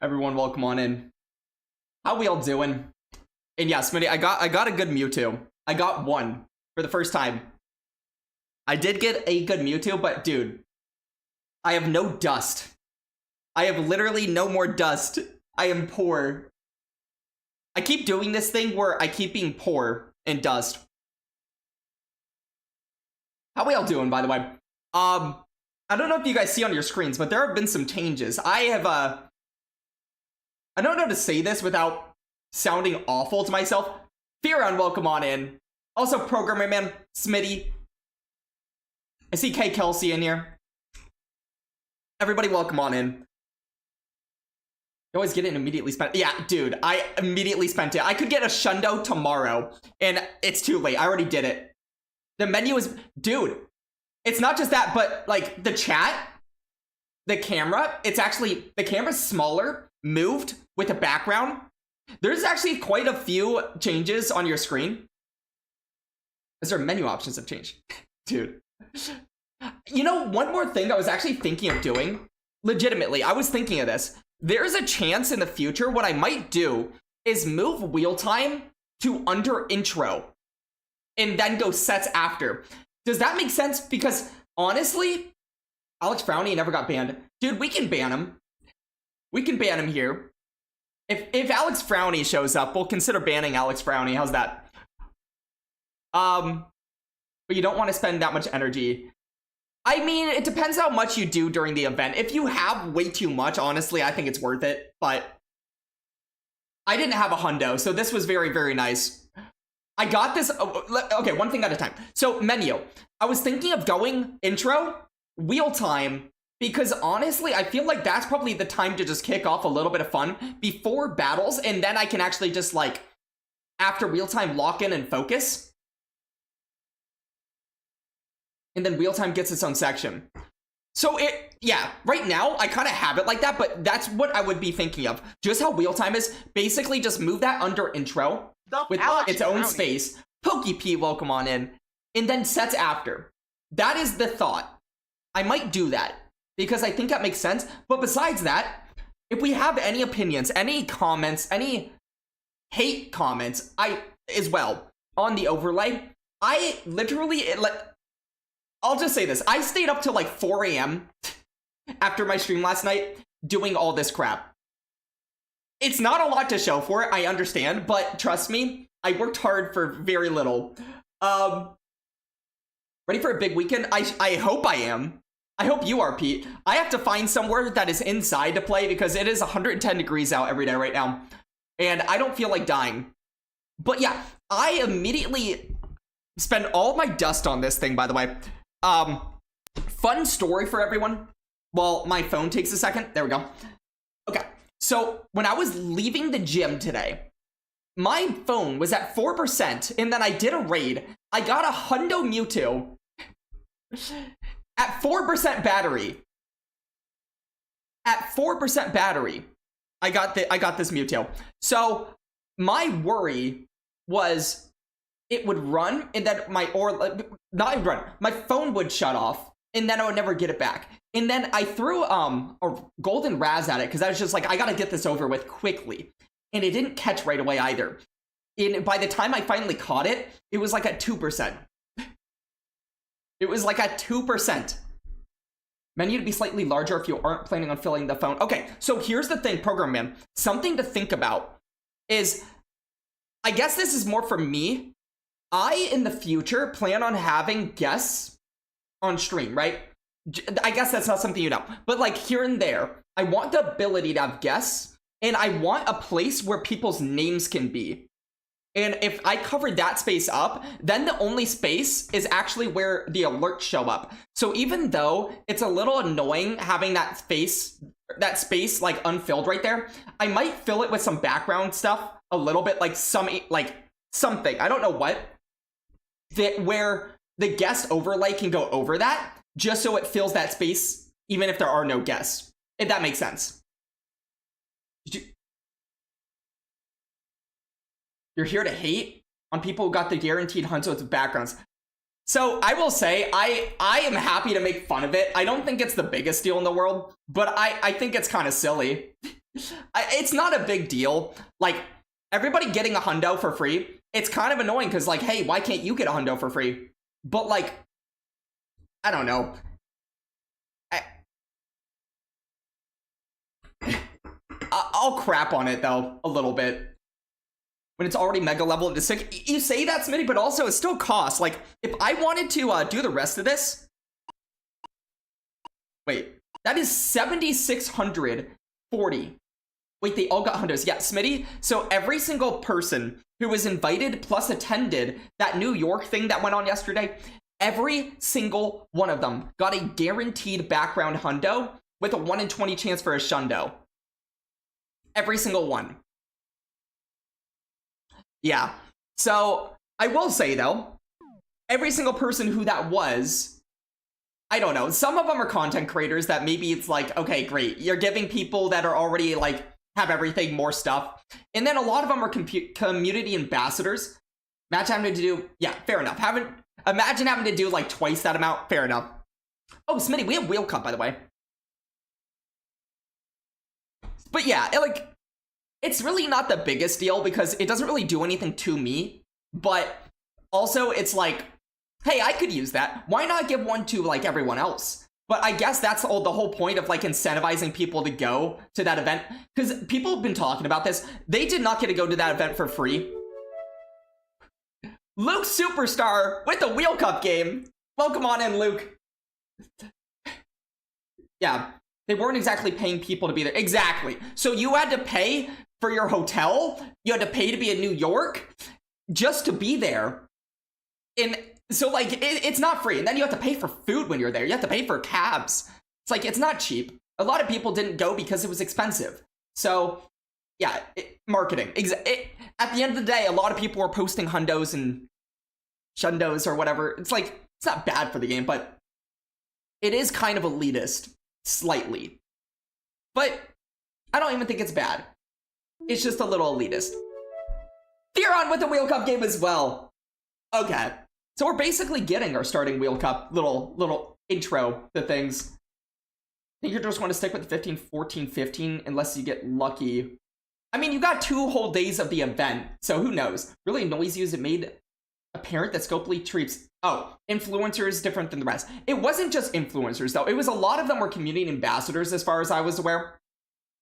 Everyone, welcome on in. How we all doing? And yeah, Smitty, I got a good Mewtwo. I got one for the first time. I did get a good Mewtwo, but dude, I have no dust. I have literally no more dust. I am poor. I keep doing this thing where I keep being poor in dust. How we all doing, by the way? I don't know if you guys see on your screens, but there have been some changes. I don't know how to say this without sounding awful to myself. Fearon, welcome on in. Also, Programmer Man, Smitty. I see K Kelsey in here. Everybody, welcome on in. You always get it and immediately spent. Yeah, dude, I immediately spent it. I could get a Shundo tomorrow, and it's too late. I already did it. The menu is, dude. It's not just that, but like the chat, the camera. It's actually the camera's smaller, moved with a background. There's actually quite a few changes on your screen. As their menu options have changed, dude. You know, one more thing I was actually thinking of doing. Legitimately, I was thinking of this. There's a chance in the future what I might do is move wheel time to under intro and then go sets after. Does that make sense? Because honestly, Alex Frowny never got banned. Dude, we can ban him. We can ban him here. If Alex Frowny shows up, we'll consider banning Alex Frowny. How's that? But you don't want to spend that much energy. I mean, it depends how much you do during the event. If you have way too much, honestly, I think it's worth it. But I didn't have a hundo, so this was very, very nice. I got this. Okay, one thing at a time. So, menu. I was thinking of going intro, wheel time, because honestly, I feel like that's probably the time to just kick off a little bit of fun before battles, and then I can actually just, like, after wheel time, lock in and focus. And then wheel time gets its own section. So yeah, right now, I kind of have it like that, but that's what I would be thinking of. Just how wheel time is, basically just move that under intro with its own space. PokeP, welcome on in. And then sets after. That is the thought. I might do that because I think that makes sense. But besides that, if we have any opinions, any comments, any hate comments, as well on the overlay, I literally, I'll just say this. I stayed up till like 4 a.m. after my stream last night doing all this crap. It's not a lot to show for it, I understand, but trust me, I worked hard for very little. Ready for a big weekend? I hope I am. I hope you are, Pete. I have to find somewhere that is inside to play because it is 110 degrees out every day right now. And I don't feel like dying. But yeah, I immediately spend all my dust on this thing, by the way. Fun story for everyone. Well, my phone takes a second. There we go. Okay. So when I was leaving the gym today, my phone was at 4%, and then I did a raid. I got a Hundo Mewtwo at 4% battery. At 4% battery, I got this Mewtwo. So my worry was it would run, and then my phone would shut off, and then I would never get it back. And then I threw a golden Raz at it because I was just like, I gotta get this over with quickly. And it didn't catch right away either. And by the time I finally caught it, it was like at 2%. It was like at 2%. Menu to be slightly larger if you aren't planning on filling the phone. Okay, so here's the thing, Program Man. Something to think about is, I guess this is more for me. I, in the future, plan on having guests on stream, right? I guess that's not something you know. But like here and there, I want the ability to have guests, and I want a place where people's names can be. And if I cover that space up, then the only space is actually where the alerts show up. So even though it's a little annoying having that space like unfilled right there, I might fill it with some background stuff a little bit, like something. I don't know what. Where the guest overlay can go over that, just so it fills that space, even if there are no guests. If that makes sense. You're here to hate on people who got the guaranteed hunts with backgrounds. So I will say, I am happy to make fun of it. I don't think it's the biggest deal in the world, but I think it's kind of silly. It's not a big deal. Like, everybody getting a hundo for free, it's kind of annoying because, like, hey, why can't you get a hundo for free? But, like, I don't know. I'll crap on it, though, a little bit. When it's already mega level into 6. You say that, Smitty, but also it still costs. Like, if I wanted to do the rest of this... Wait, that is 7,640. Wait, they all got hundos. Yeah, Smitty. So every single person who was invited plus attended that New York thing that went on yesterday, every single one of them got a guaranteed background hundo with a 1 in 20 chance for a shundo. Every single one. Yeah. So I will say, though, every single person who that was, I don't know. Some of them are content creators that maybe it's like, okay, great. You're giving people that are already like, have everything, more stuff. And then a lot of them are community ambassadors. Imagine having to do, yeah, fair enough. Imagine having to do like twice that amount. Fair enough. Oh, Smitty, we have Wheel Cup, by the way. But yeah, it's really not the biggest deal because it doesn't really do anything to me. But also, it's like, hey, I could use that. Why not give one to like everyone else? But I guess that's the whole point of like incentivizing people to go to that event. Because people have been talking about this. They did not get to go to that event for free. Luke Superstar with the Wheel Cup game. Welcome on in, Luke. Yeah, they weren't exactly paying people to be there. Exactly. So you had to pay for your hotel. You had to pay to be in New York just to be there. And so, like, it's not free. And then you have to pay for food when you're there. You have to pay for cabs. It's like, it's not cheap. A lot of people didn't go because it was expensive. So, yeah, marketing. At the end of the day, a lot of people were posting hundos and shundos or whatever. It's like, it's not bad for the game, but it is kind of elitist. Slightly. But I don't even think it's bad. It's just a little elitist. Theron with the Wheel Cup game as well. Okay. So we're basically getting our starting Wheel Cup little intro to things. I think you're just going to stick with 15, 14, 15 unless you get lucky. I mean, you got 2 whole days of the event, so who knows? Really annoys you as it made apparent that Scopely treats influencers different than the rest. It wasn't just influencers, though. It was a lot of them were community ambassadors, as far as I was aware.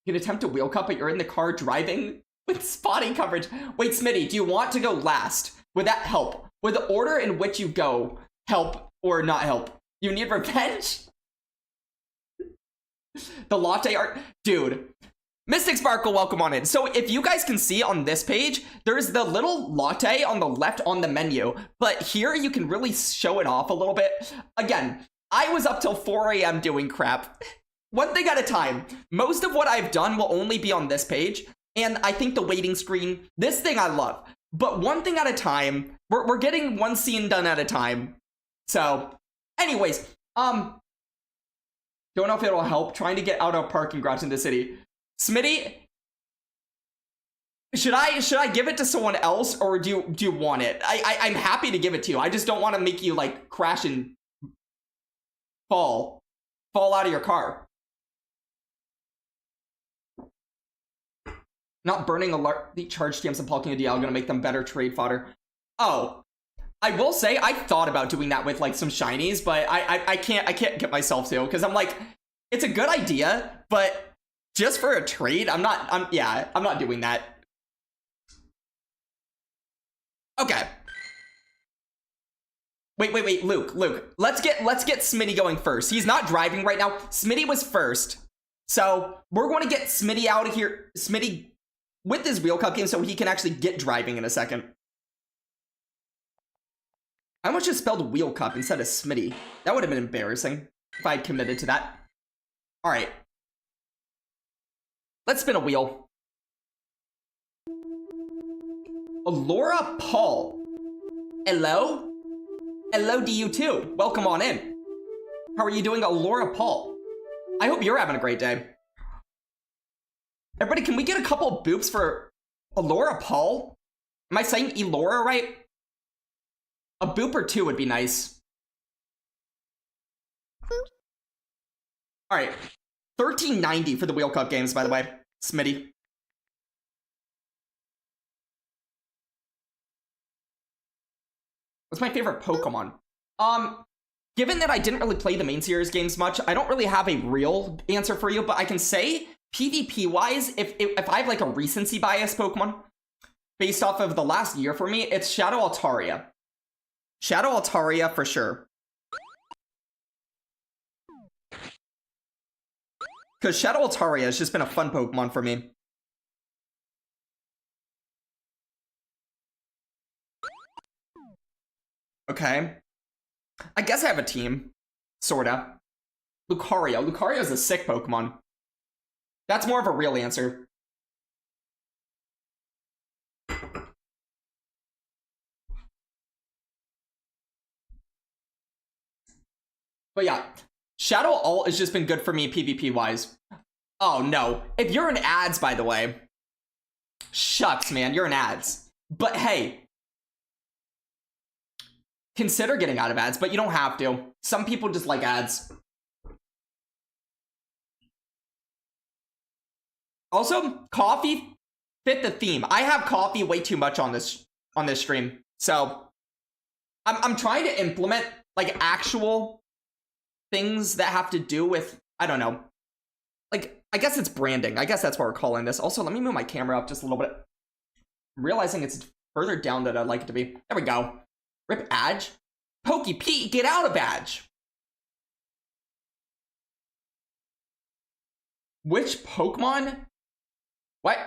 You can attempt a Wheel Cup, but you're in the car driving with spotty coverage. Wait, Smitty, do you want to go last? Would that help? Would the order in which you go help or not help? You need revenge? The latte art? Dude. Mystic Sparkle, welcome on in. So if you guys can see on this page, there's the little latte on the left on the menu. But here you can really show it off a little bit. Again, I was up till 4 a.m. doing crap. One thing at a time. Most of what I've done will only be on this page. And I think the waiting screen, this thing I love. But one thing at a time. We're getting one scene done at a time. So, anyways, don't know if it'll help trying to get out of a parking garage in the city. Smitty, should I give it to someone else or do you want it? I'm happy to give it to you. I just don't want to make you like crash and fall out of your car. Not burning the charge TMs and Palking a DL gonna make them better trade fodder. Oh, I will say I thought about doing that with like some shinies, but I can't get myself to because I'm like, it's a good idea, but just for a trade, I'm not doing that. Okay. Wait, Luke. Let's get Smitty going first. He's not driving right now. Smitty was first. So we're going to get Smitty out of here. Smitty with his Wheel Cup game so he can actually get driving in a second. I almost just spelled Wheel Cup instead of Smitty. That would have been embarrassing if I had committed to that. All right. Let's spin a wheel. Laura Paul. Hello? Hello to you too. Welcome on in. How are you doing, Laura Paul? I hope you're having a great day. Everybody, can we get a couple boops for Laura Paul? Am I saying Elora right? A boop or 2 would be nice. All right. 1390 for the Wheel Cup games, by the way. Smitty. What's my favorite Pokemon? Given that I didn't really play the main series games much, I don't really have a real answer for you, but I can say PvP-wise, if I have like a recency bias Pokemon based off of the last year for me, it's Shadow Altaria. Shadow Altaria for sure. Because Shadow Altaria has just been a fun Pokemon for me. Okay. I guess I have a team. Sorta. Lucario. Lucario is a sick Pokemon. That's more of a real answer. But yeah, Shadow Alt has just been good for me PvP-wise. Oh no. If you're in ads, by the way. Shucks, man, you're in ads. But hey. Consider getting out of ads, but you don't have to. Some people just like ads. Also, coffee fit the theme. I have coffee way too much on this stream. So I'm trying to implement like actual things that have to do with, I don't know. Like, I guess it's branding. I guess that's what we're calling this. Also, let me move my camera up just a little bit. I'm realizing it's further down than I'd like it to be. There we go. Rip Adge? Pokey Pete, get out of Adge! Which Pokemon? What?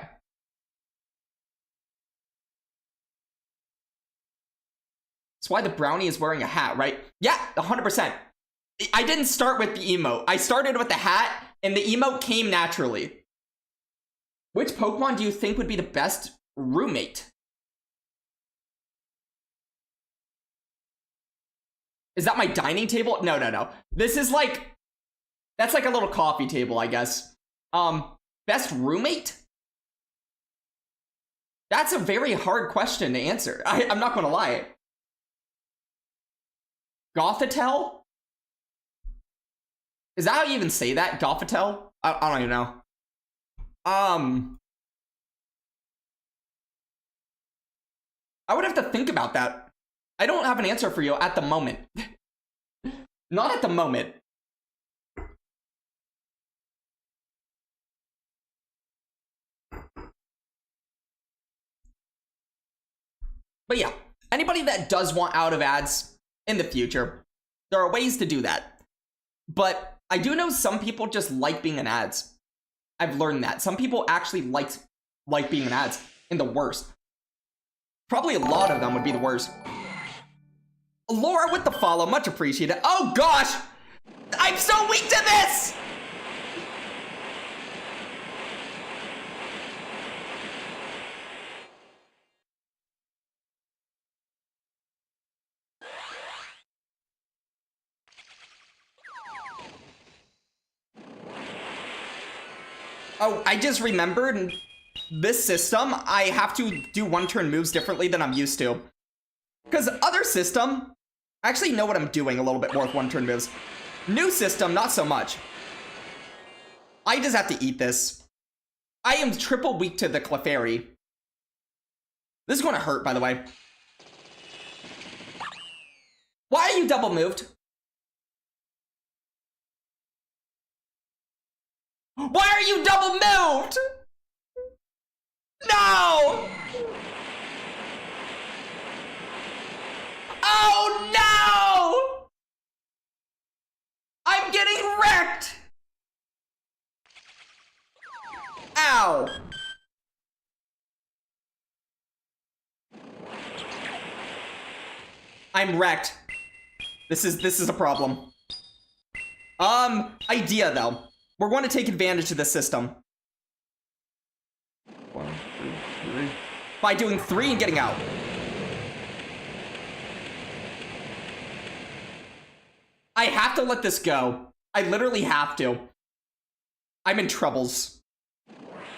That's why the brownie is wearing a hat, right? Yeah, 100%. I didn't start with the emote. I started with the hat, and the emote came naturally. Which Pokemon do you think would be the best roommate? Is that my dining table? No, no, no. This is like... That's like a little coffee table, I guess. Best roommate? That's a very hard question to answer. I'm not gonna lie. Gothitelle? Is that how you even say that? Gothitelle? I don't even know. I would have to think about that. I don't have an answer for you at the moment. Not at the moment. But yeah, anybody that does want out of ads in the future, there are ways to do that. But I do know some people just like being in ads. I've learned that. Some people actually like being in ads in the worst. Probably a lot of them would be the worst. Laura with the follow, much appreciated. Oh gosh! I'm so weak to this! Oh, I just remembered this system, I have to do one-turn moves differently than I'm used to. Because other system, I actually know what I'm doing a little bit more with one-turn moves. New system, not so much. I just have to eat this. I am triple weak to the Clefairy. This is going to hurt, by the way. Why are you double moved? Why are you double moved? No! Oh no! I'm getting wrecked! Ow! I'm wrecked. This is a problem. Idea though. We're going to take advantage of this system. 1, 2, 3. By doing 3 and getting out. I have to let this go. I literally have to. I'm in troubles.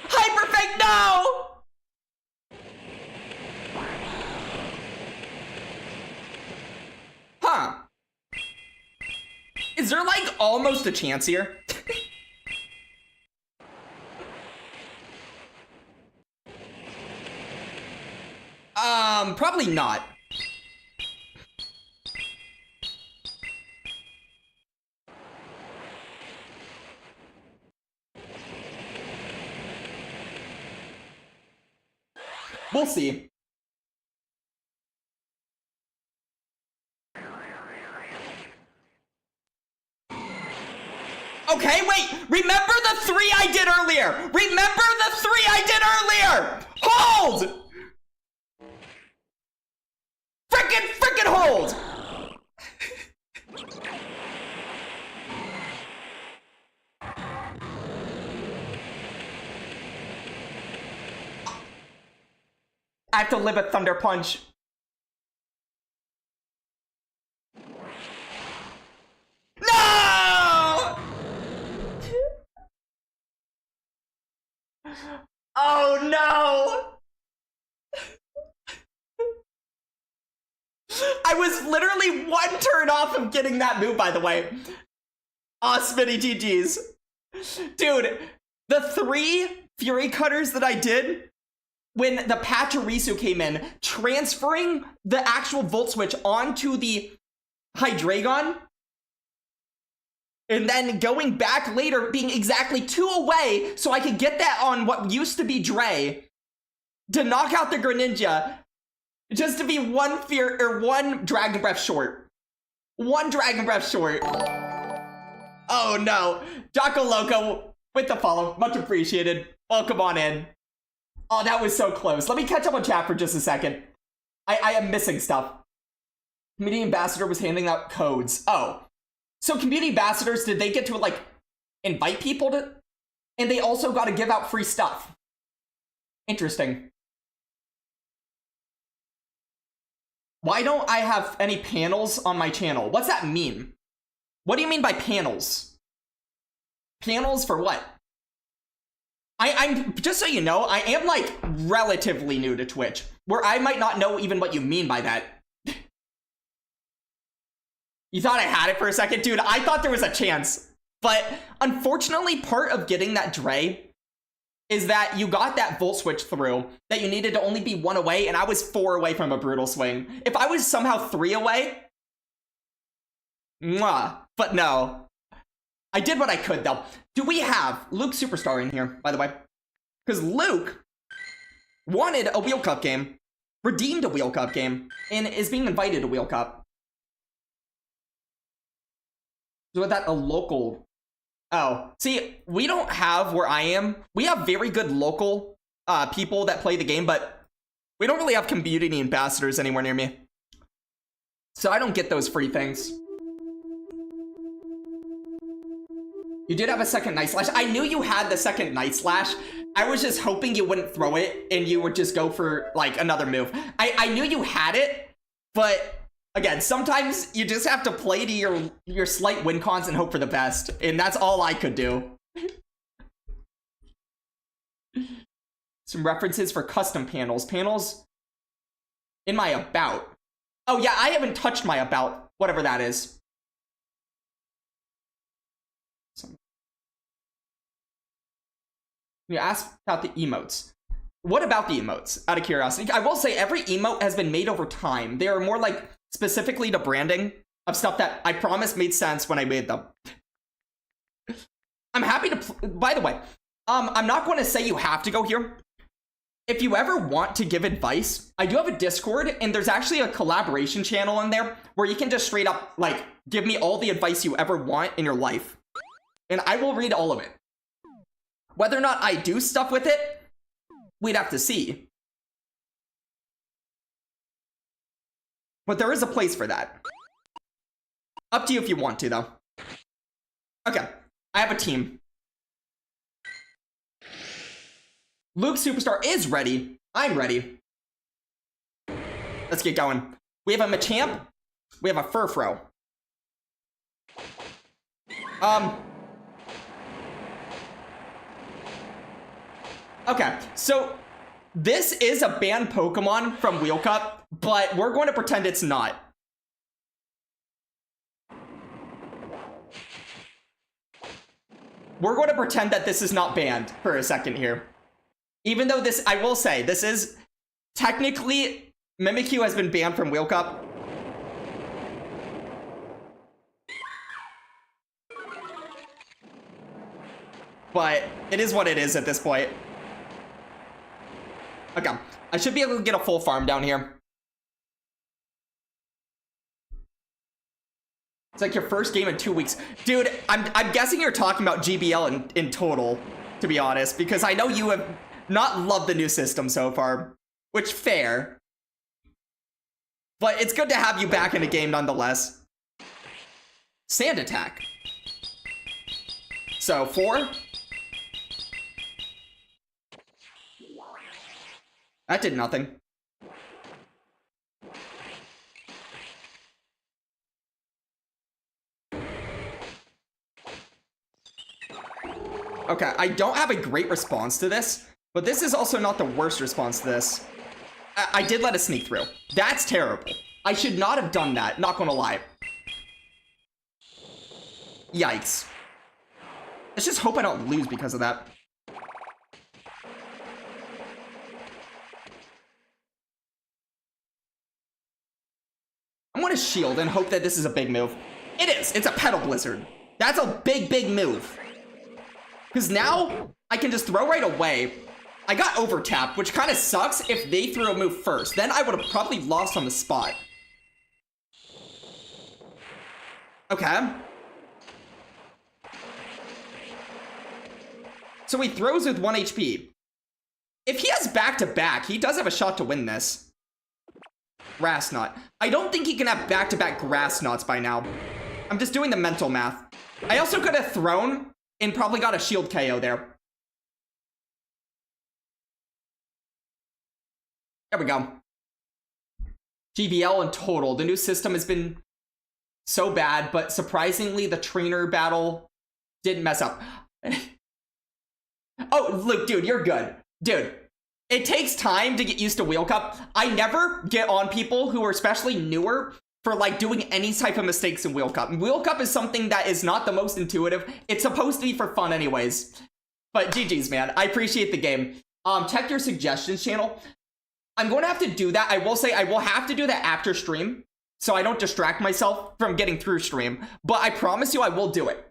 Hyperfake, no! Huh. Is there like almost a chance here? Probably not. We'll see. Okay, wait! Remember the 3 I did earlier! Remember the 3 I did earlier! Hold! Frickin' hold! I have to live a Thunder Punch. No! Oh no! I was literally 1 turn off of getting that move, by the way. Aw, Smitty GG's. Dude, the 3 Fury Cutters that I did when the Pachirisu came in, transferring the actual Volt Switch onto the Hydreigon, and then going back later, being exactly 2 away, so I could get that on what used to be Dre, to knock out the Greninja, just to be 1 Dragon Breath short. 1 Dragon Breath short. Oh no. Jocko Loco with the follow. Much appreciated. Welcome on in. Oh, that was so close. Let me catch up on chat for just a second. I am missing stuff. Community Ambassador was handing out codes. Oh. So Community Ambassadors, did they get to, like, invite people to... And they also got to give out free stuff. Interesting. Why don't I have any panels on my channel? What's that mean? What do you mean by panels? Panels for what? I'm just so you know, I am like relatively new to Twitch, where I might not know even what you mean by that. You thought I had it for a second? Dude, I thought there was a chance. But unfortunately, part of getting that Dre is that you got that Volt Switch through, that you needed to only be 1 away, and I was 4 away from a Brutal Swing. If I was somehow 3 away, mwah. But no. I did what I could, though. Do we have Luke Superstar in here, by the way? Because Luke wanted a Wheel Cup game, redeemed a Wheel Cup game, and is being invited to Wheel Cup. So with that, a local... Oh, see, we don't have where I am. We have very good local people that play the game, but we don't really have community ambassadors anywhere near me. So I don't get those free things. You did have a second Night Slash. I knew you had the second Night Slash. I was just hoping you wouldn't throw it and you would just go for, like, another move. I knew you had it, but again, sometimes you just have to play to your slight win cons and hope for the best. And that's all I could do. Some references for custom panels. Panels in my about. Oh yeah, I haven't touched my about, whatever that is. You asked about the emotes. What about the emotes, out of curiosity? I will say every emote has been made over time. They are more like specifically to branding of stuff that I promise made sense when I made them. I'm happy to, by the way, I'm not going to say you have to go here. If you ever want to give advice, I do have a Discord, and there's actually a collaboration channel in there where you can just straight up, like, give me all the advice you ever want in your life. And I will read all of it. Whether or not I do stuff with it, we'd have to see. But there is a place for that. Up to you if you want to, though. Okay, I have a team. Luke Superstar is ready. I'm ready. Let's get going. We have a Machamp. We have a Furfrou. Okay, so this is a banned Pokemon from Wheel Cup, but we're going to pretend it's not. We're going to pretend that this is not banned for a second here. Even though this, I will say, this is technically Mimikyu has been banned from Wheel Cup. But it is what it is at this point. Okay, I should be able to get a full farm down here. It's like your first game in 2 weeks. Dude, I'm guessing you're talking about GBL in total, to be honest, because I know you have not loved the new system so far, which fair. But it's good to have you back in the game nonetheless. Sand attack. So 4. That did nothing. Okay, I don't have a great response to this, but this is also not the worst response to this. I did let it sneak through. That's terrible. I should not have done that, not gonna lie. Yikes. Let's just hope I don't lose because of that. I'm gonna shield and hope that this is a big move. It is. It's a Petal Blizzard. That's a big, big move. Because now I can just throw right away. I got overtapped, which kind of sucks if they threw a move first. Then I would have probably lost on the spot. Okay. So he throws with 1 HP. If he has back-to-back, he does have a shot to win this. Grass Knot. I don't think he can have back-to-back Grass Knots by now. I'm just doing the mental math. I also could have thrown and probably got a shield KO there. There we go. GBL in total. The new system has been so bad, but surprisingly, the trainer battle didn't mess up. Oh, Luke, dude, you're good. Dude, it takes time to get used to Wheel Cup. I never get on people who are especially newer for like doing any type of mistakes in Wheel Cup. Wheel Cup is something that is not the most intuitive. It's supposed to be for fun anyways. But GG's, man. I appreciate the game. Check your suggestions channel. I'm going to have to do that. I will say I will have to do that after stream so I don't distract myself from getting through stream. But I promise you I will do it.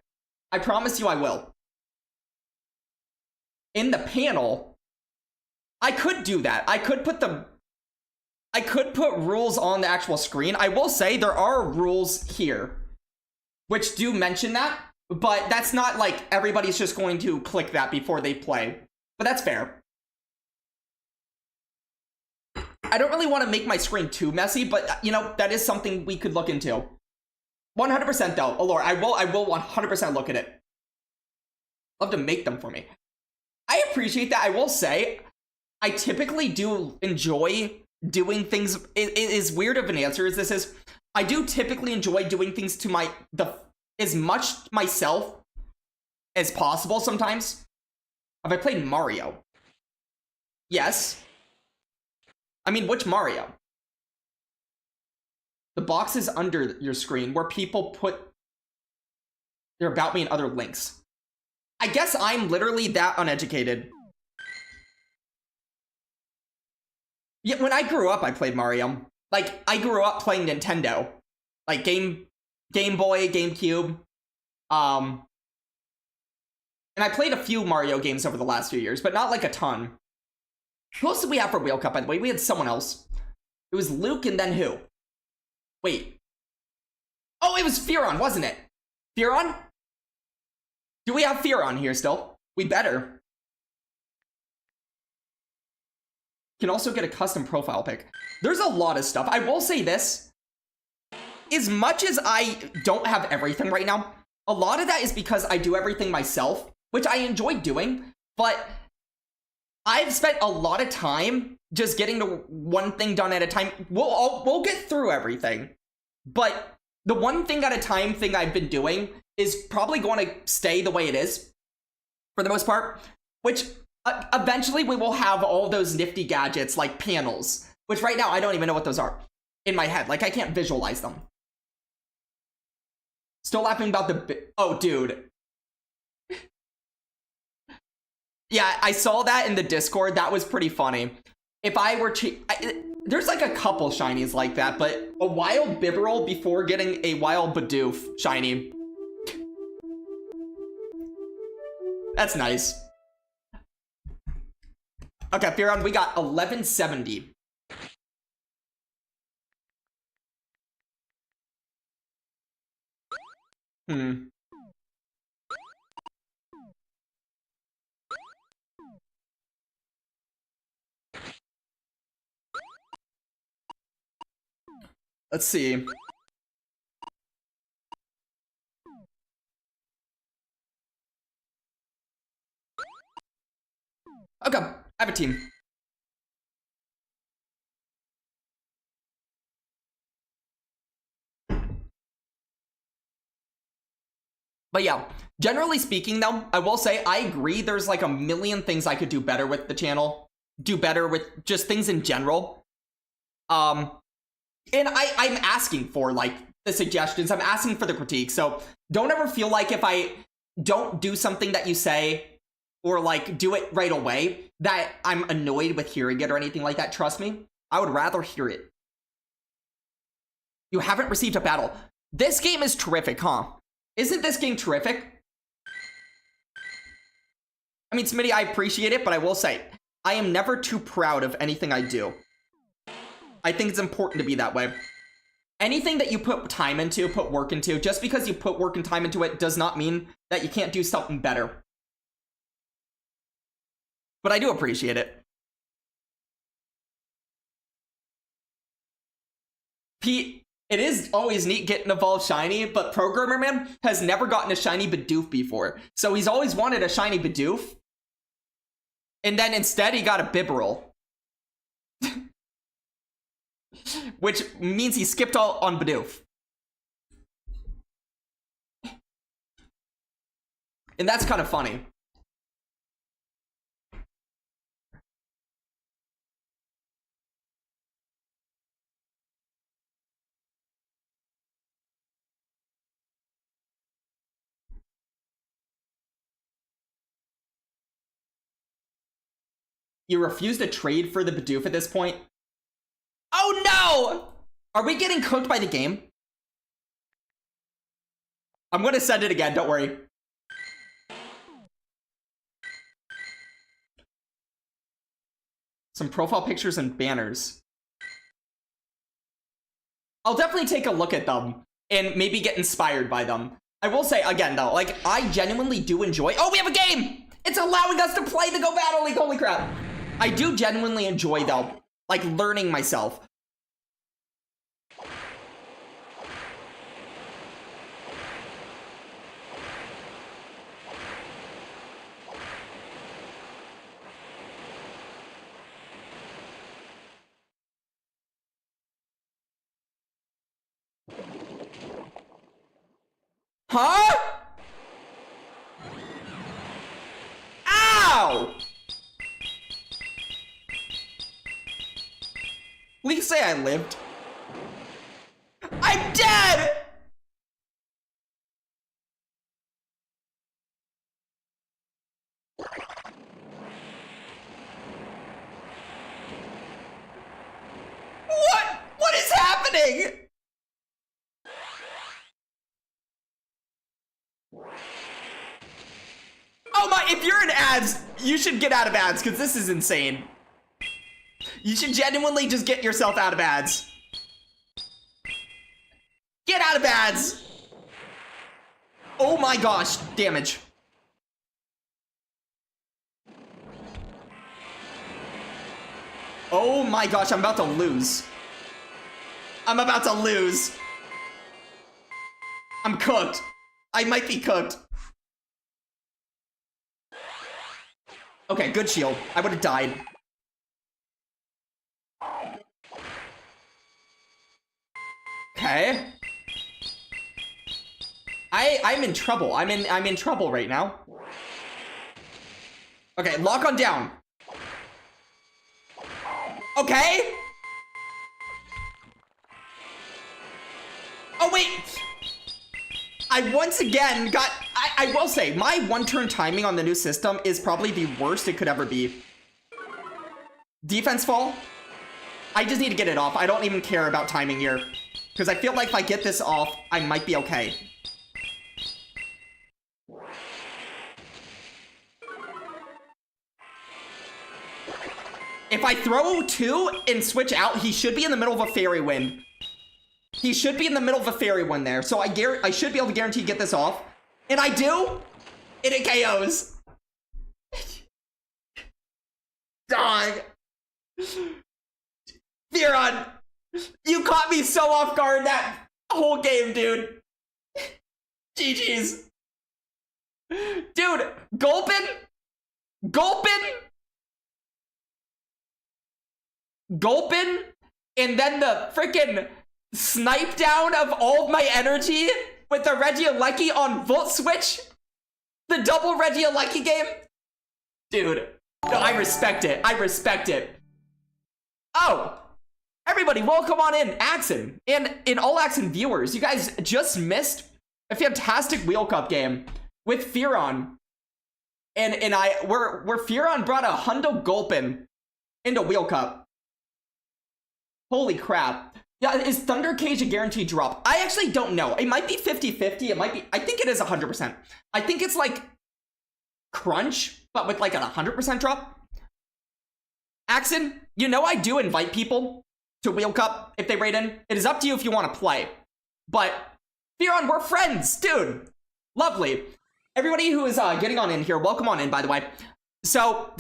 I promise you I will. In the panel, I could do that. I could put rules on the actual screen. I will say there are rules here which do mention that, but that's not like everybody's just going to click that before they play. But that's fair. I don't really want to make my screen too messy, but you know, that is something we could look into. 100% though, Allure, I will 100% look at it. Love to make them for me. I appreciate that. I will say, I typically do enjoy doing things. It is weird of an answer as this is. I do typically enjoy doing things to as much myself as possible sometimes. Have I played Mario? Yes. I mean, which Mario? The boxes under your screen where people put their About Me and other links. I guess I'm literally that uneducated. Yeah, when I grew up, I played Mario. Like, I grew up playing Nintendo. Like, Game Boy, GameCube. And I played a few Mario games over the last few years, but not like a ton. Who else did we have for Wheel Cup, by the way? We had someone else. It was Luke and then who? Wait. Oh, it was Fearon, wasn't it? Fearon? Do we have Fearon here still? We better. Can also get a custom profile pic. There's a lot of stuff. I will say this. As much as I don't have everything right now, a lot of that is because I do everything myself, which I enjoy doing, but I've spent a lot of time just getting the one thing done at a time. We'll get through everything, but the one thing at a time thing I've been doing is probably going to stay the way it is for the most part, which eventually we will have all those nifty gadgets like panels, which right now I don't even know what those are in my head. Like, I can't visualize them. Still laughing about oh, dude. Yeah, I saw that in the Discord. That was pretty funny. if I were to... there's like a couple shinies like that, but a wild Bibarel before getting a wild Bidoof shiny. That's nice. Okay, Fearon, we got 1170. Let's see. Okay, I have a team. But yeah, generally speaking though, I will say I agree there's like a million things I could do better with the channel. Do better with just things in general. And I'm asking for like the suggestions, I'm asking for the critique. So don't ever feel like if I don't do something that you say or like do it right away that I'm annoyed with hearing it or anything like that. Trust me, I would rather hear it. You haven't received a battle. This game is terrific, huh? Isn't this game terrific? I mean, Smitty, I appreciate it, but I will say, I am never too proud of anything I do. I think it's important to be that way. Anything that you put time into, put work into, just because you put work and time into it does not mean that you can't do something better. But I do appreciate it. Pete, it is always neat getting evolved shiny, but Programmer Man has never gotten a shiny Bidoof before. So he's always wanted a shiny Bidoof. And then instead he got a Bibarel. Which means he skipped all on Bidoof. And that's kind of funny. You refuse to trade for the Bidoof at this point? Oh no! Are we getting cooked by the game? I'm gonna send it again, don't worry. Some profile pictures and banners. I'll definitely take a look at them and maybe get inspired by them. I will say, again though, like, I genuinely do enjoy... Oh, we have a game! It's allowing us to play the Go Battle League, holy crap! I do genuinely enjoy, though, like, learning myself. Huh? Ow! Please say I lived. I'm dead! What? What is happening? Oh my, if you're in ads, you should get out of ads, because this is insane. You should genuinely just get yourself out of ads. Get out of ads! Oh my gosh, damage. Oh my gosh, I'm about to lose. I'm about to lose. I'm cooked. I might be cooked. Okay, good shield. I would have died. Okay. I'm in trouble. I'm in trouble right now. Okay, lock on down. Okay. Oh wait. I once again got... I will say, my one-turn timing on the new system is probably the worst it could ever be. Defense fall. I just need to get it off. I don't even care about timing here. Because I feel like if I get this off, I might be okay. If I throw 2 and switch out, he should be in the middle of a Fairy Wind. He should be in the middle of a Fairy Wind there. So I should be able to guarantee get this off. And I do. And it KOs. Dog. Fearon, you caught me so off guard that whole game, dude. GG's. Dude, Gulpin, and then the freaking snipe down of all of my energy with the Regieleki on Volt Switch. The double Regieleki game. Dude, no, I respect it. I respect it. Oh, everybody, welcome on in, Axon. And in all Axon viewers, you guys just missed a fantastic Wheel Cup game with Fearon. And where Fearon brought a Hundo Gulpin into Wheel Cup. Holy crap. Yeah, is Thunder Cage a guaranteed drop? I actually don't know. It might be 50-50. It might be, I think it is 100%. I think it's like Crunch, but with like a 100% drop. Axon, you know I do invite people to Wheel Cup if they raid in. It is up to you if you want to play. But, Fearon, we're friends, dude. Lovely. Everybody who is getting on in here, welcome on in, by the way. So,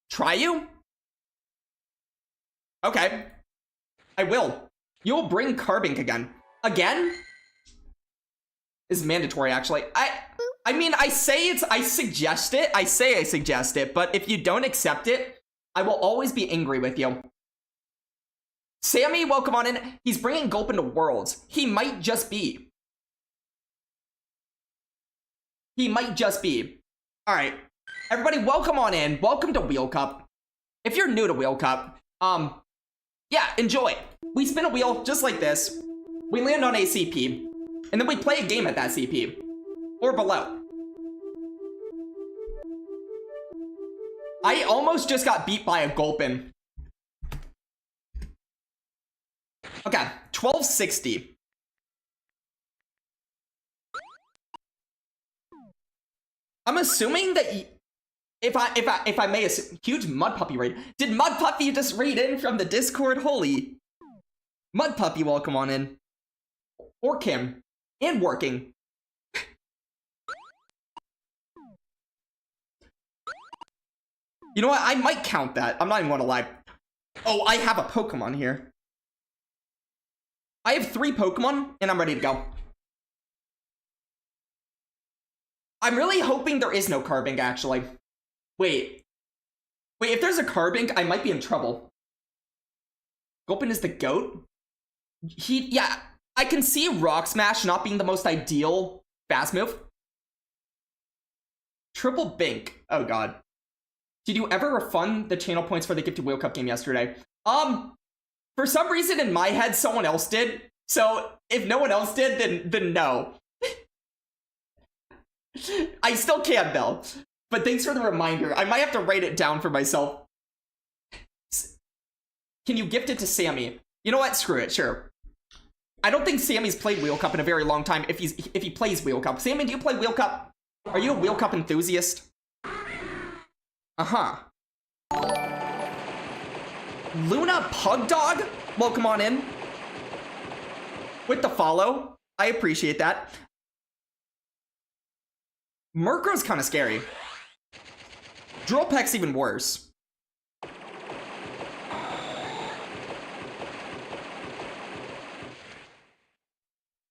try you? Okay. I will. You'll bring Carbink again. Again? Is mandatory, actually. I mean, I suggest it. I suggest it, but if you don't accept it, I will always be angry with you. Sammy, welcome on in. He's bringing Gulpin to Worlds. He might just be. He might just be. All right. Everybody, welcome on in. Welcome to Wheel Cup. If you're new to Wheel Cup, yeah, enjoy. We spin a wheel just like this. We land on a CP, and then we play a game at that CP. Or below. I almost just got beat by a Gulpin. Okay, 1260. I'm assuming that if I may assume, huge Mud Puppy raid. Did Mud Puppy just raid in from the Discord? Holy. Mud Puppy, welcome on in. Or Kim. And working. You know what? I might count that. I'm not even gonna lie. Oh, I have a Pokemon here. I have 3 Pokemon, and I'm ready to go. I'm really hoping there is no Carbink, actually. Wait, if there's a Carbink, I might be in trouble. Gulpin is the GOAT? Yeah, I can see Rock Smash not being the most ideal fast move. Triple Bink. Oh, God. Did you ever refund the channel points for the Gifted Wheel Cup game yesterday? For some reason in my head, someone else did. So if no one else did, then no. I still can though. But thanks for the reminder. I might have to write it down for myself. Can you gift it to Sammy? You know what? Screw it. Sure. I don't think Sammy's played Wheel Cup in a very long time. If he plays Wheel Cup, Sammy, do you play Wheel Cup? Are you a Wheel Cup enthusiast? Uh-huh. Luna Pug Dog, welcome on in. With the follow. I appreciate that. Murkrow's kind of scary. Drill Peck's even worse.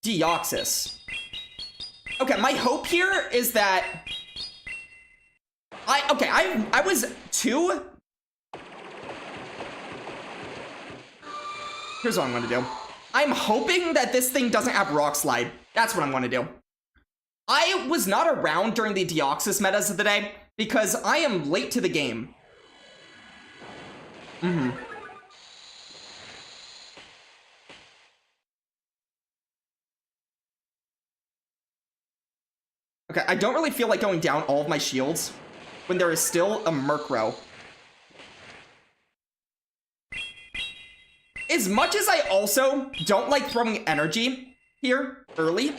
Deoxys. Okay, my hope here is that I was 2. Here's what I'm gonna do. I'm hoping that this thing doesn't have Rock Slide. That's what I'm gonna do. I was not around during the Deoxys metas of the day because I am late to the game. Okay, I don't really feel like going down all of my shields when there is still a Murkrow. As much as I also don't like throwing energy here early,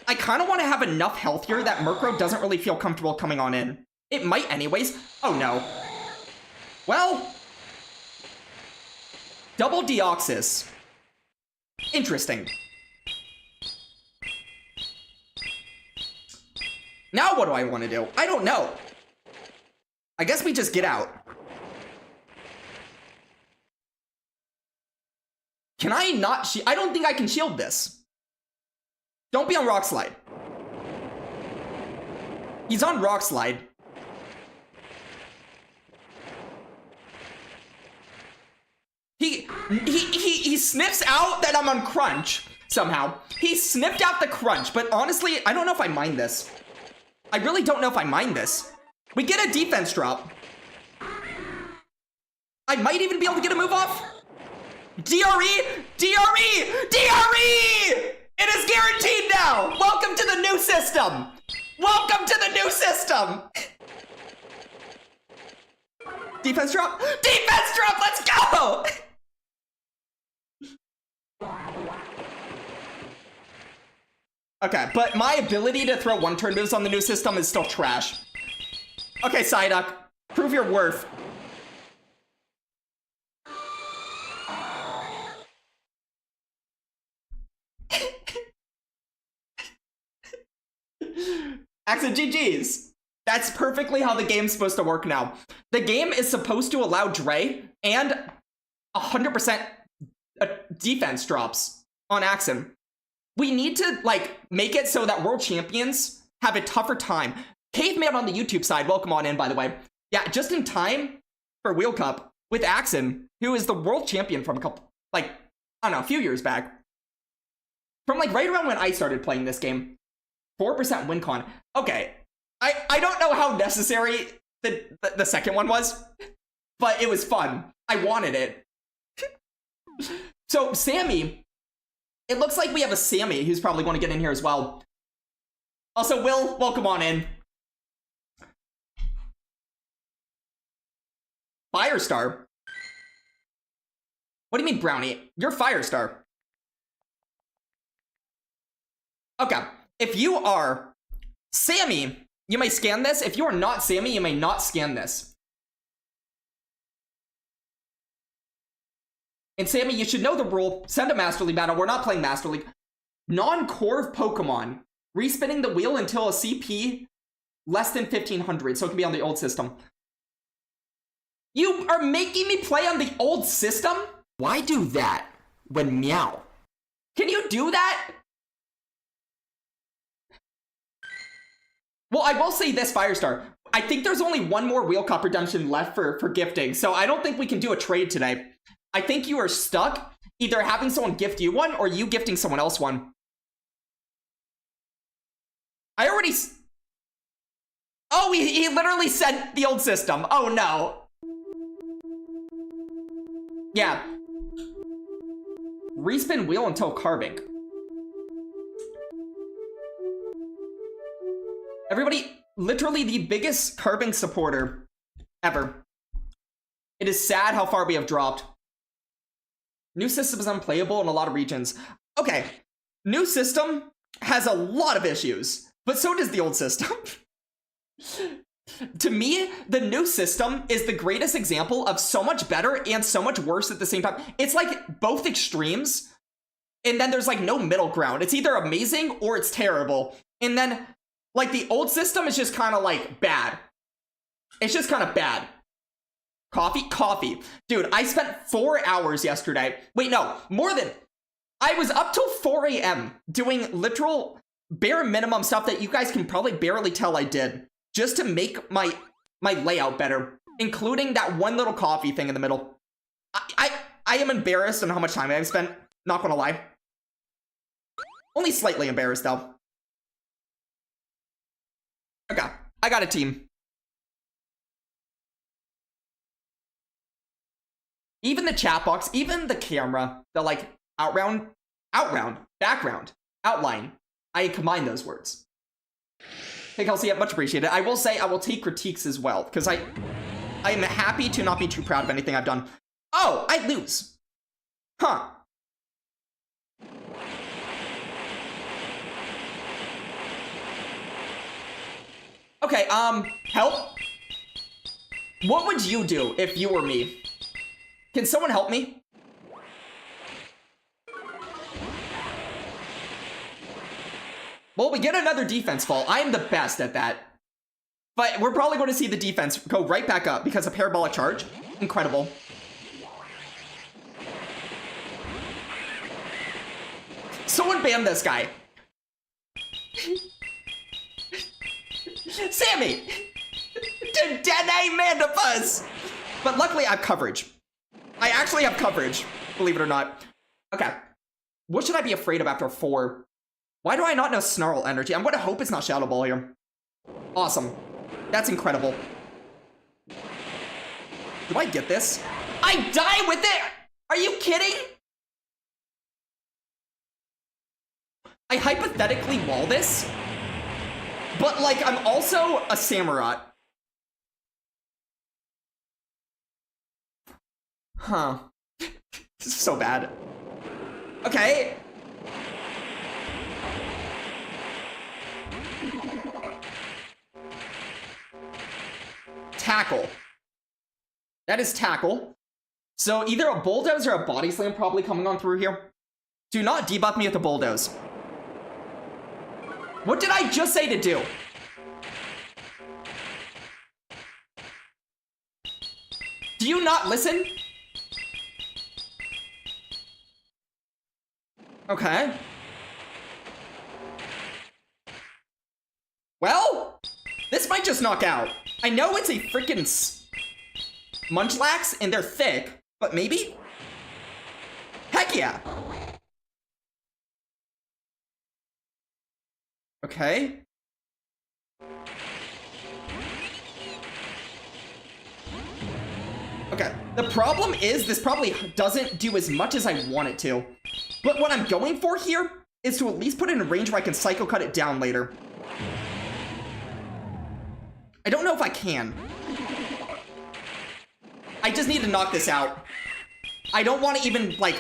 I kind of want to have enough health here that Murkrow doesn't really feel comfortable coming on in. It might anyways. Oh no. Well, double Deoxys. Interesting. Now what do I want to do? I don't know. I guess we just get out. Can I not I don't think I can shield this. Don't be on Rock Slide. He's on Rock Slide. He sniffs out that I'm on Crunch somehow. He sniffed out the Crunch, but honestly, I don't know if I mind this. I really don't know if I mind this. We get a defense drop. I might even be able to get a move off. DRE! DRE! DRE! It is guaranteed now! Welcome to the new system! Welcome to the new system! Defense drop! Defense drop! Let's go! Okay, but my ability to throw one-turn moves on the new system is still trash. Okay, Psyduck, prove your worth. Axon GG's. That's perfectly how the game's supposed to work now. The game is supposed to allow Dre and 100% defense drops on Axon. We need to, like, make it so that world champions have a tougher time. Caveman on the YouTube side, welcome on in, by the way. Yeah, just in time for Wheel Cup with Axon, who is the world champion from a couple, like, I don't know, a few years back. From, like, right around when I started playing this game. 4% win con. Okay, I don't know how necessary the second one was, but it was fun. I wanted it. So, Sammy... It looks like we have a Sammy who's probably going to get in here as well. Also, Will, welcome on in. Firestar? What do you mean, Brownie? You're Firestar. Okay. If you are Sammy, you may scan this. If you are not Sammy, you may not scan this. And Sammy, you should know the rule. Send a Master League battle. We're not playing Master League. Non-Corv Pokemon. Respinning the wheel until a CP less than 1500. So it can be on the old system. You are making me play on the old system? Why do that when Meow? Can you do that? Well, I will say this, Firestar. I think there's only one more Wheel Cup redemption left for gifting. So I don't think we can do a trade today. I think you are stuck either having someone gift you one or you gifting someone else one. I already... Oh, he literally sent the old system. Oh, no. Yeah. Respin wheel until carving. Everybody, literally the biggest carving supporter ever. It is sad how far we have dropped. New system is unplayable in a lot of regions. Okay, new system has a lot of issues, but so does the old system. To me, the new system is the greatest example of so much better and so much worse at the same time. It's like both extremes, and then there's like no middle ground. It's either amazing or it's terrible. And then, like, the old system is just kind of like bad. It's just kind of bad. Coffee. Dude, I spent 4 hours yesterday. Wait, no, more than... I was up till 4 a.m. doing literal bare minimum stuff that you guys can probably barely tell I did. Just to make my layout better. Including that one little coffee thing in the middle. I am embarrassed on how much time I've spent. Not gonna lie. Only slightly embarrassed, though. Okay, I got a team. Even the chat box, even the camera, the like outround, background, outline. I combine those words. Hey Kelsey, much appreciated. I will say I will take critiques as well, because I am happy to not be too proud of anything I've done. Oh, I lose. Huh. Okay, help? What would you do if you were me? Can someone help me? Well, we get another defense fall. I am the best at that. But we're probably going to see the defense go right back up because of parabolic charge. Incredible. Someone ban this guy. Sammy! Dene Mandibuzz! But luckily I have coverage. I actually have coverage, believe it or not. Okay. What should I be afraid of after 4? Why do I not know Snarl Energy? I'm gonna hope it's not Shadow Ball here. Awesome. That's incredible. Do I get this? I die with it! Are you kidding? I hypothetically wall this, but like I'm also a Samurott. Huh. This is so bad. Okay. Tackle. That is tackle. So either a bulldoze or a body slam probably coming on through here. Do not debuff me with the bulldoze. What did I just say to do? Do you not listen? Okay. Well, this might just knock out. I know it's a freaking Munchlax and they're thick, but maybe? Heck yeah. Okay. Okay, the problem is this probably doesn't do as much as I want it to. But what I'm going for here is to at least put it in a range where I can Psycho Cut it down later. I don't know if I can. I just need to knock this out. I don't want to even, like,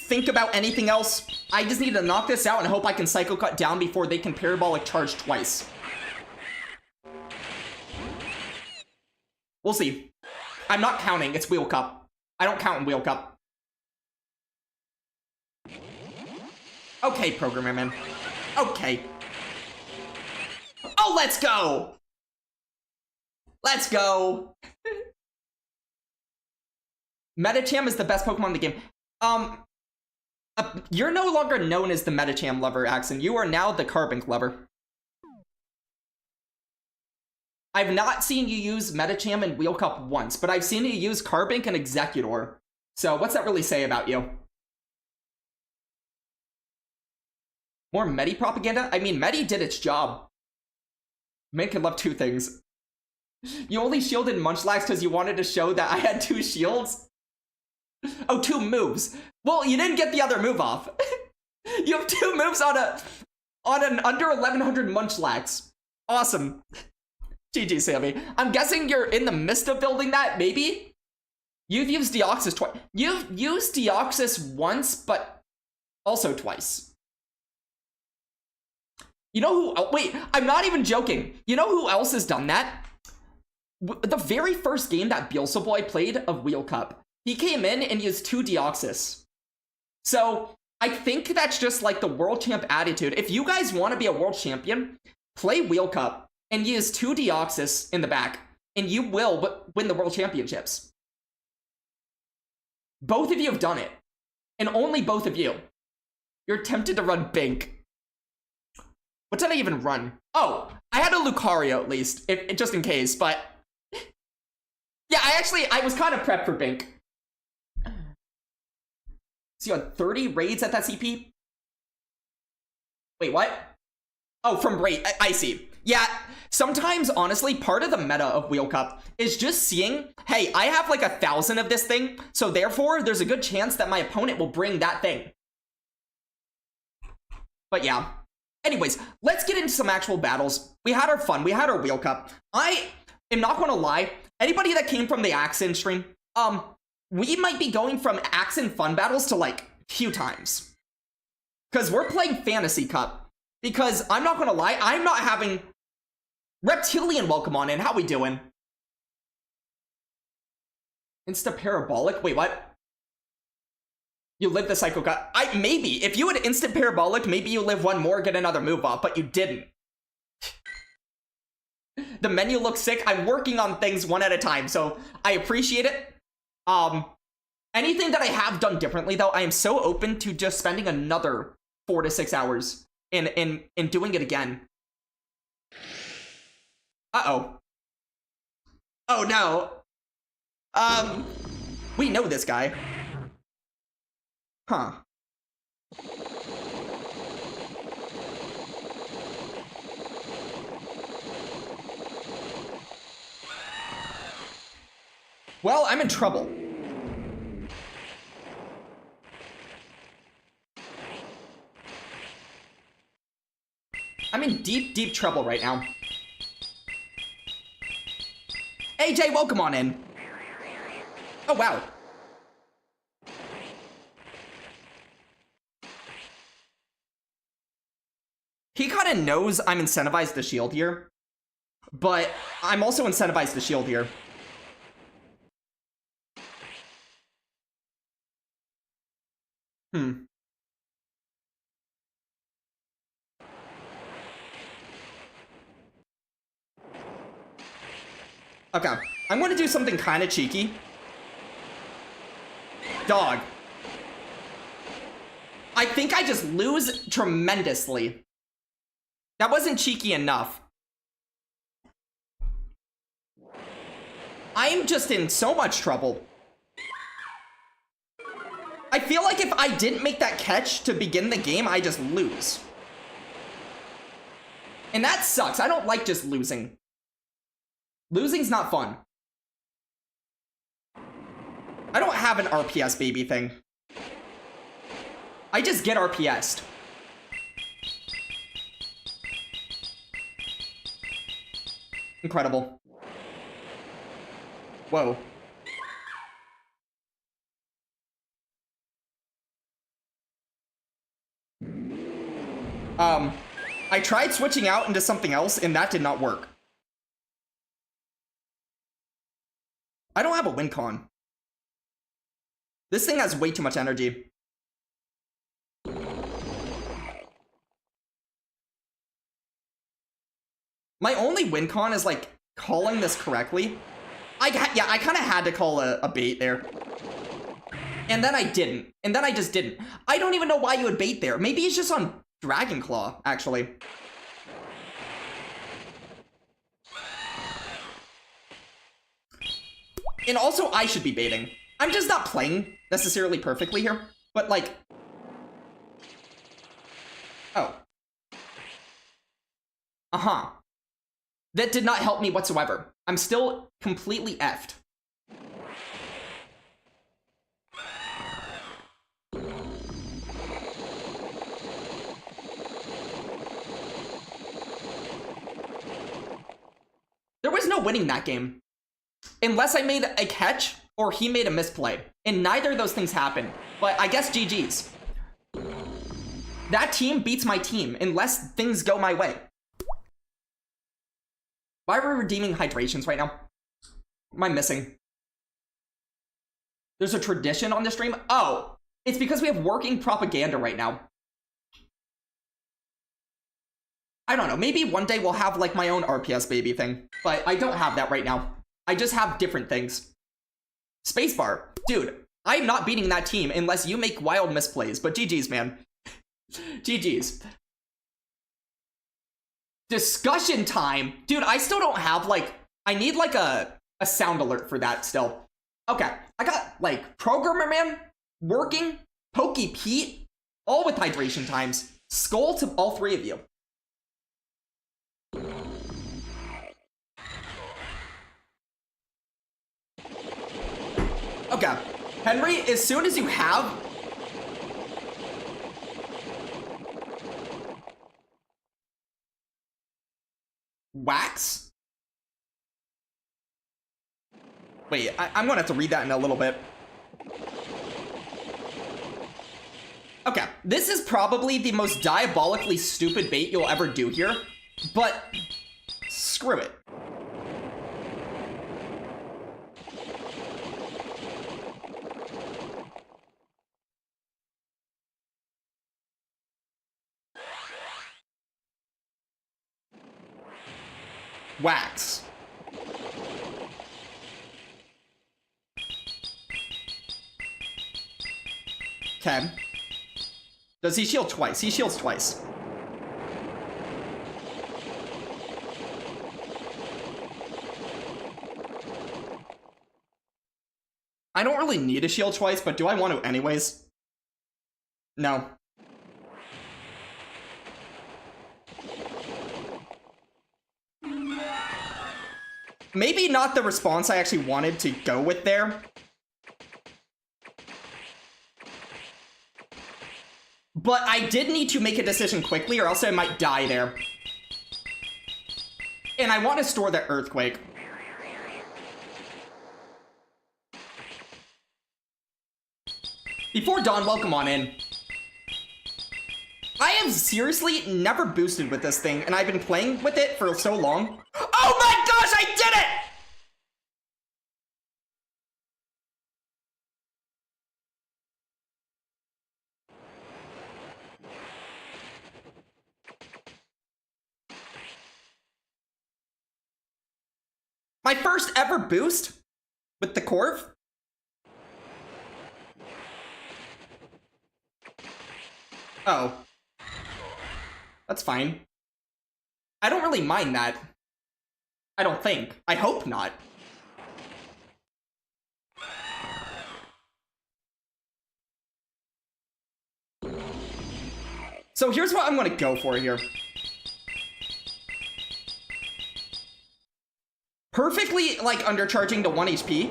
think about anything else. I just need to knock this out and hope I can Psycho Cut down before they can Parabolic Charge twice. We'll see. I'm not counting. It's Wheel Cup. I don't count in Wheel Cup. Okay, Programmer Man. Okay. Oh, let's go! Let's go! Medicham is the best Pokemon in the game. You're no longer known as the Medicham lover, Axon. You are now the Carbink lover. I've not seen you use Medicham in Wheel Cup once, but I've seen you use Carbink and Executor. So what's that really say about you? More Medi propaganda? I mean, Medi did its job. Man can love two things. You only shielded Munchlax because you wanted to show that I had 2 shields? Oh, 2 moves. Well, you didn't get the other move off. You have 2 moves on an under 1100 Munchlax. Awesome. GG, Sammy. I'm guessing you're in the midst of building that, maybe? You've used Deoxys twice. You've used Deoxys once, but also twice. You know who? Oh, wait, I'm not even joking. You know who else has done that? The very first game that Beelzeboy played of Wheel Cup, he came in and used 2 Deoxys. So I think that's just like the world champ attitude. If you guys want to be a world champion, play Wheel Cup and use 2 Deoxys in the back, and you will win the world championships. Both of you have done it, and only both of you. You're tempted to run Bink. What did I even run? Oh, I had a Lucario at least, just in case, but... Yeah, I was kind of prepped for Bink. So you had 30 raids at that CP? Wait, what? Oh, from raid, I see. Yeah, sometimes, honestly, part of the meta of Wheel Cup is just seeing, hey, I have like 1,000 of this thing, so therefore, there's a good chance that my opponent will bring that thing. But yeah. Anyways, let's get into some actual battles. We had our fun. We had our Wheel Cup. I am not going to lie. Anybody that came from the Axon stream, we might be going from axe and fun battles to like few times. Because we're playing Fantasy Cup. Because I'm not gonna lie, I'm not having Reptilian welcome on in. How we doing? Insta parabolic? Wait, what? You live the Psycho Cut. Maybe. If you had instant parabolic, maybe you live one more, get another move off, but you didn't. The menu looks sick. I'm working on things one at a time, so I appreciate it. Anything that I have done differently, though, I am so open to just spending another 4 to 6 hours in doing it again. Uh-oh. Oh, no. We know this guy. Huh. Well, I'm in trouble. I'm in deep, deep trouble right now. AJ, welcome on in. Oh, wow. He kind of knows I'm incentivized to shield here, but I'm also incentivized to shield here. Okay, I'm gonna do something kind of cheeky. Dog. I think I just lose tremendously. That wasn't cheeky enough. I'm just in so much trouble. I feel like if I didn't make that catch to begin the game, I just lose. And that sucks. I don't like just losing. Losing's not fun. I don't have an RPS baby thing. I just get RPS'd. Incredible. Whoa. I tried switching out into something else, and that did not work. I don't have a win con. This thing has way too much energy. My only win con is, like, calling this correctly. I kind of had to call a bait there. And then I didn't. And then I just didn't. I don't even know why you would bait there. Maybe it's just on Dragon Claw, actually. And also, I should be baiting. I'm just not playing necessarily perfectly here. But, like... Oh. Uh-huh. That did not help me whatsoever. I'm still completely effed. There was no winning that game. Unless I made a catch or he made a misplay. And neither of those things happened. But I guess GG's. That team beats my team unless things go my way. Why are we redeeming hydrations right now? What am I missing? There's a tradition on the stream? Oh, it's because we have working propaganda right now. I don't know, maybe one day we'll have like my own RPS baby thing, but I don't have that right now. I just have different things. Spacebar. Dude, I'm not beating that team unless you make wild misplays, but GG's, man. GG's. Discussion time? Dude, I still don't have, like, I need, like, a sound alert for that still. Okay, I got, like, Programmer Man, Working, Pokey Pete, all with hydration times. Skull to all three of you. Okay, Henry, as soon as you have... Wax? Wait, I'm gonna have to read that in a little bit. Okay, this is probably the most diabolically stupid bait you'll ever do here, but screw it. Wax. Okay. Does he shield twice? He shields twice. I don't really need a shield twice, but do I want to anyways? No. Maybe not the response I actually wanted to go with there. But I did need to make a decision quickly or else I might die there. And I want to store the Earthquake. Before dawn, welcome on in. I have seriously never boosted with this thing, and I've been playing with it for so long. Oh my gosh, I did it! My first ever boost with the Corv. Oh. That's fine. I don't really mind that. I don't think. I hope not. So here's what I'm gonna go for here. Perfectly, like, undercharging to 1 HP.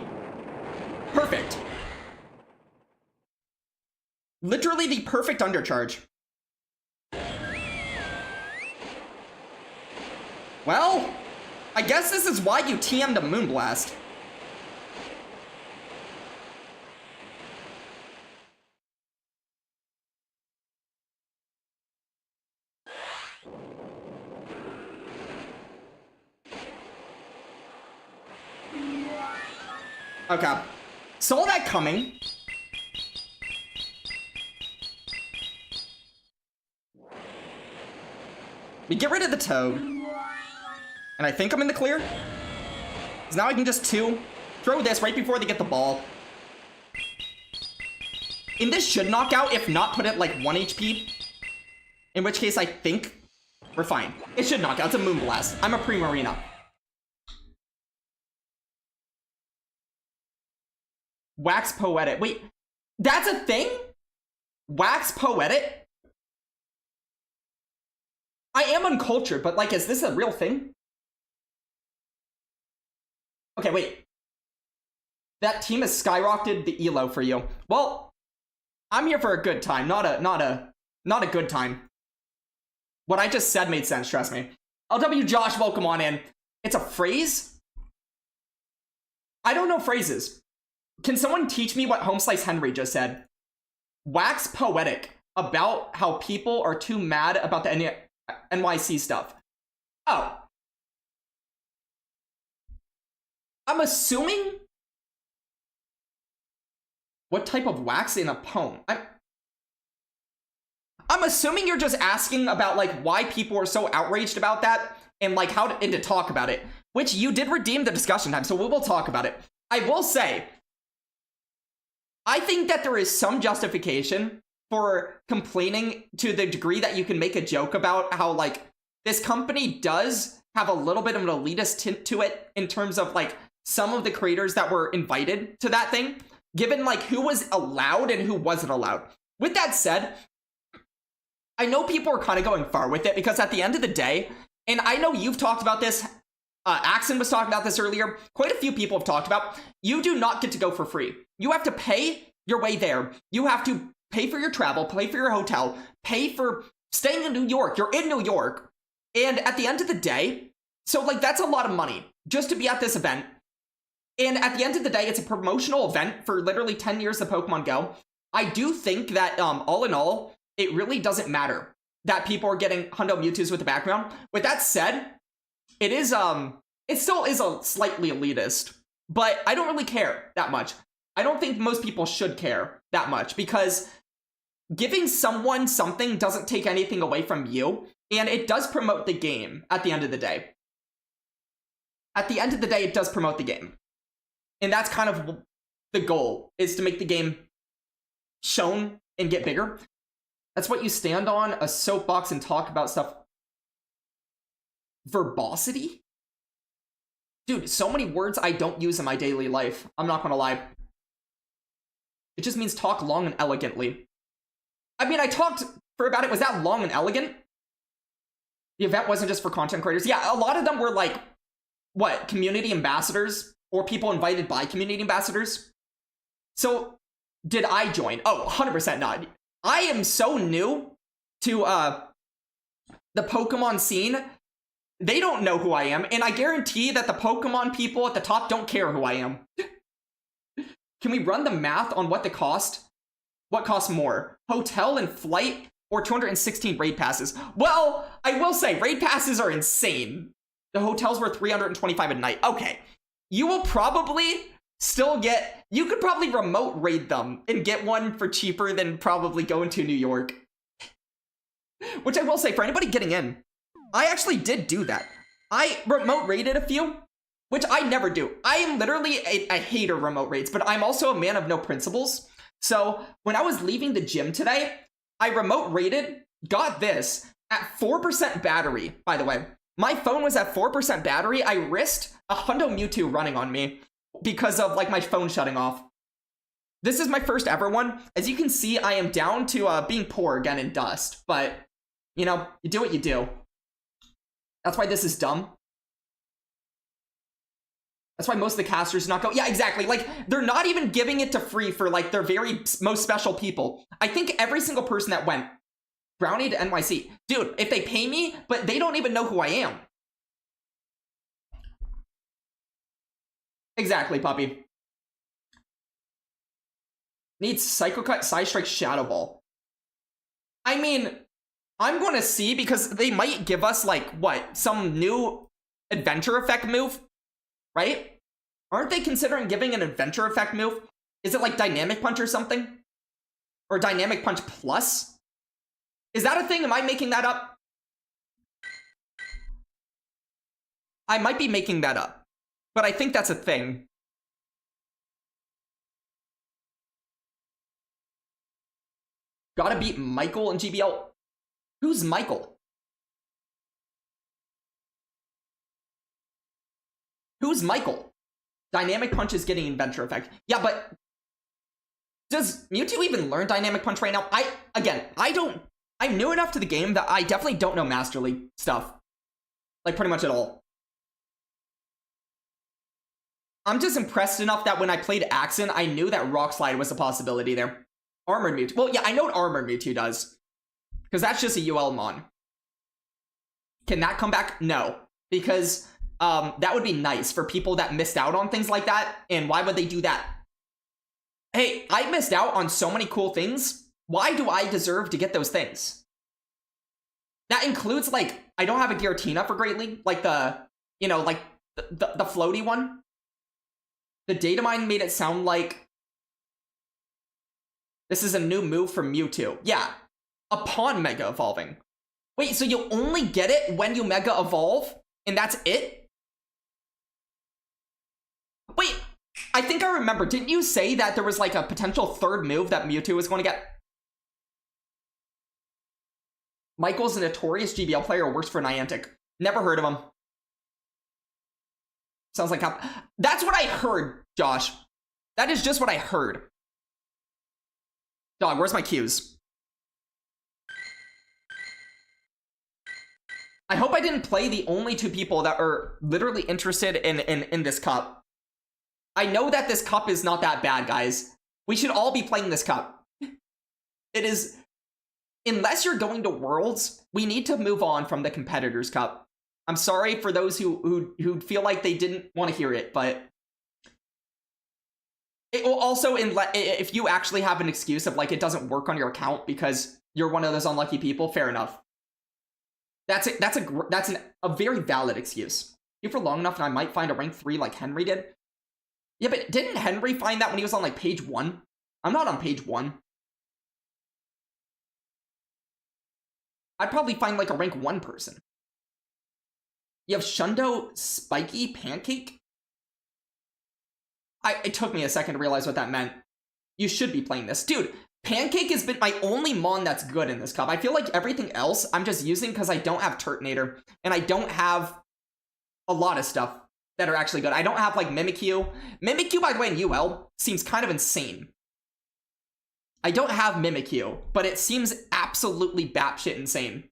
Perfect. Literally the perfect undercharge. Well, I guess this is why you TM'd a Moonblast. Okay. Saw that coming. We get rid of the Toad. And I think I'm in the clear. Because now I can just throw this right before they get the ball. And this should knock out, if not put it like 1 HP. In which case I think we're fine. It should knock out. It's a Moonblast. I'm a Primarina. Wax Poetic. Wait, that's a thing? Wax Poetic? I am uncultured, but like, is this a real thing? Okay, wait. That team has skyrocketed the elo for you. Well, I'm here for a good time, not a good time. What I just said made sense, trust me. LW Josh, welcome on in. It's a phrase? I don't know phrases. Can someone teach me what Homeslice Henry just said? Wax Poetic about how people are too mad about the NYC stuff. Oh. I'm assuming... What type of wax in a poem? I'm assuming you're just asking about, like, why people are so outraged about that and, like, how to talk about it. Which you did redeem the discussion time, so we will talk about it. I will say... I think that there is some justification for complaining to the degree that you can make a joke about how, like, this company does have a little bit of an elitist tint to it in terms of, like, some of the creators that were invited to that thing, given, like, who was allowed and who wasn't allowed. With that said, I know people are kind of going far with it because at the end of the day, and I know you've talked about this, Axon was talking about this earlier, quite a few people have talked about, you do not get to go for free. You have to pay your way there. You have to pay for your travel, pay for your hotel, pay for staying in New York. You're in New York. And at the end of the day, so like that's a lot of money just to be at this event. And at the end of the day, it's a promotional event for literally 10 years of Pokemon Go. I do think that, all in all, it really doesn't matter that people are getting Hundo Mewtwo's with the background. With that said, it is, it still is a slightly elitist, but I don't really care that much. I don't think most people should care that much, because giving someone something doesn't take anything away from you, and it does promote the game at the end of the day. At the end of the day, it does promote the game. And that's kind of the goal, is to make the game shown and get bigger. That's what you stand on, a soapbox, and talk about stuff. Verbosity? Dude, so many words I don't use in my daily life. I'm not gonna lie. It just means talk long and elegantly. I mean, I talked for about it. Was that long and elegant? The event wasn't just for content creators. Yeah, a lot of them were like, what, community ambassadors? Or people invited by community ambassadors? So, did I join? Oh, 100% not. I am so new to the Pokemon scene. They don't know who I am, and I guarantee that the Pokemon people at the top don't care who I am. Can we run the math on what the cost? What costs more? Hotel and flight, or 216 raid passes? Well, I will say, raid passes are insane. The hotels were 325 a night. Okay. You will probably still get... You could probably remote raid them and get one for cheaper than probably going to New York. Which I will say, for anybody getting in, I actually did do that. I remote raided a few, which I never do. I am literally a hater of remote raids, but I'm also a man of no principles. So when I was leaving the gym today, I remote raided, got this, at 4% battery, by the way. My phone was at 4% battery. I risked a Hundo Mewtwo running on me because of like my phone shutting off. This is my first ever one. As you can see, I am down to being poor again in dust, but you know, you do what you do. That's why this is dumb. That's why most of the casters do not go. Yeah, exactly. Like, they're not even giving it to free for, like, their very most special people. I think every single person that went, Brownie to NYC. Dude, if they pay me, but they don't even know who I am. Exactly, puppy. Needs Psycho Cut, Side Strike, Shadow Ball. I mean... I'm going to see, because they might give us, like, what? Some new adventure effect move? Right? Aren't they considering giving an adventure effect move? Is it like Dynamic Punch or something? Or Dynamic Punch Plus? Is that a thing? Am I making that up? I might be making that up. But I think that's a thing. Gotta beat Michael in GBL. Who's Michael? Who's Michael? Dynamic Punch is getting adventure effect. Yeah, but does Mewtwo even learn Dynamic Punch right now? I'm new enough to the game that I definitely don't know Master League stuff. Like, pretty much at all. I'm just impressed enough that when I played Axon, I knew that Rock Slide was a possibility there. Armored Mewtwo. Well, yeah, I know what Armored Mewtwo does. Because that's just a UL Mon. Can that come back? No. Because that would be nice for people that missed out on things like that. And why would they do that? Hey, I missed out on so many cool things. Why do I deserve to get those things? That includes, like, I don't have a Giratina for Great League. Like the, you know, like the floaty one. The data mine made it sound like this is a new move from Mewtwo. Yeah. Upon Mega Evolving. Wait, so you only get it when you Mega Evolve? And that's it? Wait, I think I remember. Didn't you say that there was like a potential third move that Mewtwo was going to get? Michael's a notorious GBL player who works for Niantic. Never heard of him. Sounds like... That's what I heard, Josh. That is just what I heard. Dog, where's my cues? I hope I didn't play the only two people that are literally interested in this cup. I know that this cup is not that bad, guys. We should all be playing this cup. It is... Unless you're going to Worlds, we need to move on from the Competitors Cup. I'm sorry for those who feel like they didn't want to hear it, but It will also, if you actually have an excuse of like it doesn't work on your account because you're one of those unlucky people, fair enough. That's a very valid excuse. If for long enough, and I might find a rank 3 like Henry did. Yeah, but didn't Henry find that when he was on like page 1? I'm not on page 1. I'd probably find like a rank 1 person. You have Shundo Spiky Pancake? It took me a second to realize what that meant. You should be playing this. Dude, Pancake has been my only Mon that's good in this cup. I feel like everything else I'm just using because I don't have Turtonator, and I don't have a lot of stuff that are actually good. I don't have like Mimikyu. Mimikyu, by the way, in UL seems kind of insane. I don't have Mimikyu, but it seems absolutely batshit insane.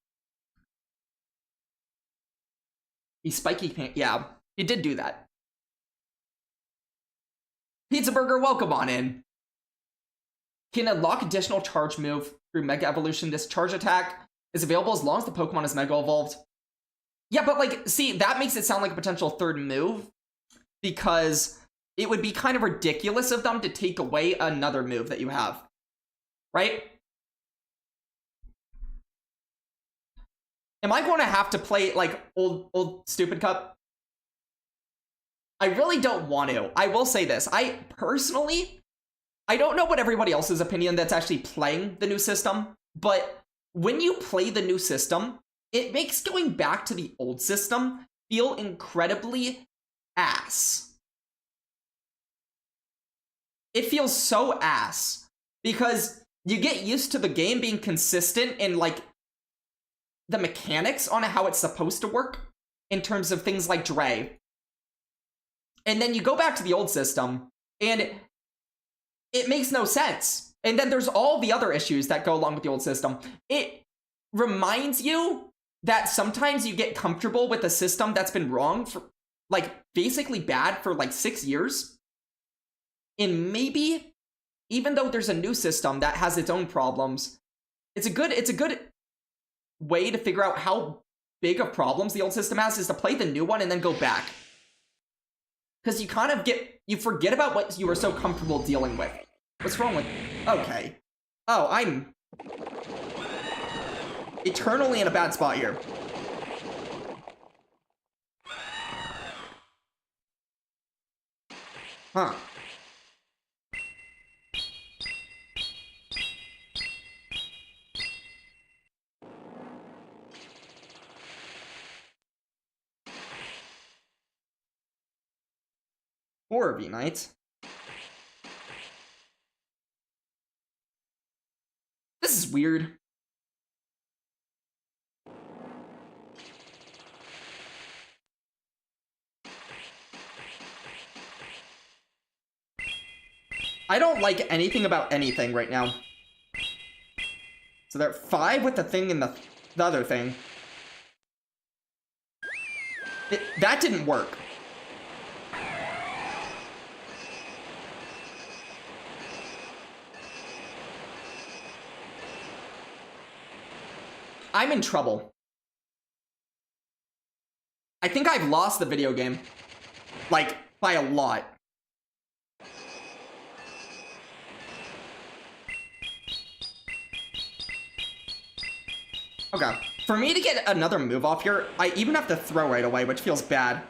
He's Spiky Pancake. Yeah, he did do that. Pizza Burger, welcome on in. Can unlock additional charge move through Mega Evolution. This charge attack is available as long as the Pokemon is Mega Evolved. Yeah, but like, see, that makes it sound like a potential third move because it would be kind of ridiculous of them to take away another move that you have, right? Am I going to have to play like old stupid cup? I really don't want to. I will say this. I don't know what everybody else's opinion that's actually playing the new system, but when you play the new system, it makes going back to the old system feel incredibly ass. It feels so ass because you get used to the game being consistent in like the mechanics on how it's supposed to work in terms of things like Dre. And then you go back to the old system, and it makes no sense. And then there's all the other issues that go along with the old system. It reminds you that sometimes you get comfortable with a system that's been wrong for, like, basically bad for, like, 6 years. And maybe, even though there's a new system that has its own problems, it's a good way to figure out how big of problems the old system has is to play the new one and then go back. Because you kind of you forget about what you were so comfortable dealing with. What's wrong with... Okay. Oh, I'm eternally in a bad spot here. Huh. Or V-Knight. This is weird. I don't like anything about anything right now. So they're 5 with the thing and the other thing. That didn't work. I'm in trouble. I think I've lost the video game. Like, by a lot. Okay. For me to get another move off here, I even have to throw right away, which feels bad.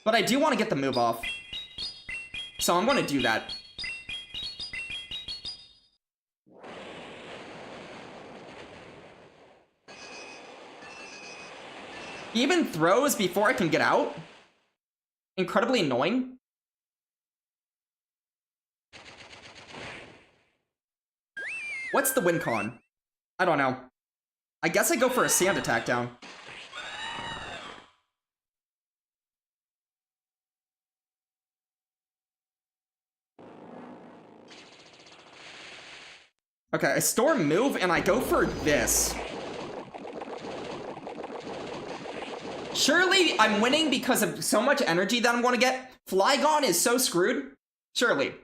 But I do want to get the move off. So I'm going to do that. He even throws before I can get out? Incredibly annoying. What's the win con? I don't know. I guess I go for a sand attack down. Okay, I storm move and I go for this. Surely I'm winning because of so much energy that I'm going to get. Flygon is so screwed. Surely.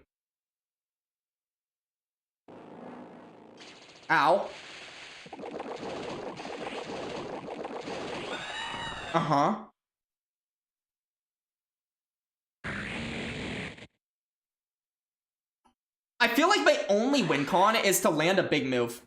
Ow. Uh-huh. I feel like my only win con is to land a big move.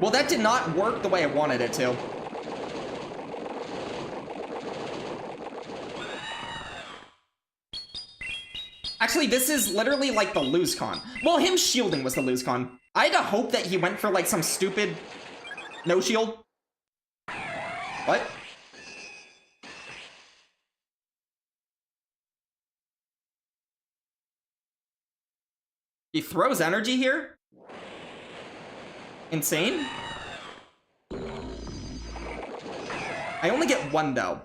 Well, that did not work the way I wanted it to. Actually, this is literally like the lose con. Well, him shielding was the lose con. I had to hope that he went for like some stupid no shield. What? He throws energy here? Insane? I only get one though.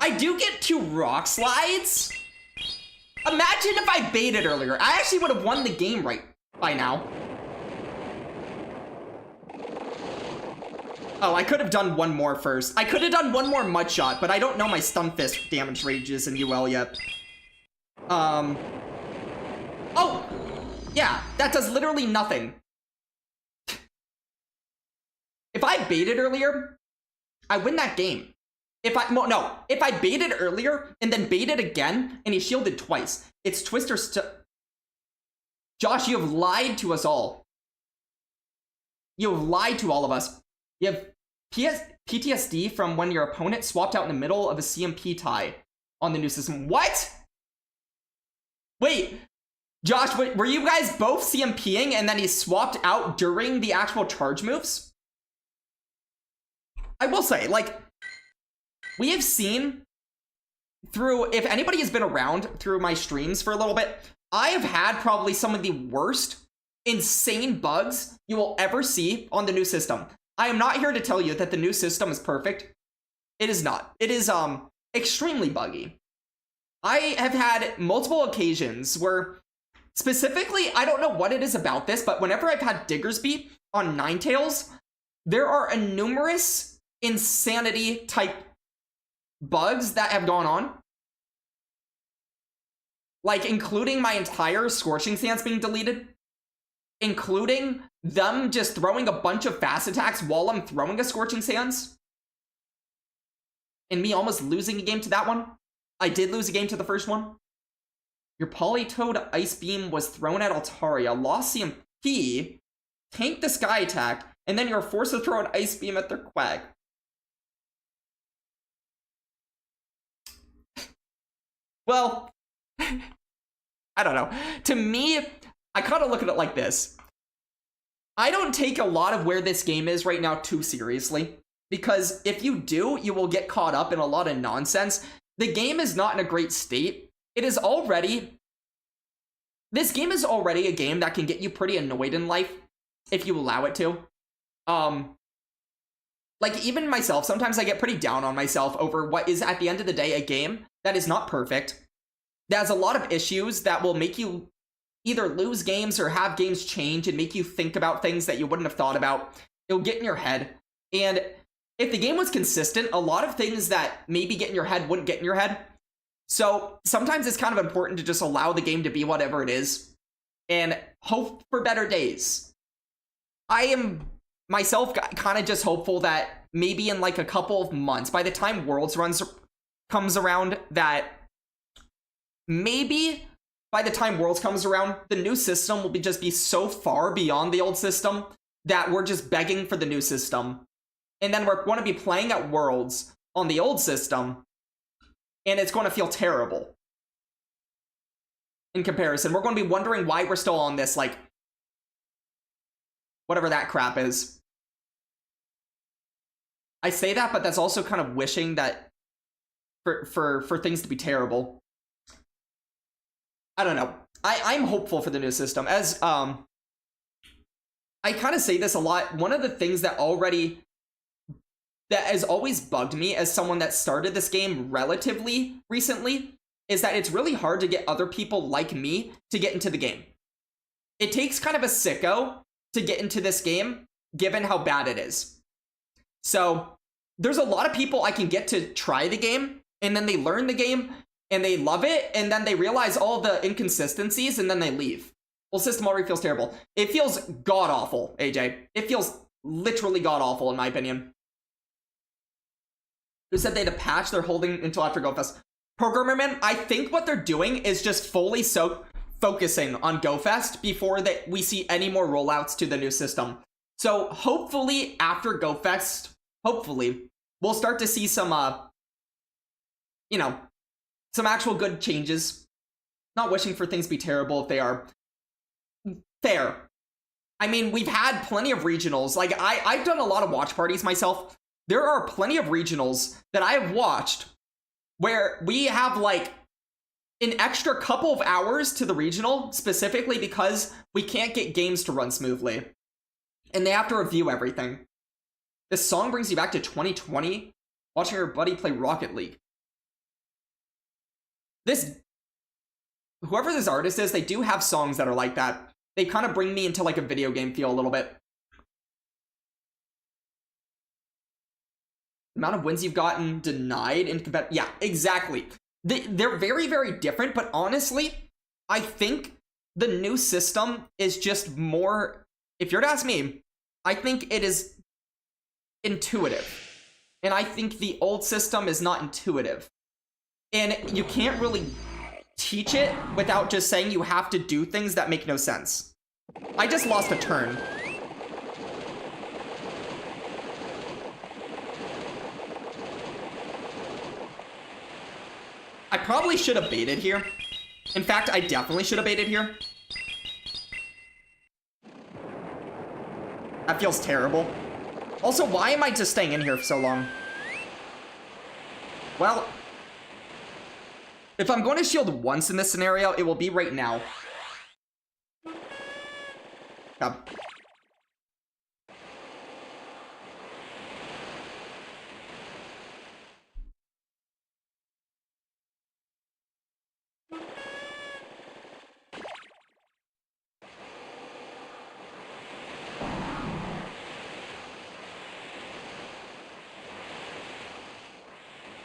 I do get 2 rock slides? Imagine if I baited earlier. I actually would have won the game right by now. Oh, I could have done one more first. I could have done one more mud shot, but I don't know my stun fist damage ranges in UL yet. Oh! Yeah, that does literally nothing. If I baited earlier, I win that game. If I baited earlier and then baited again and he shielded twice, it's Twister Josh, you have lied to us all. You have lied to all of us. You have PTSD from when your opponent swapped out in the middle of a CMP tie on the new system. What? Wait, Josh, were you guys both CMPing and then he swapped out during the actual charge moves? I will say, like, we have seen through, if anybody has been around through my streams for a little bit, I have had probably some of the worst, insane bugs you will ever see on the new system. I am not here to tell you that the new system is perfect. It is not. It is extremely buggy. I have had multiple occasions where, specifically, I don't know what it is about this, but whenever I've had Diggersby on Ninetales, there are numerous insanity type bugs that have gone on. Like, including my entire Scorching Sands being deleted. Including them just throwing a bunch of fast attacks while I'm throwing a Scorching Sands. And me almost losing a game to that one. I did lose a game to the first one. Your Politoed Ice Beam was thrown at Altaria, lost CMP, tanked the Sky Attack, and then you're forced to throw an Ice Beam at their Quag. Well, I don't know. To me, I kind of look at it like this. I don't take a lot of where this game is right now too seriously, because if you do, you will get caught up in a lot of nonsense. The game is not in a great state. It is already... This game is already a game that can get you pretty annoyed in life, if you allow it to. Like, even myself, sometimes I get pretty down on myself over what is, at the end of the day, a game that is not perfect, that has a lot of issues that will make you either lose games or have games change and make you think about things that you wouldn't have thought about. It'll get in your head. And if the game was consistent, a lot of things that maybe get in your head wouldn't get in your head. So sometimes it's kind of important to just allow the game to be whatever it is and hope for better days. I am myself kind of just hopeful that maybe in like a couple of months, by the time Worlds comes around, that maybe by the time Worlds comes around, the new system will just be so far beyond the old system that we're just begging for the new system. And then we're going to be playing at Worlds on the old system, and it's going to feel terrible in comparison. We're going to be wondering why we're still on this, like, whatever that crap is. I say that, but that's also kind of wishing that for things to be terrible. I don't know. I'm hopeful for the new system. As I kind of say this a lot. One of the things that has always bugged me as someone that started this game relatively recently is that it's really hard to get other people like me to get into the game. It takes kind of a sicko to get into this game, given how bad it is. So there's a lot of people I can get to try the game, and then they learn the game, and they love it, and then they realize all the inconsistencies, and then they leave. Well, system already feels terrible. It feels god-awful, AJ. It feels literally god-awful, in my opinion. Who said they had to patch? They're holding until after GoFest. Programmer Man, I think what they're doing is just fully focusing on GoFest before that we see any more rollouts to the new system. So hopefully after GoFest, hopefully, we'll start to see some, you know, some actual good changes. Not wishing for things to be terrible if they are. Fair. I mean, we've had plenty of regionals. Like, I've done a lot of watch parties myself. There are plenty of regionals that I have watched where we have, like, an extra couple of hours to the regional, specifically because we can't get games to run smoothly. And they have to review everything. This song brings you back to 2020, watching your buddy play Rocket League. Whoever this artist is, they do have songs that are like that. They kind of bring me into like a video game feel a little bit. The amount of wins you've gotten denied in competitive. Yeah, exactly. They're very, very different, but honestly, I think the new system is just more, if you're to ask me, I think it is intuitive. And I think the old system is not intuitive. And you can't really teach it without just saying you have to do things that make no sense. I just lost a turn. I probably should have baited here. In fact, I definitely should have baited here. That feels terrible. Also, why am I just staying in here for so long? Well, if I'm going to shield once in this scenario, it will be right now. Come.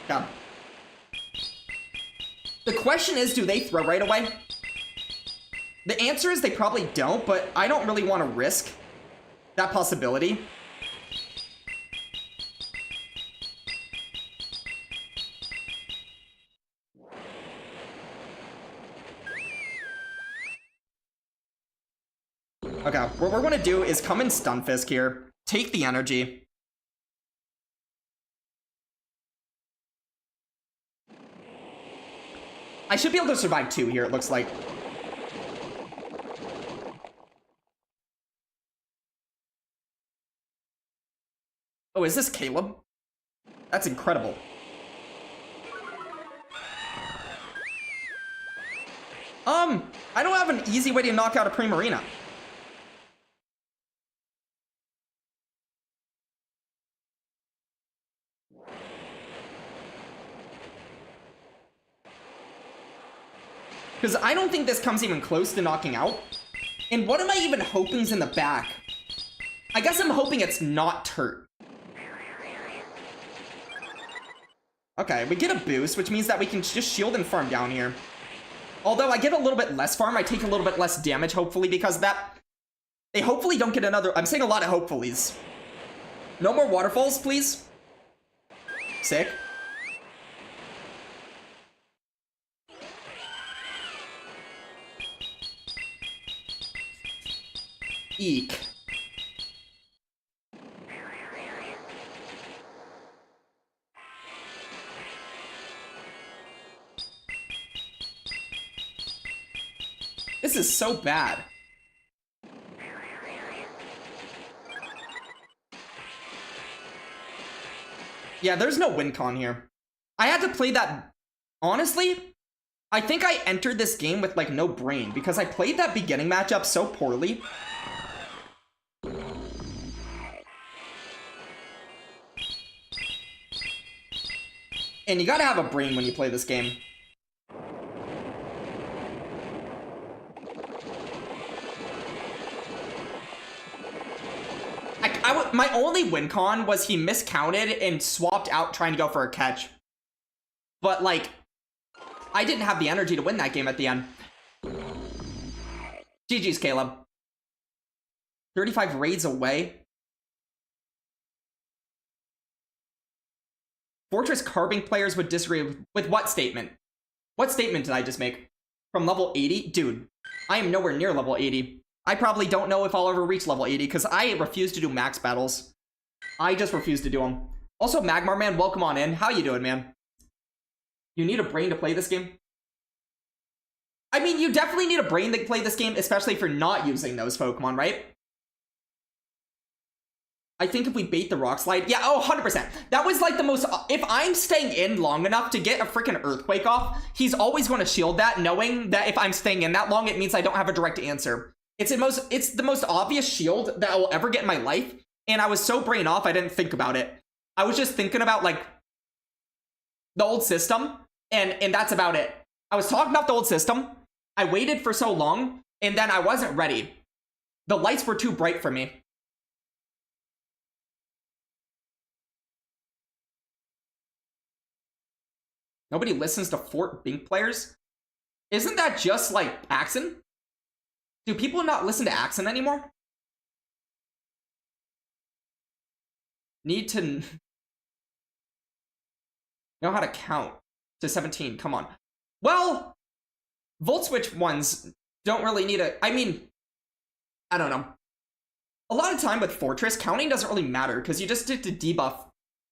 Come. The question is, do they throw right away? The answer is they probably don't, but I don't really want to risk that possibility. Okay, what we're going to do is come in Stunfisk here, take the energy. I should be able to survive 2 here, it looks like. Oh, is this Caleb? That's incredible. I don't have an easy way to knock out a Primarina. Because I don't think this comes even close to knocking out. And what am I even hoping's in the back? I guess I'm hoping it's not Turt. Okay, we get a boost, which means that we can just shield and farm down here. Although I get a little bit less farm, I take a little bit less damage, hopefully, because of that. They hopefully don't get another... I'm saying a lot of hopefullys. No more waterfalls, please. Sick. Eek. This is so bad. Yeah, there's no win con here. I had to play that... Honestly, I think I entered this game with, like, no brain, because I played that beginning matchup so poorly. And you gotta have a brain when you play this game. my only win con was he miscounted and swapped out trying to go for a catch. But, like, I didn't have the energy to win that game at the end. GG's, Caleb. 35 raids away. Fortress carbing players would disagree with what statement? What statement did I just make? From level 80? Dude, I am nowhere near level 80. I probably don't know if I'll ever reach level 80 because I refuse to do max battles. I just refuse to do them. Also, Magmar Man, welcome on in. How you doing, man? You need a brain to play this game? I mean, you definitely need a brain to play this game, especially if you're not using those Pokemon, right? I think if we bait the Rock Slide... Yeah, oh, 100%. That was like the most... If I'm staying in long enough to get a freaking Earthquake off, he's always going to shield that, knowing that if I'm staying in that long, it means I don't have a direct answer. It's the most obvious shield that I will ever get in my life, and I was so brain off, I didn't think about it. I was just thinking about, like, the old system, and that's about it. I was talking about the old system, I waited for so long, and then I wasn't ready. The lights were too bright for me. Nobody listens to Fort Bink players? Isn't that just like Axon? Do people not listen to Axon anymore? Need to know how to count to 17. Come on. Well, Volt Switch ones don't really need a... I mean, I don't know. A lot of time with Fortress, counting doesn't really matter because you just get to debuff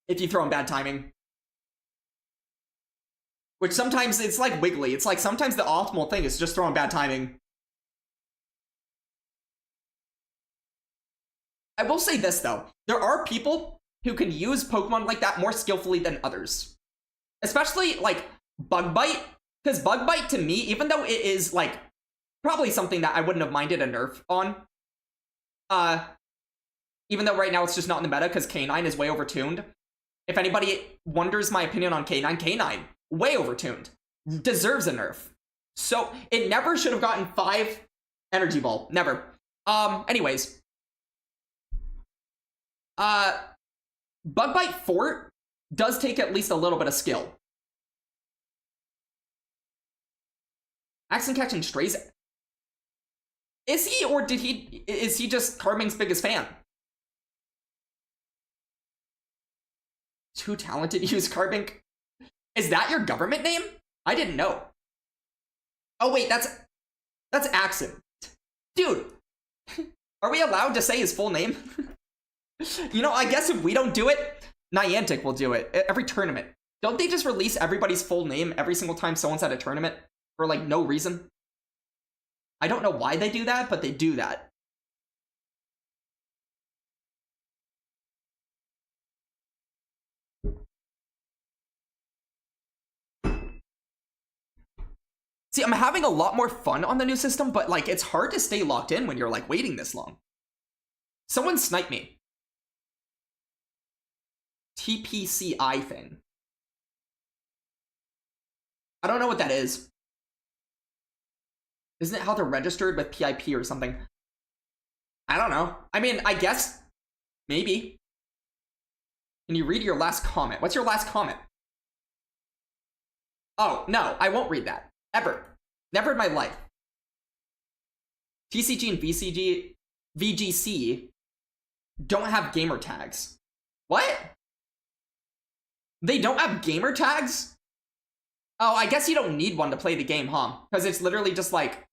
if you throw in bad timing. Which sometimes it's like Wiggly. It's like sometimes the optimal thing is just throwing bad timing. I will say this though. There are people who can use Pokemon like that more skillfully than others. Especially like Bug Bite. Because Bug Bite to me, even though it is like probably something that I wouldn't have minded a nerf on. Even though right now it's just not in the meta because K9 is way overtuned. If anybody wonders my opinion on K9, K9. Way overtuned. Deserves a nerf. So, it never should have gotten 5 Energy Ball. Never. Anyways. Bug Bite Fort does take at least a little bit of skill. Accent catching strays. Is he, or is he just Carming's biggest fan? Too talented to use Carbink? Is that your government name? I didn't know. Oh wait, that's Axon. Dude, are we allowed to say his full name? You know, I guess if we don't do it, Niantic will do it. Every tournament. Don't they just release everybody's full name every single time someone's at a tournament? For like no reason? I don't know why they do that, but they do that. See, I'm having a lot more fun on the new system, but, like, it's hard to stay locked in when you're, like, waiting this long. Someone snipe me. TPCI thing. I don't know what that is. Isn't it how they're registered with PIP or something? I don't know. I mean, I guess. Maybe. Can you read your last comment? What's your last comment? Oh, no, I won't read that. Ever. Never in my life. TCG and VGC don't have gamer tags. What? They don't have gamer tags? Oh, I guess you don't need one to play the game, huh? Because it's literally just like...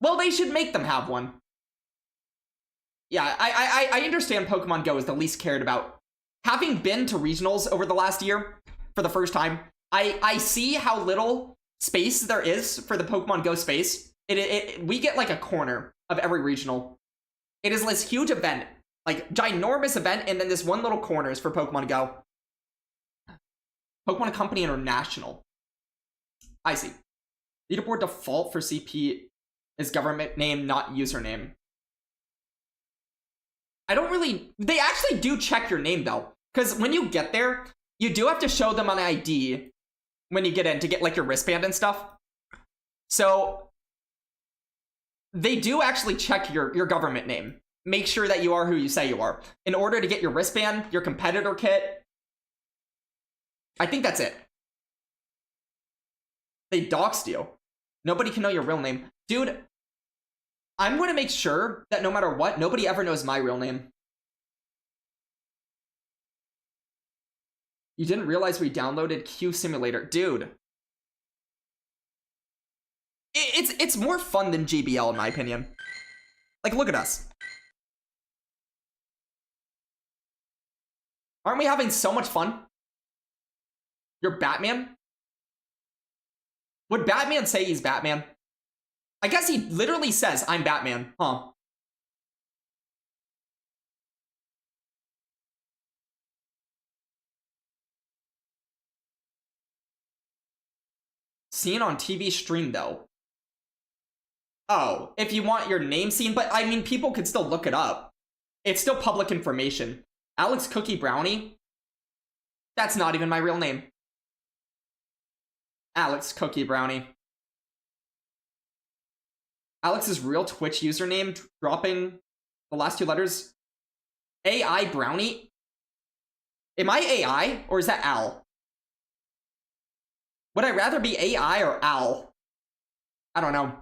Well, they should make them have one. Yeah, I understand Pokemon Go is the least cared about. Having been to regionals over the last year, for the first time, I see how little space there is for the Pokemon Go space. We get like a corner of every regional. It is this huge event, like ginormous event, and then this one little corner is for Pokemon Go. Pokemon Company International. I see. Leaderboard default for CP is government name, not username. I don't really... They actually do check your name, though. Because when you get there, you do have to show them an ID when you get in to get, like, your wristband and stuff. So, they do actually check your government name. make sure that you are who you say you are. In order to get your wristband, your competitor kit. I think that's it. They doxed you. Nobody can know your real name. Dude, I'm going to make sure that no matter what, nobody ever knows my real name. You didn't realize we downloaded Q Simulator. Dude. It's more fun than GBL in my opinion. Like, look at us. Aren't we having so much fun? You're Batman? Would Batman say he's Batman? I guess he literally says, I'm Batman, huh? Seen on TV stream, though. Oh, if you want your name seen, but I mean, people could still look it up. It's still public information. Alex Cookie Brownie? That's not even my real name. Alex Cookie Brownie. Alex's real Twitch username, dropping the last 2 letters. AI Brownie? Am I AI, or is that Al? Would I rather be AI or Al? I don't know.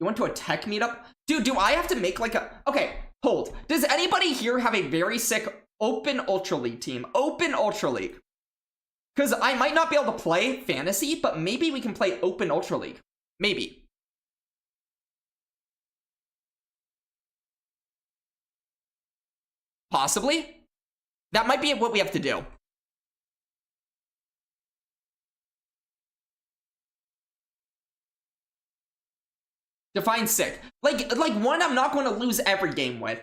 You went to a tech meetup? Dude, do I have to make like a... Okay, hold. Does anybody here have a very sick Open Ultra League team? Open Ultra League. Because I might not be able to play Fantasy, but maybe we can play Open Ultra League. Maybe. Possibly. That might be what we have to do. Define sick. Like one I'm not going to lose every game with.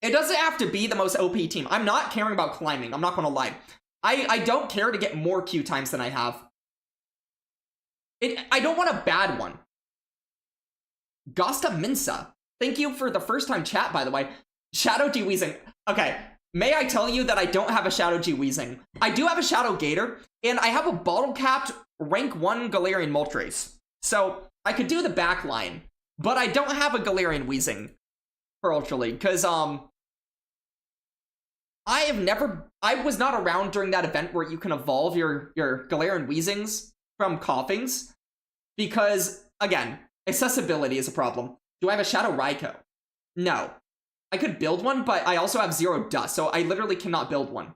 It doesn't have to be the most OP team. I'm not caring about climbing. I'm not going to lie. I don't care to get more Q times than I have. I don't want a bad one. Gosta Minsa. Thank you for the first time chat, by the way. Shadow G Weezing. Okay. May I tell you that I don't have a Shadow G Weezing. I do have a Shadow Gator, and I have a bottle-capped rank 1 Galarian Moltres. So, I could do the back line, but I don't have a Galarian Weezing for Ultra League, because, I was not around during that event where you can evolve your Galarian Weezings from Coughings, because, again, accessibility is a problem. Do I have a Shadow Raikou? No. I could build one, but I also have 0 dust, so I literally cannot build one.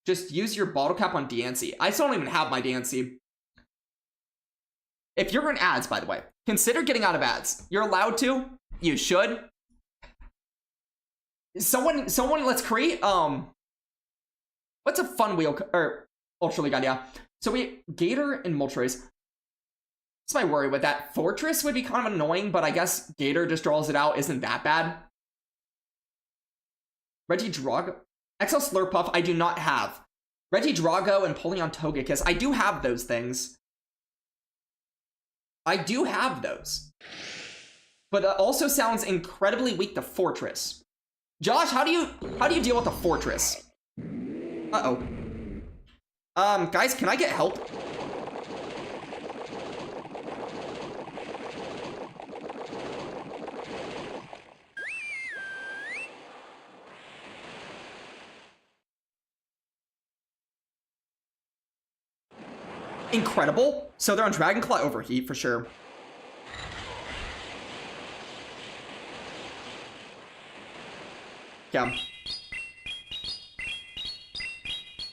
Just use your bottle cap on Diancie. I still don't even have my Diancie. If you're in ads, by the way, consider getting out of ads. You're allowed to. You should. Someone, let's create, what's a fun wheel, or Ultra League idea? So we, Gator and Moltres. What's my worry with that? Fortress would be kind of annoying, but I guess Gator just draws it out. Isn't that bad? Regidrago. XL Slurpuff, I do not have. Regidrago and Polion Togekiss, I do have those things. I do have those. But it also sounds incredibly weak to Fortress. Josh, how do you deal with the Fortress? Uh-oh. Guys, can I get help? Incredible. So they're on Dragonclaw Overheat for sure. Yeah.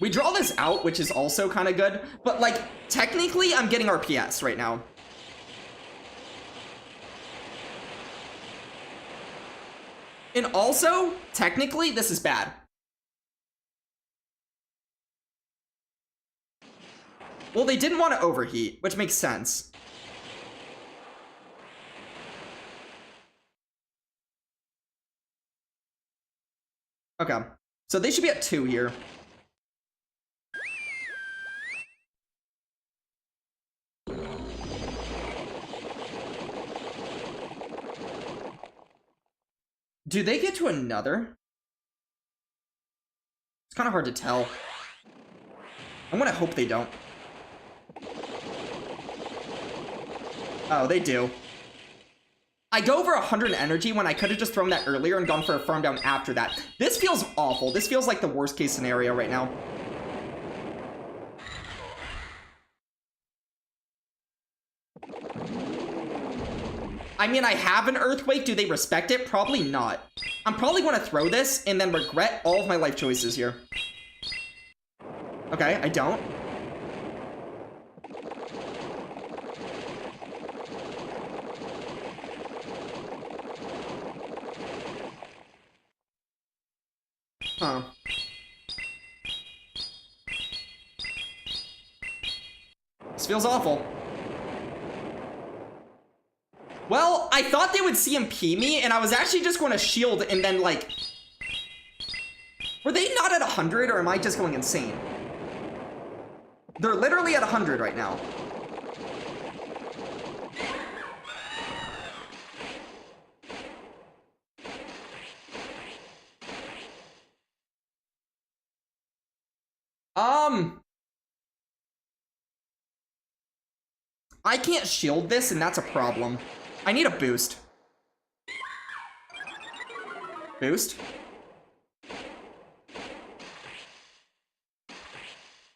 We draw this out, which is also kind of good, but like technically I'm getting RPS right now. And also, technically, this is bad. Well, they didn't want to overheat, which makes sense. Okay, so they should be at 2 here. Do they get to another? It's kind of hard to tell. I'm gonna hope they don't. Oh, they do. I go over 100 energy when I could have just thrown that earlier and gone for a farm down after that. This feels awful. This feels like the worst case scenario right now. I mean, I have an earthquake. Do they respect it? Probably not. I'm probably going to throw this and then regret all of my life choices here. Okay, I don't. Huh. This feels awful. Well, I thought they would CMP me, and I was actually just going to shield and then, like... Were they not at 100, or am I just going insane? They're literally at 100 right now. I can't shield this, and that's a problem. I need a boost. Boost.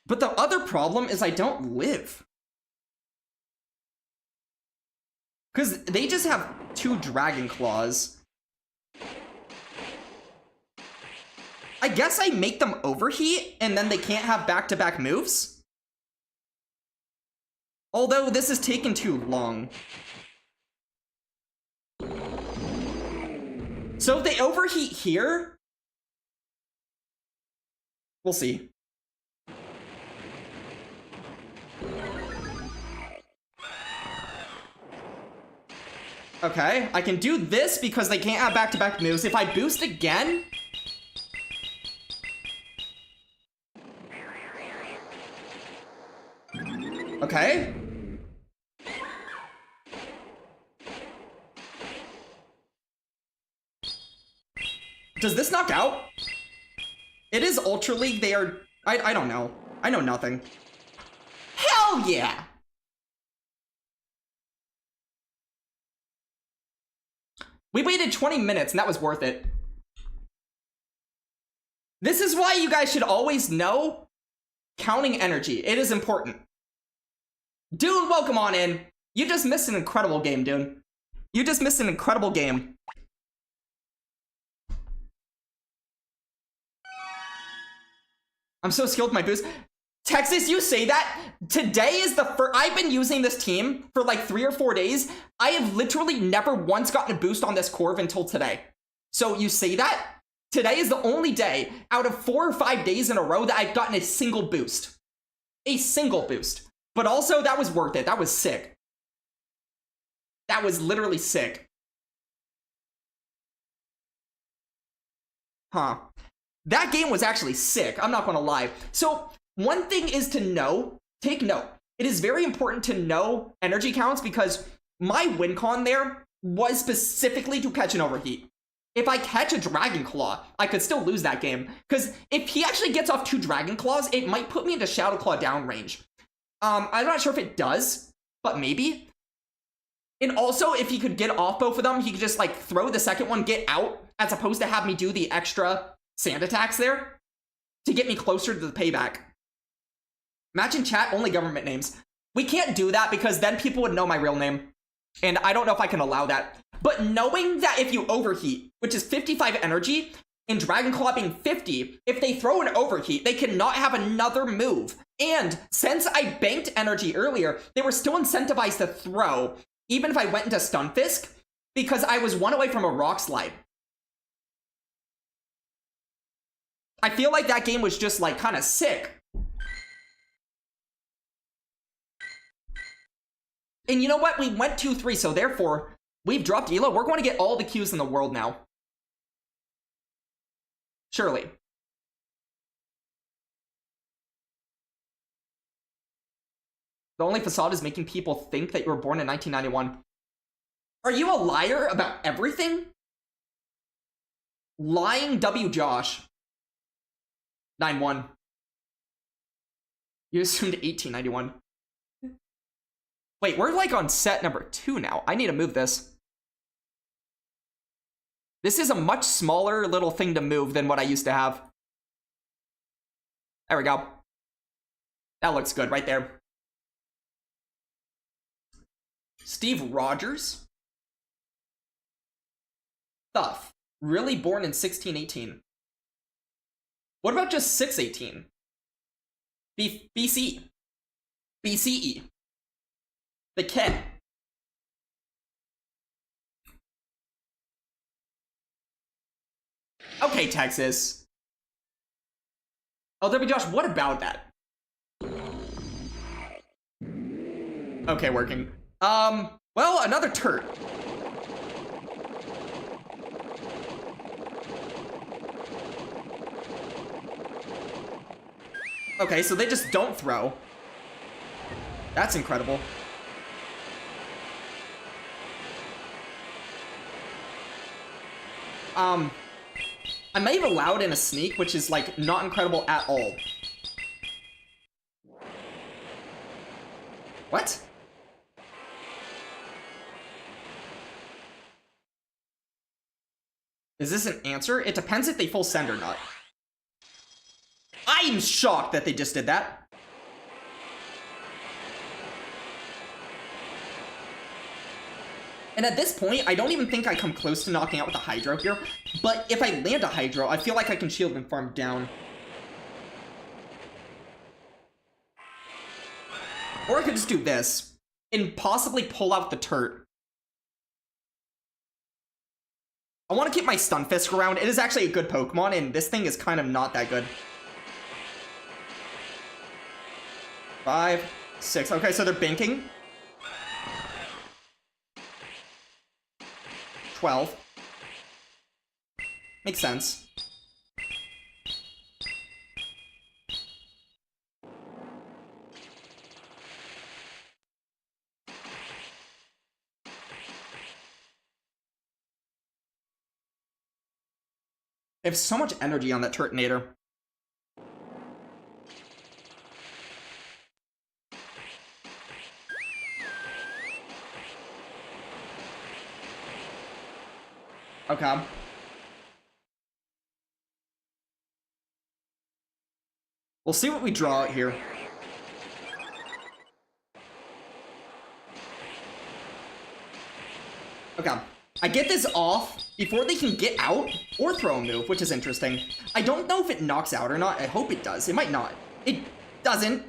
But the other problem is I don't live. Because they just have 2 Dragon Claws. I guess I make them overheat, and then they can't have back-to-back moves? Although this is taking too long. So if they overheat here, we'll see. Okay, I can do this because they can't have back-to-back moves. If I boost again... Okay. Does this knock out? It is Ultra League. They are... I don't know. I know nothing. Hell yeah! We waited 20 minutes and that was worth it. This is why you guys should always know counting energy. It is important. Dune, welcome on in. You just missed an incredible game, Dune. You just missed an incredible game. I'm so skilled with my boost. Texas, you say that? Today is the first... I've been using this team for like 3 or 4 days. I have literally never once gotten a boost on this Corv until today. So you say that? Today is the only day out of 4 or 5 days in a row that I've gotten a single boost. A single boost. But also, that was worth it. That was sick. That was literally sick. Huh. That game was actually sick. I'm not gonna lie. So, one thing is to know, take note. It is very important to know energy counts because my win con there was specifically to catch an overheat. If I catch a Dragon Claw, I could still lose that game. Because if he actually gets off 2 Dragon Claws, it might put me into Shadow Claw down range. I'm not sure if it does, but maybe. And also, if he could get off both of them, he could just, like, throw the second one, get out, as opposed to have me do the extra sand attacks there to get me closer to the payback. Imagine chat, only government names. We can't do that because then people would know my real name. And I don't know if I can allow that. But knowing that if you overheat, which is 55 energy, and Dragon Claw being 50, if they throw an overheat, they cannot have another move. And since I banked energy earlier, they were still incentivized to throw, even if I went into Stunfisk, because I was 1 away from a Rock Slide. I feel like that game was just, like, kind of sick. And you know what? We went 2-3, so therefore, we've dropped Elo. We're going to get all the Qs in the world now. Surely. The only facade is making people think that you were born in 1991. Are you a liar about everything? Lying W. Josh. 9-1. You assumed 1891. Wait, we're like on set number 2 now. I need to move this. This is a much smaller little thing to move than what I used to have. There we go. That looks good right there. Steve Rogers. Stuff. Really born in 1618. What about just 618? BC. BCE. The Ken. Okay, Texas. Oh, Josh, what about that? Okay, working. Well, another turd. Okay, so they just don't throw. That's incredible. I may have allowed in a sneak, which is, like, not incredible at all. What? Is this an answer? It depends if they full send or not. I'm shocked that they just did that. And at this point, I don't even think I come close to knocking out with a Hydro here. But if I land a Hydro, I feel like I can shield and farm down. Or I could just do this and possibly pull out the Turt. I want to keep my Stunfisk around. It is actually a good Pokemon, and this thing is kind of not that good. 5, 6. Okay, so they're banking. 12. Makes sense. They have so much energy on that Turtonator. Okay. We'll see what we draw out here. Okay. I get this off before they can get out or throw a move, which is interesting. I don't know if it knocks out or not. I hope it does. It might not. It doesn't.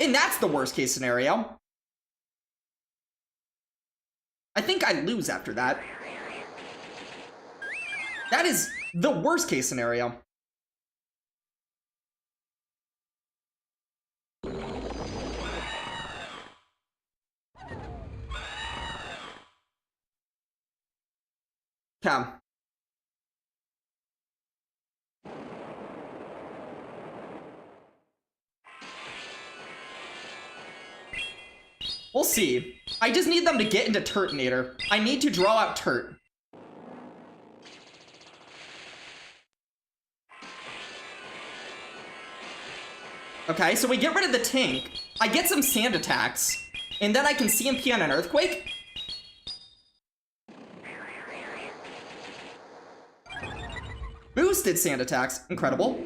And that's the worst case scenario. I think I lose after that. That is the worst case scenario. Okay. We'll see. I just need them to get into Turtonator. I need to draw out Turt. Okay, so we get rid of the tank. I get some sand attacks. And then I can CMP on an Earthquake. Boosted sand attacks. Incredible.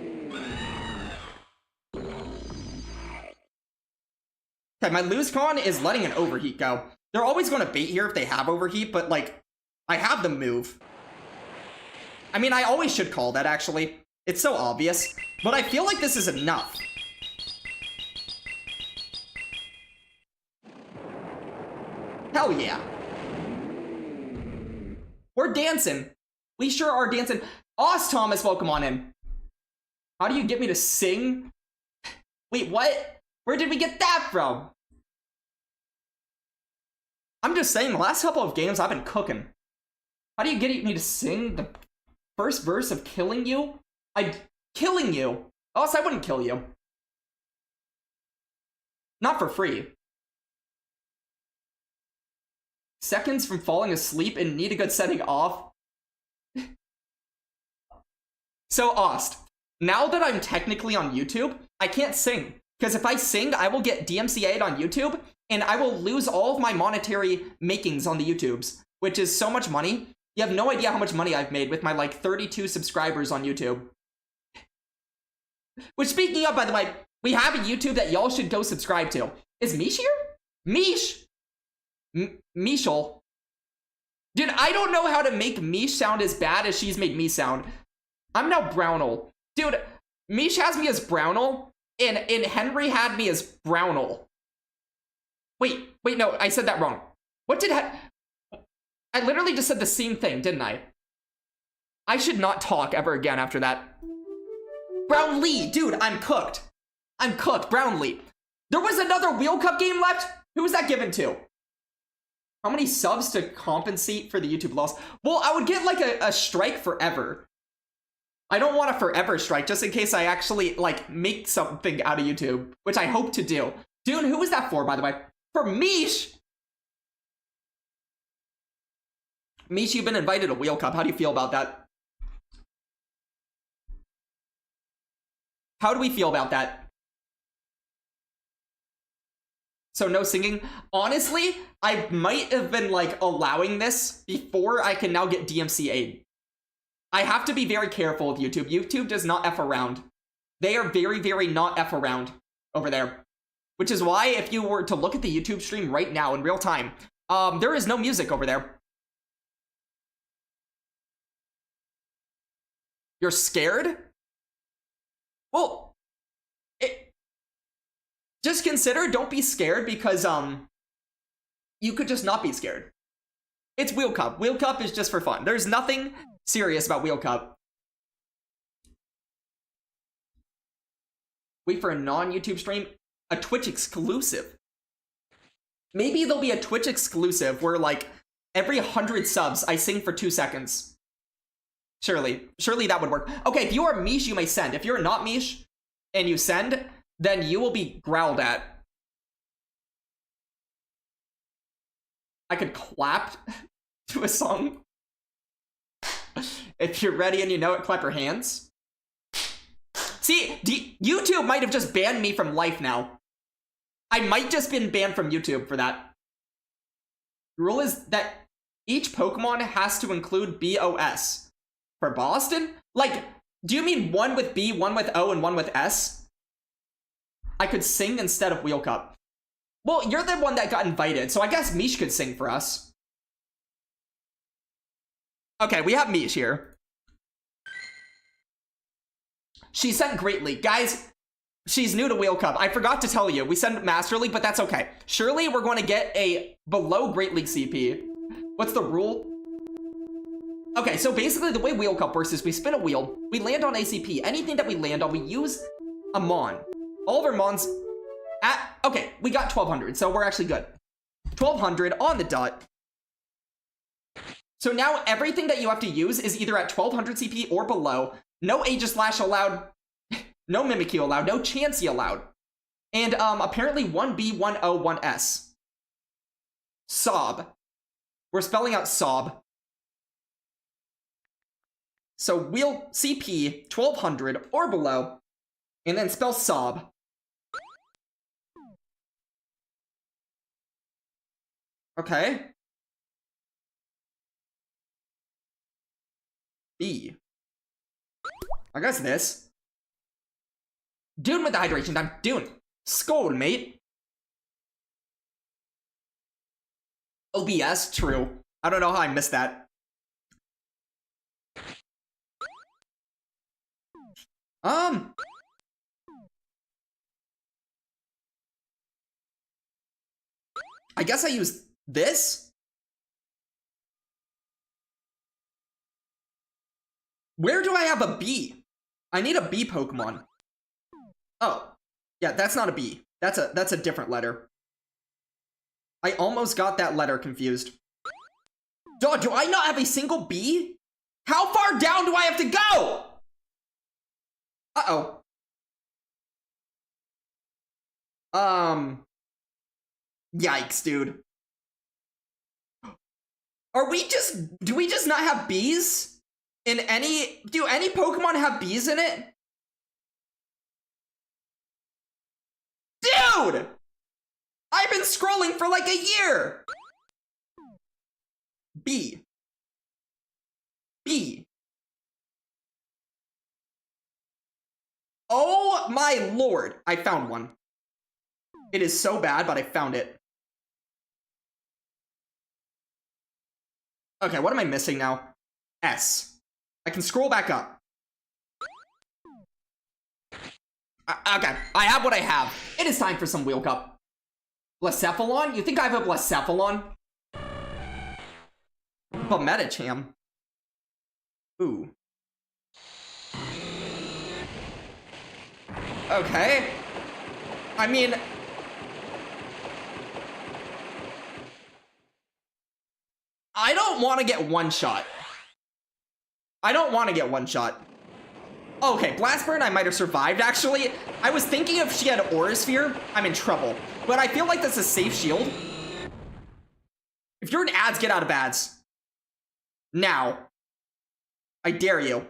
Okay, my LoseCon is letting an Overheat go. They're always going to bait here if they have Overheat, but, like, I have them move. I mean, I always should call that, actually. It's so obvious. But I feel like this is enough. Hell yeah. We're dancing. We sure are dancing. Oz Thomas, welcome on in. How do you get me to sing? Wait, what? Where did we get that from? I'm just saying, the last couple of games I've been cooking. How do you get me to sing the first verse of Killing You? Killing You? Else I wouldn't kill you. Not for free. Seconds from falling asleep and need a good setting off. So, Ost, now that I'm technically on YouTube, I can't sing. Because if I sing, I will get DMCA'd on YouTube, and I will lose all of my monetary makings on the YouTubes, which is so much money. You have no idea how much money I've made with my, like, 32 subscribers on YouTube. Which, speaking of, by the way, we have a YouTube that y'all should go subscribe to. Is Mish here? Mish! Mishal. Dude, I don't know how to make Mish sound as bad as she's made me sound. I'm now Brownell. Dude, Mish has me as Brownell, and Henry had me as Brownell. Wait, no, I said that wrong. What did I literally just said the same thing, didn't I? I should not talk ever again after that. Brownlee, dude, I'm cooked. I'm cooked, Brownlee. There was another Wheel Cup game left? Who was that given to? How many subs to compensate for the YouTube loss? Well, I would get like a strike forever. I don't want a forever strike, just in case I actually, like, make something out of YouTube, which I hope to do. Dude, who was that for, by the way? For Mish! Mish, you've been invited to Wheel Cup. How do you feel about that? How do we feel about that? So no singing. Honestly, I might have been, like, allowing this before I can now get DMCA'd. I have to be very careful with YouTube. YouTube does not F around. They are very, very not F around over there. Which is why if you were to look at the YouTube stream right now in real time, there is no music over there. You're scared? Well, just consider, don't be scared, because you could just not be scared. It's Wheel Cup. Wheel Cup is just for fun. There's nothing serious about Wheel Cup. Wait for a non-YouTube stream? A Twitch exclusive. Maybe there'll be a Twitch exclusive where, like, every 100 subs, I sing for 2 seconds. Surely that would work. Okay, if you are Mish, you may send. If you're not Mish, and you send, then you will be growled at. I could clap to a song. If you're ready and you know it, clap your hands. See, YouTube might have just banned me from life now. I might just been banned from YouTube for that. The rule is that each Pokemon has to include BOS. For Boston? Like, do you mean one with B, one with O, and one with S? I could sing instead of Wheel Cup. Well, you're the one that got invited, so I guess Mish could sing for us. Okay, we have Mish here. She sent Great League. Guys, she's new to Wheel Cup. I forgot to tell you. We sent Master League, but that's okay. Surely we're going to get a below Great League CP. What's the rule? Okay, so basically the way Wheel Cup works is we spin a wheel, we land on ACP. Anything that we land on, we use a Mon. All of our Mons at... Okay, we got 1200, so we're actually good. 1200 on the dot. So now everything that you have to use is either at 1200 CP or below. No Aegislash allowed. No Mimikyu allowed. No Chansey allowed. And apparently 1B, 1O, 1S. Sob. We're spelling out Sob. So wheel CP 1200 or below, and then spell Sob. Okay. B. I guess this. Dune with the hydration time. Dune. Skull, mate. OBS, true. I don't know how I missed that. I guess I use this? Where do I have a B? I need a B Pokemon. Oh. Yeah, that's not a B. That's a different letter. I almost got that letter confused. Dog, do I not have a single B? How far down do I have to go? Uh-oh. Yikes, dude. Do we just not have bees? Do any Pokemon have bees in it? Dude! I've been scrolling for like a year! B. B. Oh my lord. I found one. It is so bad, but I found it. Okay, what am I missing now? S. I can scroll back up. Okay, I have what I have. It is time for some Wheel Cup. Blacephalon? You think I have a Blacephalon? But Metacham. Ooh. Okay. I mean... I don't want to get one shot. I don't want to get one shot. Okay, Blast Burn I might have survived, actually. I was thinking if she had Aura Sphere, I'm in trouble. But I feel like that's a safe shield. If you're in ads, get out of ads. Now. I dare you.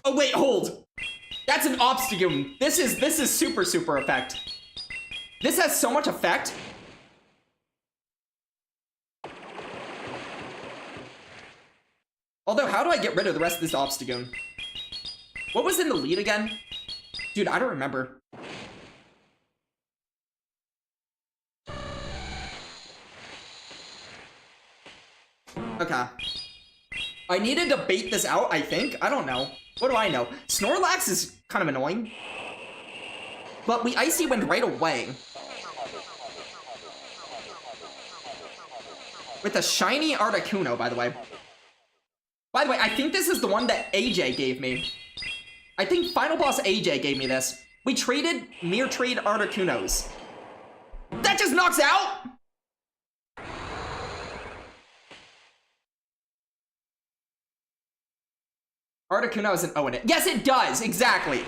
Oh, wait, hold. That's an Obstagoon. This is super effect. This has so much effect. Although, how do I get rid of the rest of this Obstagoon? What was in the lead again? Dude, I don't remember. Okay. I needed to bait this out, I think. I don't know. What do I know? Snorlax is kind of annoying. But we Icy Wind right away. With a shiny Articuno, by the way. By the way, I think this is the one that AJ gave me. I think Final Boss AJ gave me this. We traded Mirror Trade Articunos. That just knocks out! Articuno is an O in it. Yes, it does! Exactly!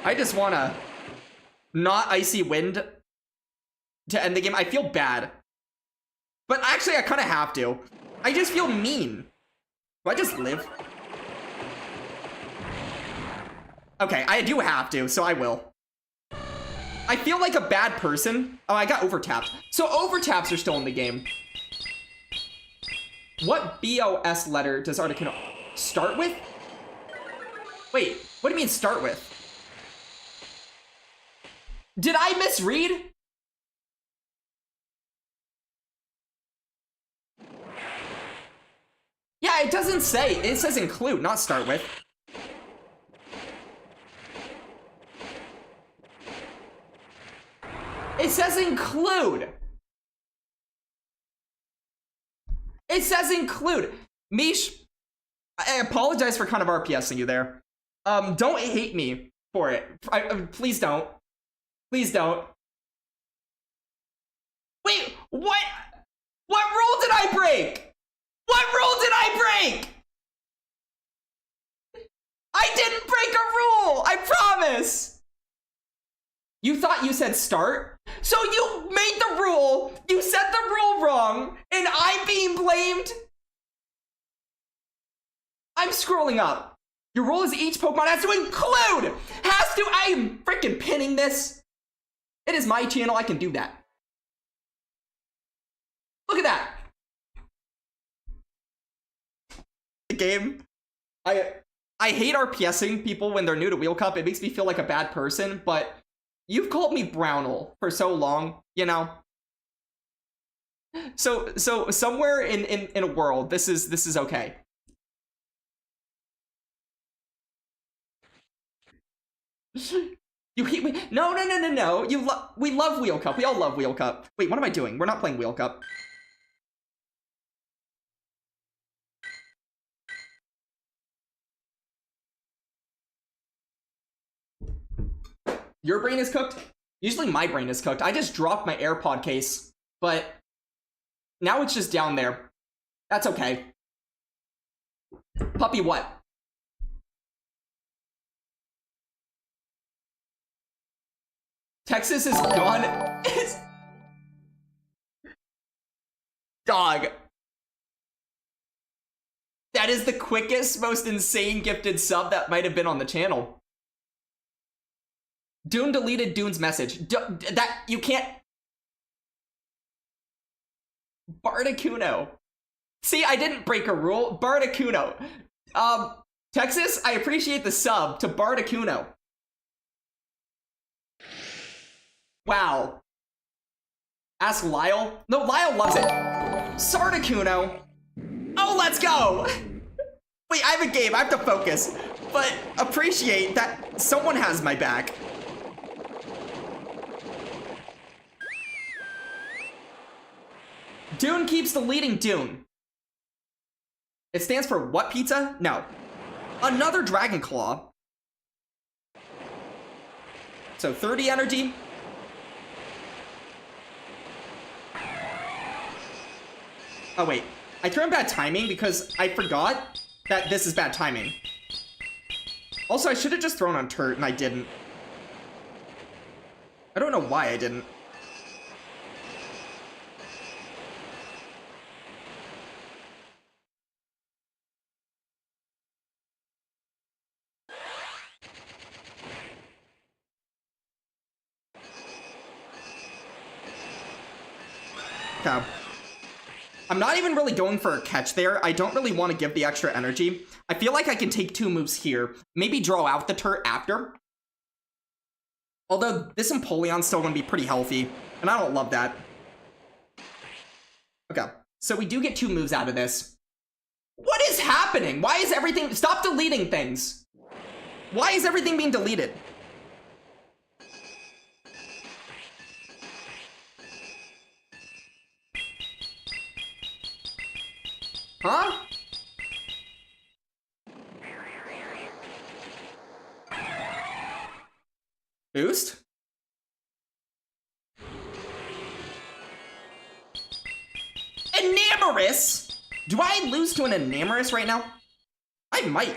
I just wanna not Icy Wind to end the game. I feel bad. But actually, I kind of have to. I just feel mean. Do I just live? Okay, I do have to, so I will. I feel like a bad person. Oh, I got overtapped. So overtaps are still in the game. What BOS letter does Articuno start with? Wait, what do you mean start with? Did I misread? Yeah, it doesn't say. It says include, not start with. It says include. It says include. Mish, I apologize for kind of RPSing you there. Don't hate me for it. Please don't. Please don't. Wait, what? What rule did I break? What rule did I break? I didn't break a rule, I promise. You thought you said start? So you made the rule, you said the rule wrong, and I'm being blamed? I'm scrolling up. Your rule is each Pokemon has to include! Has to! I am freaking pinning this. It is my channel, I can do that. Look at that. The game. I hate RPSing people when they're new to Wheel Cup. It makes me feel like a bad person, but you've called me Brownell for so long, you know? So somewhere in a world, this is okay. You hate me? No. We love Wheel Cup. We all love Wheel Cup. Wait, what am I doing? We're not playing Wheel Cup. Your brain is cooked? Usually my brain is cooked. I just dropped my AirPod case, but now it's just down there. That's okay. Puppy what? Texas is gone. Dog. That is the quickest, most insane gifted sub that might have been on the channel. Dune deleted Dune's message. That, you can't... Bardacuno. See, I didn't break a rule. Bardacuno. Texas, I appreciate the sub to Bardacuno. Wow. Ask Lyle. No, Lyle loves it. Sardacuno. Oh, let's go! Wait, I have a game. I have to focus. But appreciate that someone has my back. Dune keeps deleting Dune. It stands for what pizza? No. Another Dragon Claw. So 30 energy. Oh, wait. I threw in bad timing because I forgot that this is bad timing. Also, I should have just thrown on Turt, and I didn't. I don't know why I didn't. Okay. I'm not even really going for a catch there. I don't really want to give the extra energy. I feel like I can take 2 moves here. Maybe draw out the Turt after. Although this Empoleon's still going to be pretty healthy. And I don't love that. Okay. So we do get 2 moves out of this. What is happening? Why is everything... Stop deleting things. Why is everything being deleted? Huh? Boost? Enamorous? Do I lose to an Enamorous right now? I might.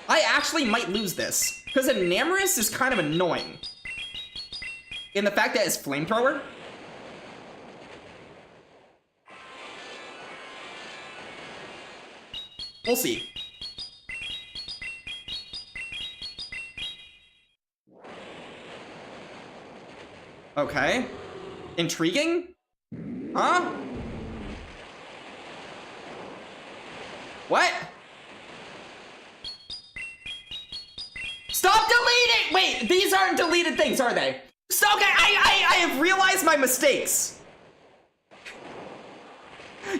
I actually might lose this. Because Enamorous is kind of annoying. In the fact that it's Flamethrower. We'll see. Okay. Intriguing? Huh? What? Stop deleting! Wait, these aren't deleted things, are they? So, okay, I have realized my mistakes.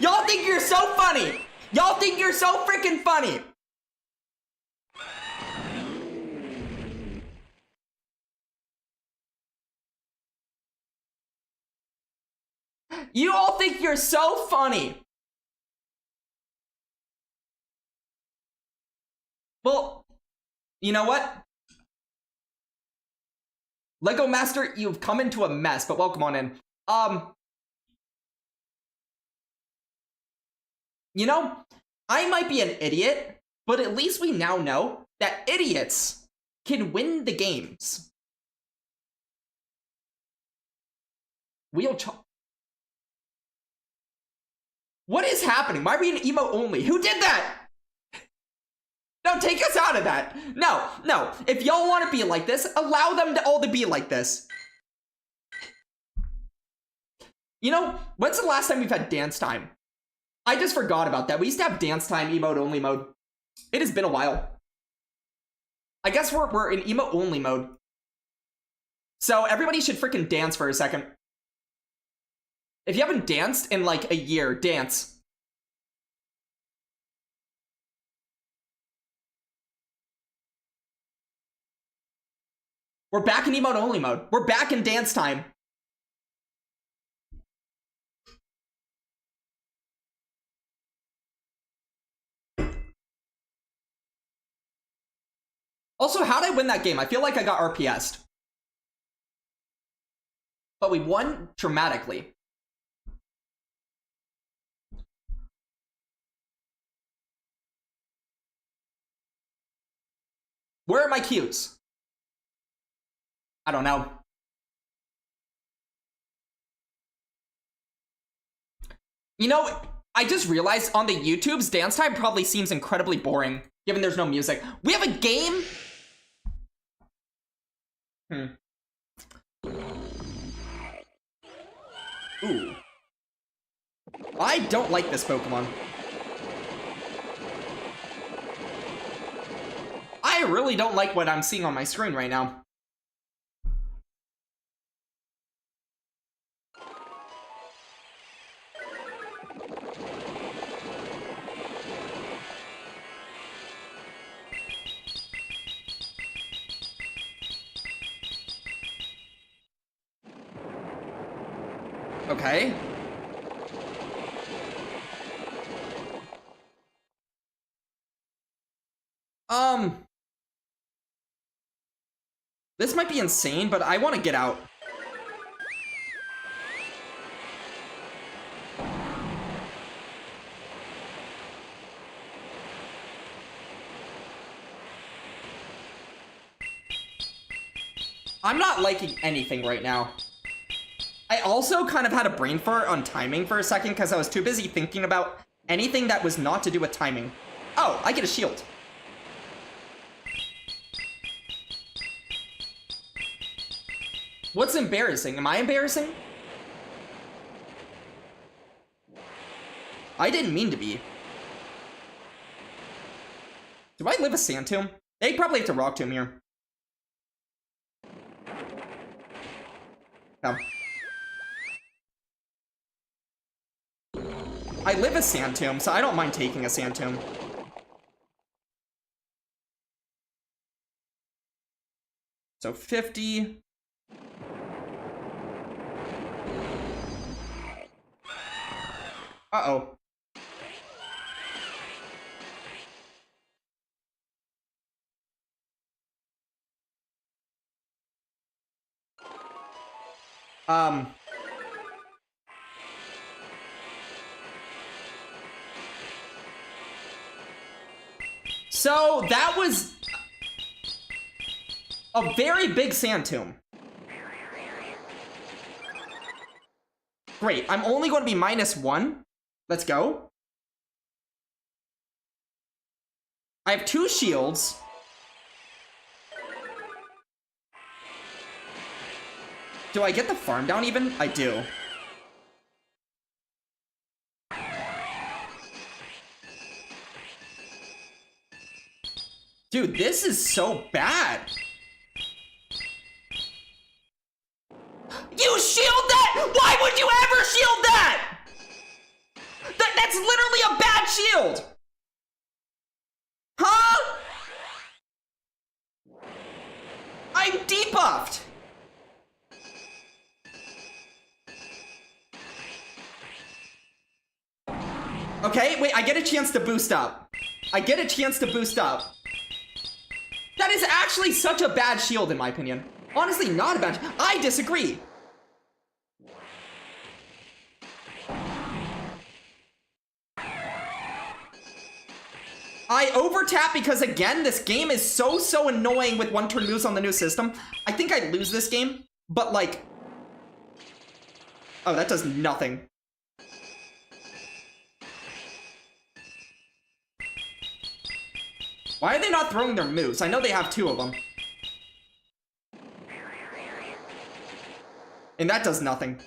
Y'all think you're so funny. Y'all think you're so freaking funny. You all think you're so funny. Well, you know what? Lego Master, you've come into a mess, but welcome on in. You know, I might be an idiot, but at least we now know that idiots can win the games. What is happening? Why are we in emo only? Who did that? No, take us out of that. No, no. If y'all want to be like this, allow them to all to be like this. You know, when's the last time we've had dance time? I just forgot about that. We used to have dance time, emote only mode. It has been a while. I guess we're in emote only mode. So everybody should freaking dance for a second. If you haven't danced in like a year, dance. We're back in emote only mode. We're back in dance time. Also, how'd I win that game? I feel like I got RPS'd. But we won dramatically. Where are my cues? I don't know. You know, I just realized on the YouTube's dance time probably seems incredibly boring, given there's no music. We have a game? Ooh. I don't like this Pokemon. I really don't like what I'm seeing on my screen right now. Okay. This might be insane, but I want to get out. I'm not liking anything right now. I also kind of had a brain fart on timing for a second because I was too busy thinking about anything that was not to do with timing. Oh, I get a shield. What's embarrassing? Am I embarrassing? I didn't mean to be. Do I live a Sand Tomb? They probably have to Rock Tomb here. No. I live a Sand Tomb, so I don't mind taking a Sand Tomb. So 50. Uh-oh. So that was a very big Sand Tomb. Great, I'm only going to be -1. Let's go. I have 2 shields. Do I get the farm down even? I do. Dude, this is so bad. You shield that? Why would you ever shield that? That's literally a bad shield. Huh? I'm debuffed. Okay, wait, I get a chance to boost up. I get a chance to boost up. That is actually such a bad shield in my opinion. Honestly, not a bad. I disagree. I overtap because, again, this game is so annoying with one-turn moves on the new system. I think I lose this game, but, like... Oh, that does nothing. Why are they not throwing their moves? I know they have 2 of them. And that does nothing.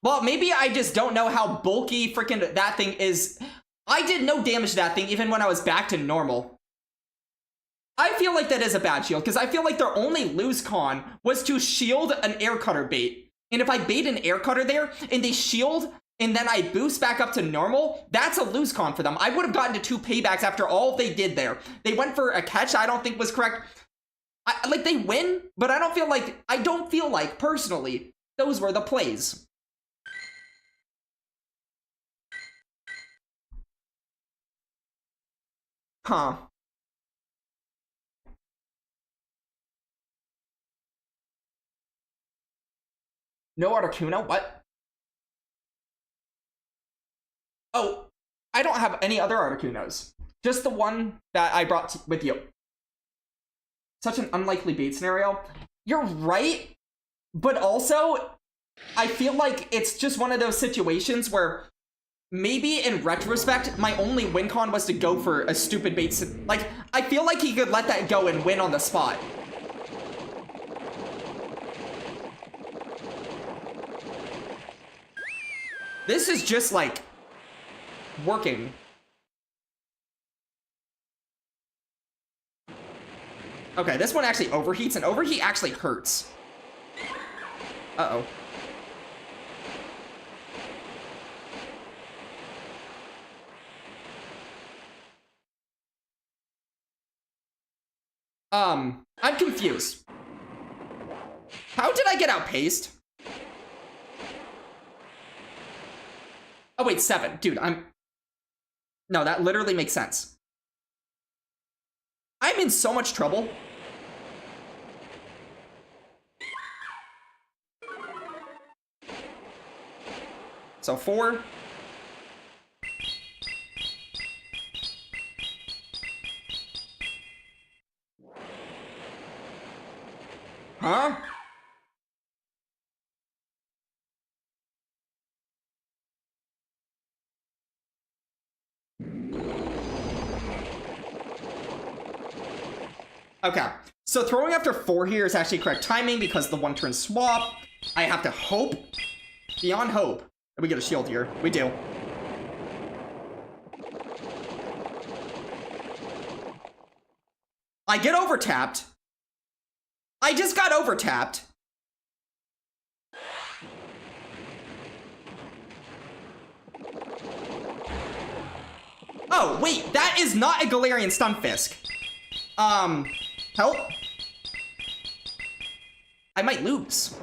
Well, maybe I just don't know how bulky freaking that thing is. I did no damage to that thing even when I was back to normal. I feel like that is a bad shield, because I feel like their only lose con was to shield an air cutter bait. And if I bait an air cutter there, and they shield, and then I boost back up to normal, that's a lose con for them. I would have gotten to 2 paybacks after all they did there. They went for a catch I don't think was correct. Like, they win, but I don't feel like, personally, those were the plays. Huh. No Articuno? What? Oh, I don't have any other Articunos. Just the one that I brought with you. Such an unlikely bait scenario. You're right, but also, I feel like it's just one of those situations where maybe in retrospect, my only win con was to go for a stupid bait. Like, I feel like he could let that go and win on the spot. This is just like working. Okay, this one actually overheats, and overheat actually hurts. Uh-oh. I'm confused. How did I get outpaced? Oh, wait, 7. Dude, No, that literally makes sense. I'm in so much trouble. So 4. Huh? Okay, so throwing after 4 here is actually correct timing because the 1-turn swap. I have to hope, beyond hope, that we get a shield here. We do. I get overtapped. I just got overtapped. Oh, wait, that is not a Galarian Stunfisk. Help? I might lose.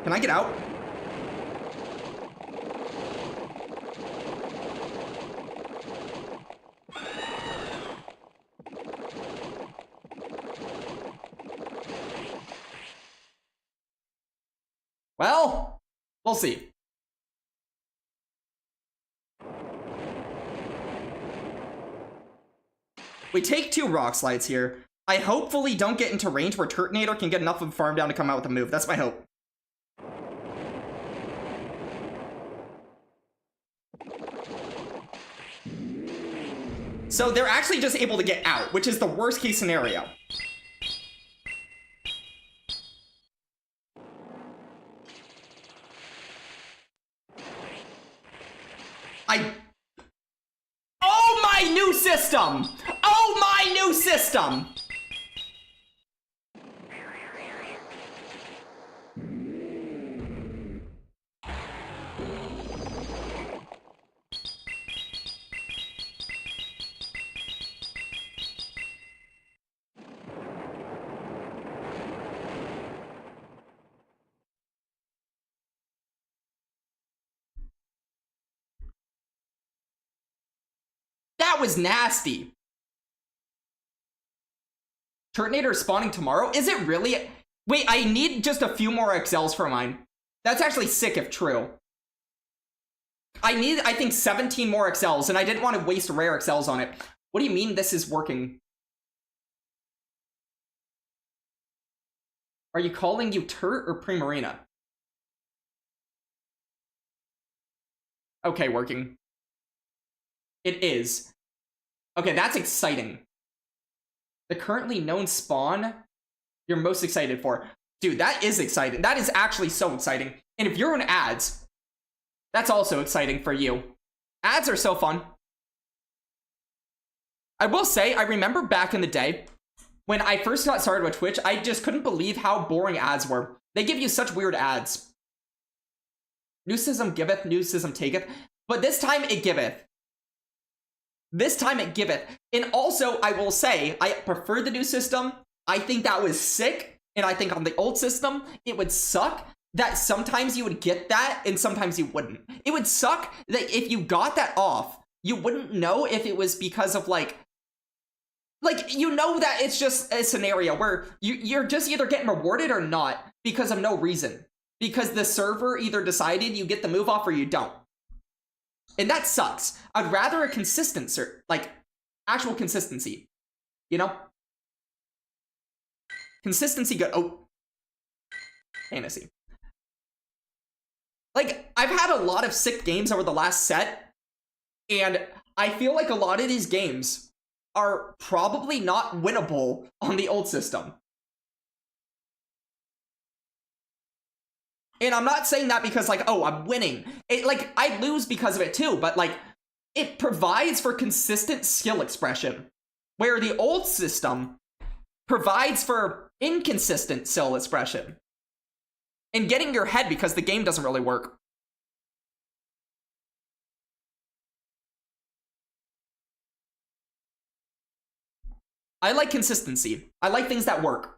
Can I get out? Well, we'll see. We take 2 Rock Slides here. I hopefully don't get into range where Turtonator can get enough of farm down to come out with a move. That's my hope. So they're actually just able to get out, which is the worst case scenario. Oh, my new system! Oh, my new system! That was nasty. Turtonator spawning tomorrow? Is it really? Wait, I need just a few more XLs for mine. That's actually sick if true. I need, I think, 17 more XLs, and I didn't want to waste rare XLs on it. What do you mean this is working? Are you calling you Turt or Primarina? Okay, working. It is. Okay, that's exciting. The currently known spawn you're most excited for. Dude, that is exciting. That is actually so exciting. And if you're in ads, that's also exciting for you. Ads are so fun. I will say, I remember back in the day, when I first got started with Twitch, I just couldn't believe how boring ads were. They give you such weird ads. New system giveth, new system taketh. But this time it giveth. This time it giveth. And also, I will say, I prefer the new system. I think that was sick. And I think on the old system, it would suck that sometimes you would get that and sometimes you wouldn't. It would suck that if you got that off, you wouldn't know if it was because of like, you know that it's just a scenario where you're just either getting rewarded or not because of no reason. Because the server either decided you get the move off or you don't. And that sucks. I'd rather a consistent, like, actual consistency. You know? Consistency good. Oh. Fantasy. Like, I've had a lot of sick games over the last set, and I feel like a lot of these games are probably not winnable on the old system. And I'm not saying that because, like, oh, I'm winning. Like, I lose because of it too, but, like, it provides for consistent skill expression, where the old system provides for inconsistent skill expression and getting your head because the game doesn't really work. I like consistency. I like things that work.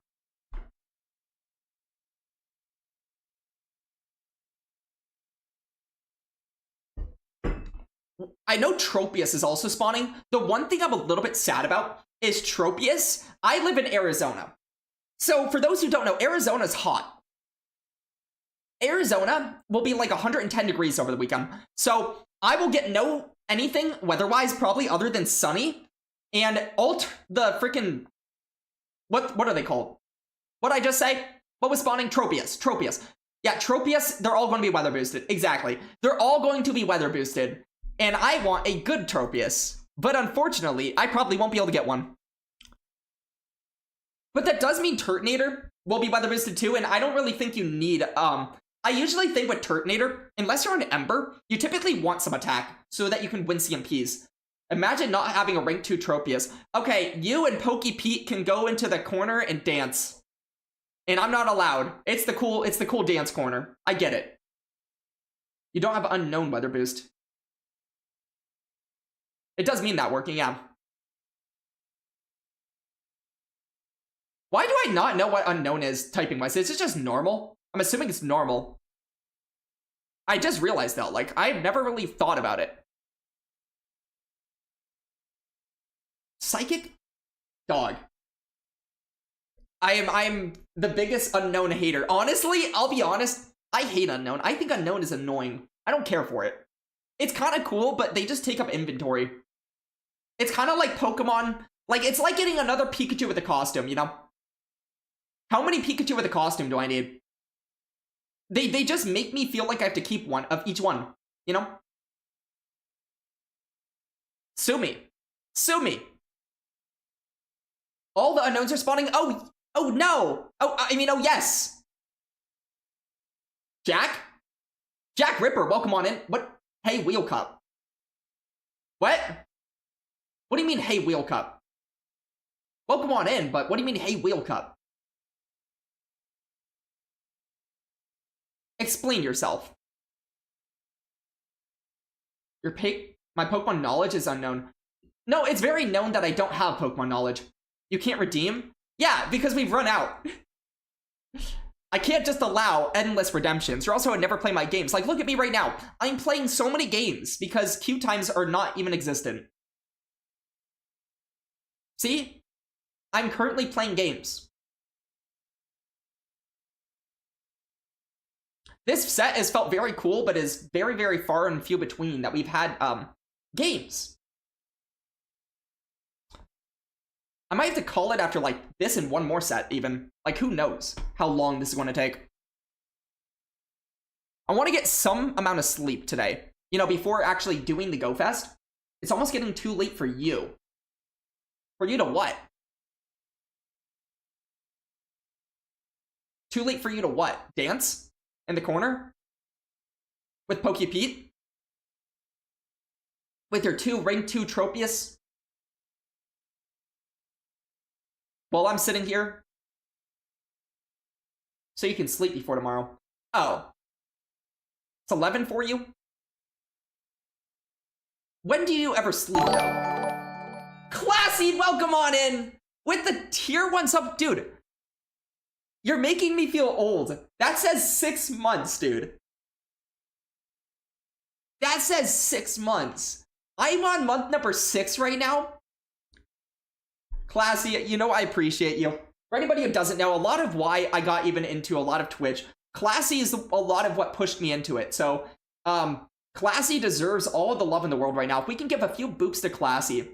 I know Tropius is also spawning. The one thing I'm a little bit sad about is Tropius. I live in Arizona. So for those who don't know, Arizona's hot. Arizona will be like 110 degrees over the weekend. So I will get no anything weather-wise probably other than sunny. And the freaking... What are they called? What'd I just say? What was spawning? Tropius. Yeah, Tropius, they're all going to be weather boosted. Exactly. They're all going to be weather boosted. And I want a good Tropius. But unfortunately, I probably won't be able to get one. But that does mean Turtonator will be weather boosted too, and I don't really think you need, I usually think with Turtonator, unless you're on Ember, you typically want some attack so that you can win CMPs. Imagine not having a rank 2 Tropius. Okay, you and Pokey Pete can go into the corner and dance. And I'm not allowed. It's the cool dance corner. I get it. You don't have unknown weather boost. It does mean that working, yeah. Why do I not know what unknown is typing-wise? Is it just normal? I'm assuming it's normal. I just realized though, like, I've never really thought about it. Psychic? Dog. I'm the biggest unknown hater. Honestly, I'll be honest, I hate unknown. I think unknown is annoying. I don't care for it. It's kind of cool, but they just take up inventory. It's kind of like Pokemon. Like, it's like getting another Pikachu with a costume, you know? How many Pikachu with a costume do I need? They just make me feel like I have to keep one of each one, you know? Sue me. Sue me. All the unknowns are spawning. Oh no. Oh, yes. Jack Ripper, welcome on in. What? Hey, Wheel Cup. What? What do you mean, hey, Wheel Cup? Welcome on in, but what do you mean, hey, Wheel Cup? Explain yourself. My Pokemon knowledge is unknown. No, it's very known that I don't have Pokemon knowledge. You can't redeem? Yeah, because we've run out. I can't just allow endless redemptions, or else I would never play my games. Like, look at me right now. I'm playing so many games because queue times are not even existent. See? I'm currently playing games. This set has felt very cool, but is very, very far and few between that we've had, games. I might have to call it after, like, this and one more set, even. Like, who knows how long this is going to take. I want to get some amount of sleep today. You know, before actually doing the Go Fest. It's almost getting too late for you. For you to what? Too late for you to what? Dance? In the corner? With Pokey Pete? With your rank 2 Tropius? While I'm sitting here? So you can sleep before tomorrow. Oh. It's 11 for you? When do you ever sleep, though? Classy, welcome on in! With the tier 1 sub. Dude. You're making me feel old. That says 6 months, dude. That says 6 months. I'm on month number 6 right now. Classy, you know I appreciate you. For anybody who doesn't know, a lot of why I got even into a lot of Twitch, Classy is a lot of what pushed me into it. So, Classy deserves all the love in the world right now. If we can give a few boops to Classy,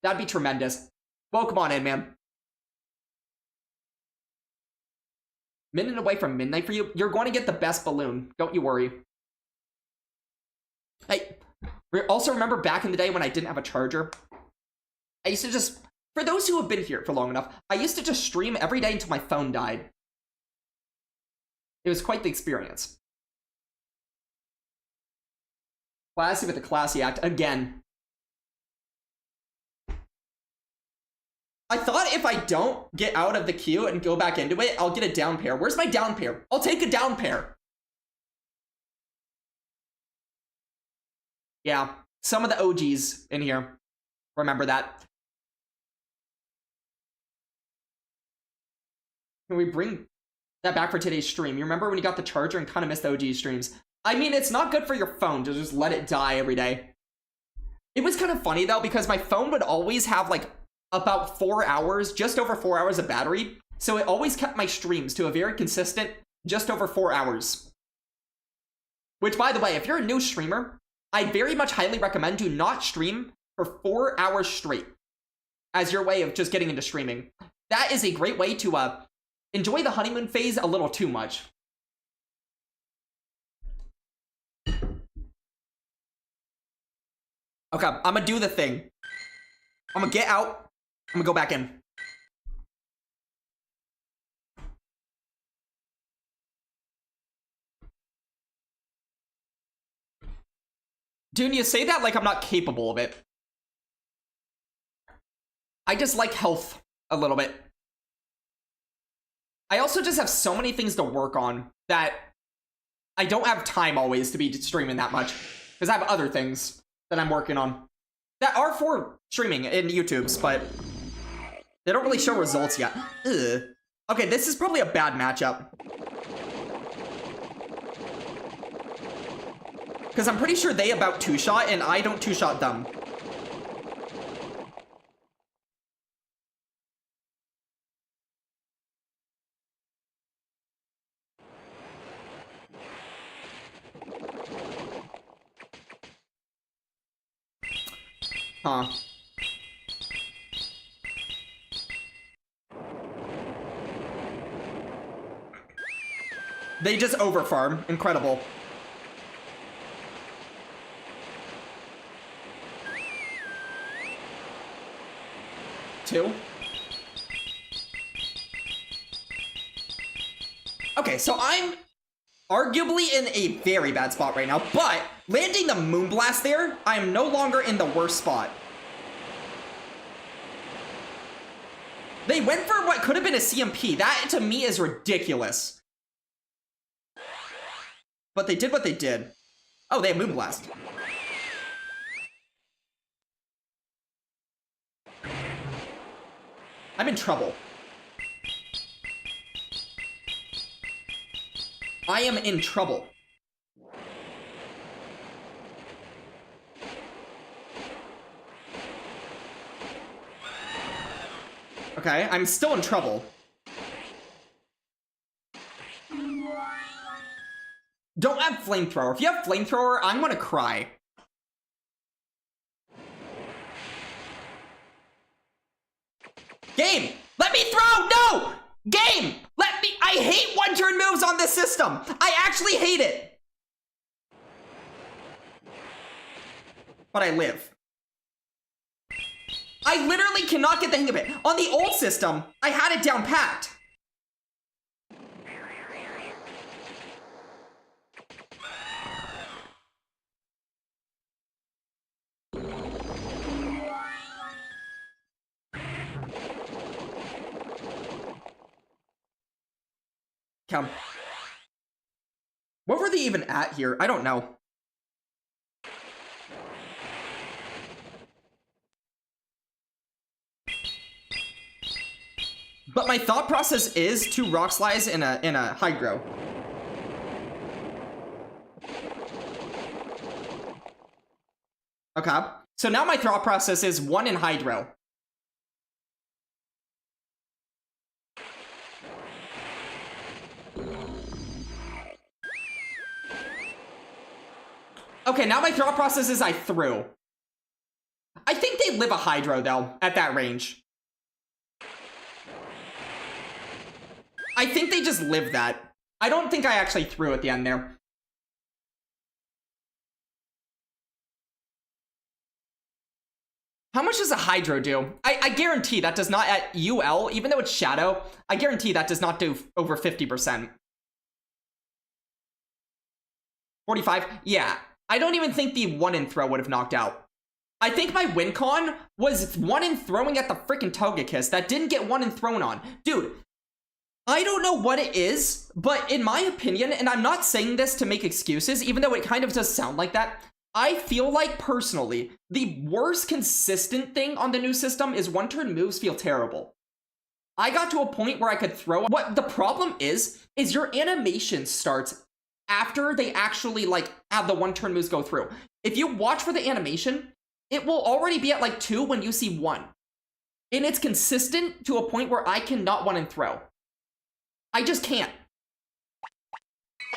that'd be tremendous. Welcome on in, man. Minute away from midnight for you. You're going to get the best balloon. Don't you worry. Hey, also remember back in the day when I didn't have a charger? I used to just, for those who have been here for long enough, I used to just stream every day until my phone died. It was quite the experience. Classy with a classy act. Again. I thought if I don't get out of the queue and go back into it, I'll get a down pair. Where's my down pair? I'll take a down pair. Yeah, some of the OGs in here. Remember that. Can we bring that back for today's stream? You remember when you got the charger and kind of missed the OG streams? I mean, it's not good for your phone to just let it die every day. It was kind of funny, though, because my phone would always have, like, about 4 hours, just over 4 hours of battery. So it always kept my streams to a very consistent, just over 4 hours. Which, by the way, if you're a new streamer, I very much highly recommend do not stream for 4 hours straight as your way of just getting into streaming. That is a great way to enjoy the honeymoon phase a little too much. Okay, I'm gonna do the thing. I'm gonna get out. I'm gonna go back in. Dude, you say that like I'm not capable of it. I just like health a little bit. I also just have so many things to work on that I don't have time always to be streaming that much. Because I have other things that I'm working on that are for streaming in YouTube's, but they don't really show results yet. Ugh. Okay, this is probably a bad matchup. Because I'm pretty sure they about two-shot, and I don't two-shot them. Huh. They just overfarm. Incredible. Two. Okay, so I'm arguably in a very bad spot right now, but landing the Moonblast there, I am no longer in the worst spot. They went for what could have been a CMP. That, to me, is ridiculous. But they did what they did. Oh, they have Moonblast. I'm in trouble. I am in trouble. Okay, I'm still in trouble. Don't have Flamethrower. If you have Flamethrower, I'm gonna cry. Game! Let me throw! No! Game! Let me... I hate one-turn moves on this system! I actually hate it! But I live. I literally cannot get the hang of it. On the old system, I had it down packed. Come. What were they even at here? I don't know. But my thought process is 2 Rock Slides in a Hydro. Okay. So now my thought process is 1 in Hydro. Okay, now my thought process is I threw. I think they live a Hydro, though, at that range. I think they just lived that. I don't think I actually threw at the end there. How much does a Hydro do? I guarantee that does not, at UL, even though it's Shadow, I guarantee that does not do over 50%. 45? Yeah. I don't even think the 1 in throw would have knocked out. I think my win con was 1 in throwing at the freaking Togekiss that didn't get 1 in thrown on. Dude, I don't know what it is, but in my opinion, and I'm not saying this to make excuses, even though it kind of does sound like that, I feel like, personally, the worst consistent thing on the new system is one-turn moves feel terrible. I got to a point where I could throw... What the problem is your animation starts after they actually, like, have the one-turn moves go through. If you watch for the animation, it will already be at, like, 2 when you see 1. And it's consistent to a point where I cannot 1 and throw. I just can't.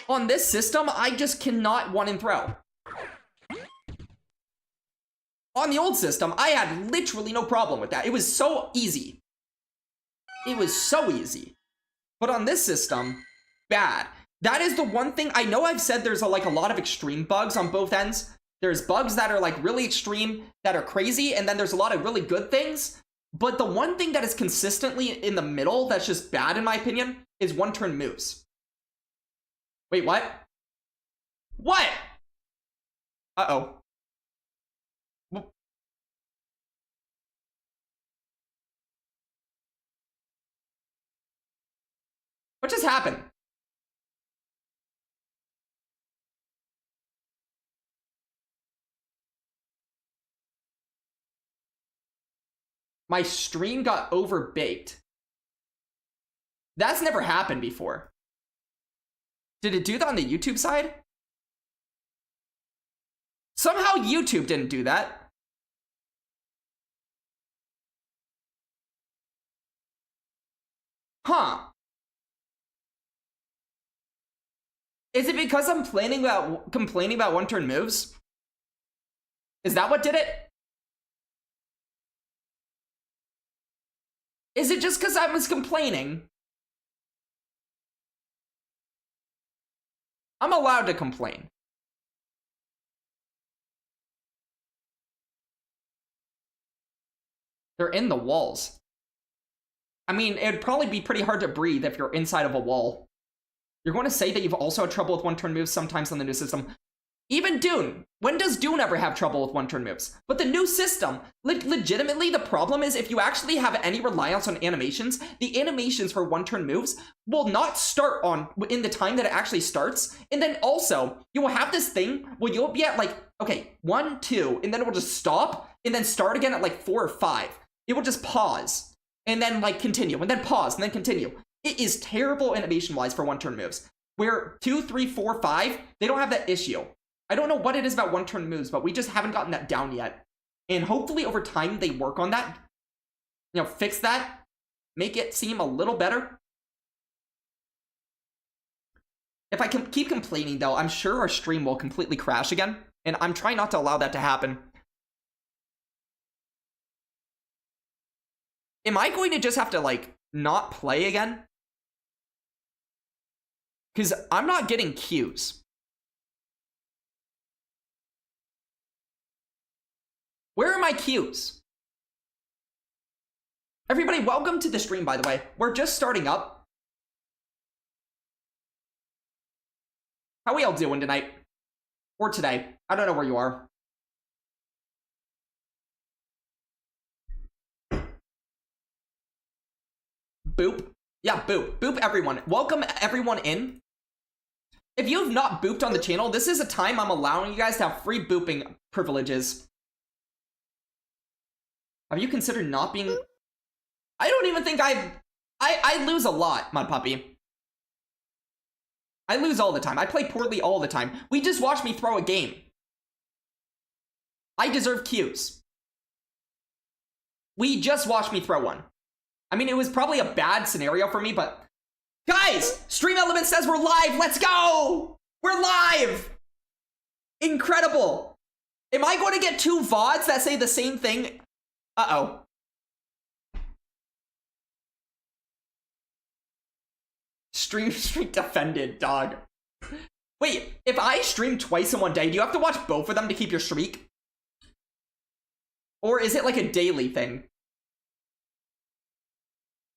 On this system, I just cannot 1 and throw. On the old system, I had literally no problem with that. It was so easy. It was so easy. But on this system, bad. That is the one thing. I know I've said there's a lot of extreme bugs on both ends. There's bugs that are like really extreme, that are crazy, and then there's a lot of really good things. But the one thing that is consistently in the middle that's just bad in my opinion is one-turn moves. Wait, what? What? Uh-oh. What just happened? My stream got overbaked. That's never happened before. Did it do that on the YouTube side? Somehow YouTube didn't do that. Huh. Is it because I'm complaining about one-turn moves? Is that what did it? Is it just because I was complaining? I'm allowed to complain. They're in the walls. I mean, it'd probably be pretty hard to breathe if you're inside of a wall. You're going to say that you've also had trouble with one-turn moves sometimes on the new system. Even Dune. When does Dune ever have trouble with one-turn moves? But the new system, legitimately, the problem is if you actually have any reliance on animations, the animations for one-turn moves will not start in the time that it actually starts. And then also, you will have this thing where you'll be at like, okay, 1, 2, and then it will just stop, and then start again at like 4 or 5. It will just pause, and then like continue, and then pause, and then continue. It is terrible animation-wise for one-turn moves. Where 2, 3, 4, 5, they don't have that issue. I don't know what it is about one-turn moves, but we just haven't gotten that down yet. And hopefully over time they work on that. You know, fix that. Make it seem a little better. If I can keep complaining, though, I'm sure our stream will completely crash again. And I'm trying not to allow that to happen. Am I going to just have to, like, not play again? Because I'm not getting cues. Where are my cues? Everybody, welcome to the stream, by the way. We're just starting up. How we all doing tonight? Or today? I don't know where you are. Boop. Yeah, boop. Boop everyone. Welcome everyone in. If you have not booped on the channel, this is a time I'm allowing you guys to have free booping privileges. Have you considered not being... I don't even think I lose a lot, Mud Puppy. I lose all the time. I play poorly all the time. We just watched me throw a game. I deserve cues. We just watched me throw one. I mean, it was probably a bad scenario for me, but... Guys! Stream Element says we're live! Let's go! We're live! Incredible! Am I going to get 2 VODs that say the same thing? Uh-oh. Stream streak defended, dog. Wait, if I stream twice in one day, do you have to watch both of them to keep your streak? Or is it like a daily thing?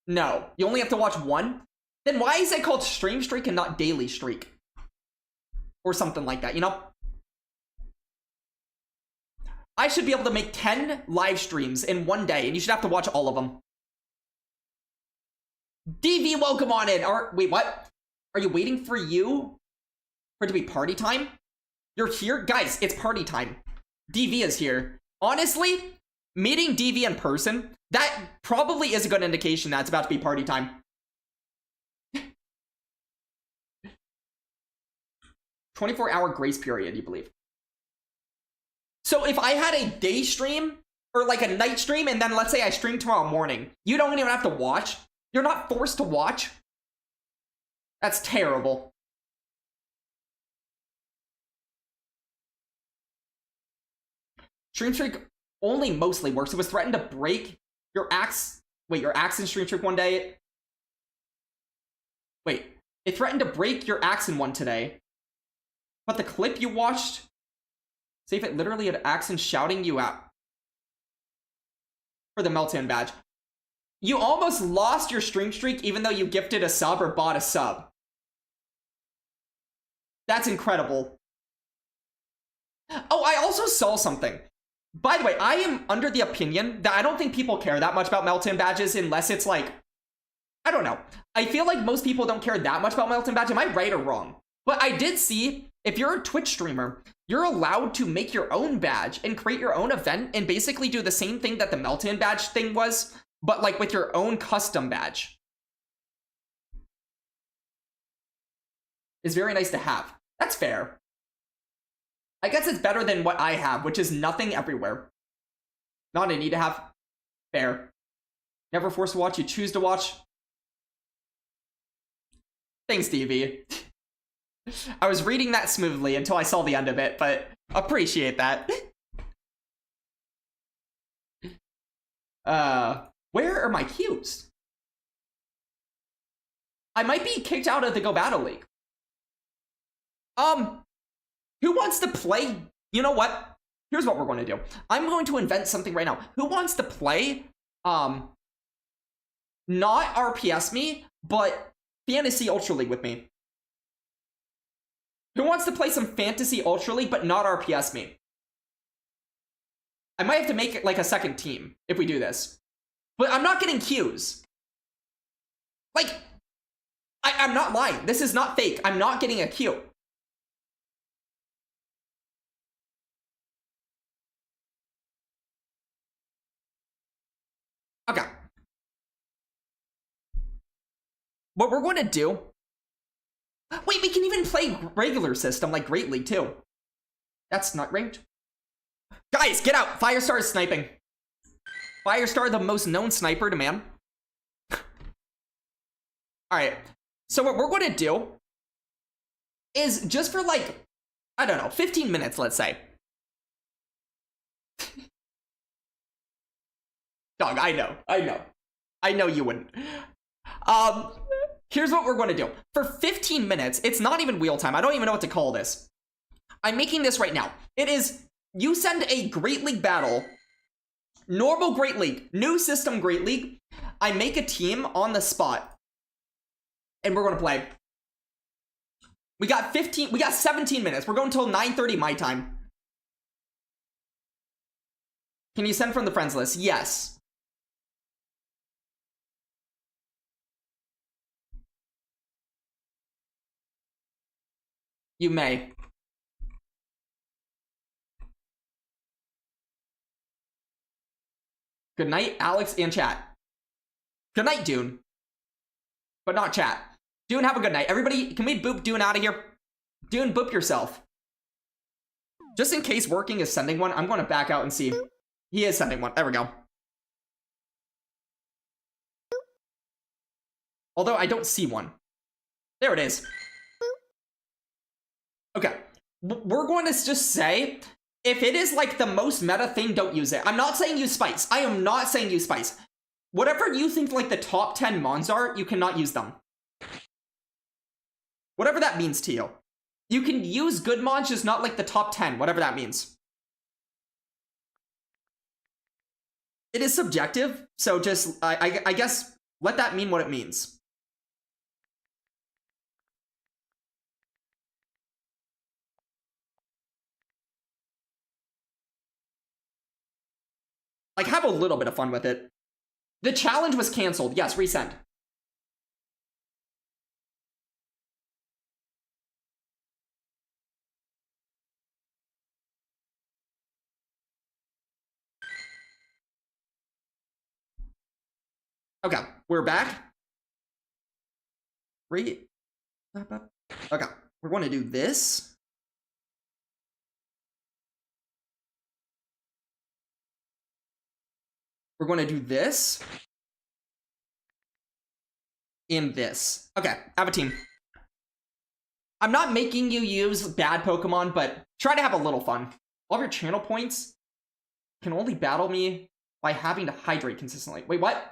No, you only have to watch one? Then why is it called stream streak and not daily streak? Or something like that, you know? I should be able to make 10 live streams in one day, and you should have to watch all of them. DV, welcome on in. Wait, what? Are you waiting for it to be party time? You're here? Guys, it's party time. DV is here. Honestly, meeting DV in person, that probably is a good indication that it's about to be party time. 24-hour grace period, you believe. So if I had a day stream, or like a night stream, and then let's say I stream tomorrow morning, you don't even have to watch. You're not forced to watch. That's terrible. Stream streak only mostly works. It was threatened to break your axe. Wait, your axe in stream streak one day. Wait, it threatened to break your axe in one today. But the clip you watched, see if it literally had accents shouting you out for the Meltdown badge. You almost lost your stream streak even though you gifted a sub or bought a sub. That's incredible. Oh, I also saw something. By the way, I am under the opinion that I don't think people care that much about Meltdown badges unless it's like, I don't know. I feel like most people don't care that much about Meltdown badge. Am I right or wrong? But I did see, if you're a Twitch streamer, you're allowed to make your own badge and create your own event and basically do the same thing that the Meltdown badge thing was, but like with your own custom badge. It's very nice to have. That's fair. I guess it's better than what I have, which is nothing everywhere. Not a need to have. Fair. Never forced to watch, you choose to watch. Thanks, DV. I was reading that smoothly until I saw the end of it, but appreciate that. Where are my cues? I might be kicked out of the Go Battle League. Who wants to play? You know what? Here's what we're going to do. I'm going to invent something right now. Who wants to play, not RPS me, but Fantasy Ultra League with me? Who wants to play some Fantasy Ultra League, but not RPS me? I might have to make it like a second team if we do this. But I'm not getting cues. Like, I'm not lying. This is not fake. I'm not getting a cue. Okay. What we're going to do... Wait, we can even play regular system, like Great League, too. That's not ranked. Guys, get out! Firestar is sniping. Firestar, the most known sniper to man. Alright. So what we're going to do is just for, like, I don't know, 15 minutes, let's say. Dog, I know. I know you wouldn't. Here's what we're going to do. For 15 minutes, it's not even wheel time. I don't even know what to call this. I'm making this right now. It is, you send a Great League battle, normal Great League, new system Great League. I make a team on the spot. And we're going to play. We got 17 minutes. We're going until 9:30 my time. Can you send from the friends list? Yes. You may. Good night, Alex and chat. Good night, Dune. But not chat. Dune, have a good night. Everybody, can we boop Dune out of here? Dune, boop yourself. Just in case working is sending one, I'm going to back out and see. He is sending one. There we go. Although I don't see one. There it is. Okay. We're going to just say, if it is like the most meta thing, don't use it. I'm not saying use Spice. I am not saying use Spice. Whatever you think like the top 10 mons are, you cannot use them. Whatever that means to you. You can use good mods, just not like the top 10, whatever that means. It is subjective, so just, I guess, let that mean what it means. Like, have a little bit of fun with it. The challenge was canceled. Yes, resend. Okay, we're back. Okay, we're going to do this. We're going to do this. And this. Okay, have a team. I'm not making you use bad Pokemon, but try to have a little fun. All of your channel points can only battle me by having to hydrate consistently. Wait, what?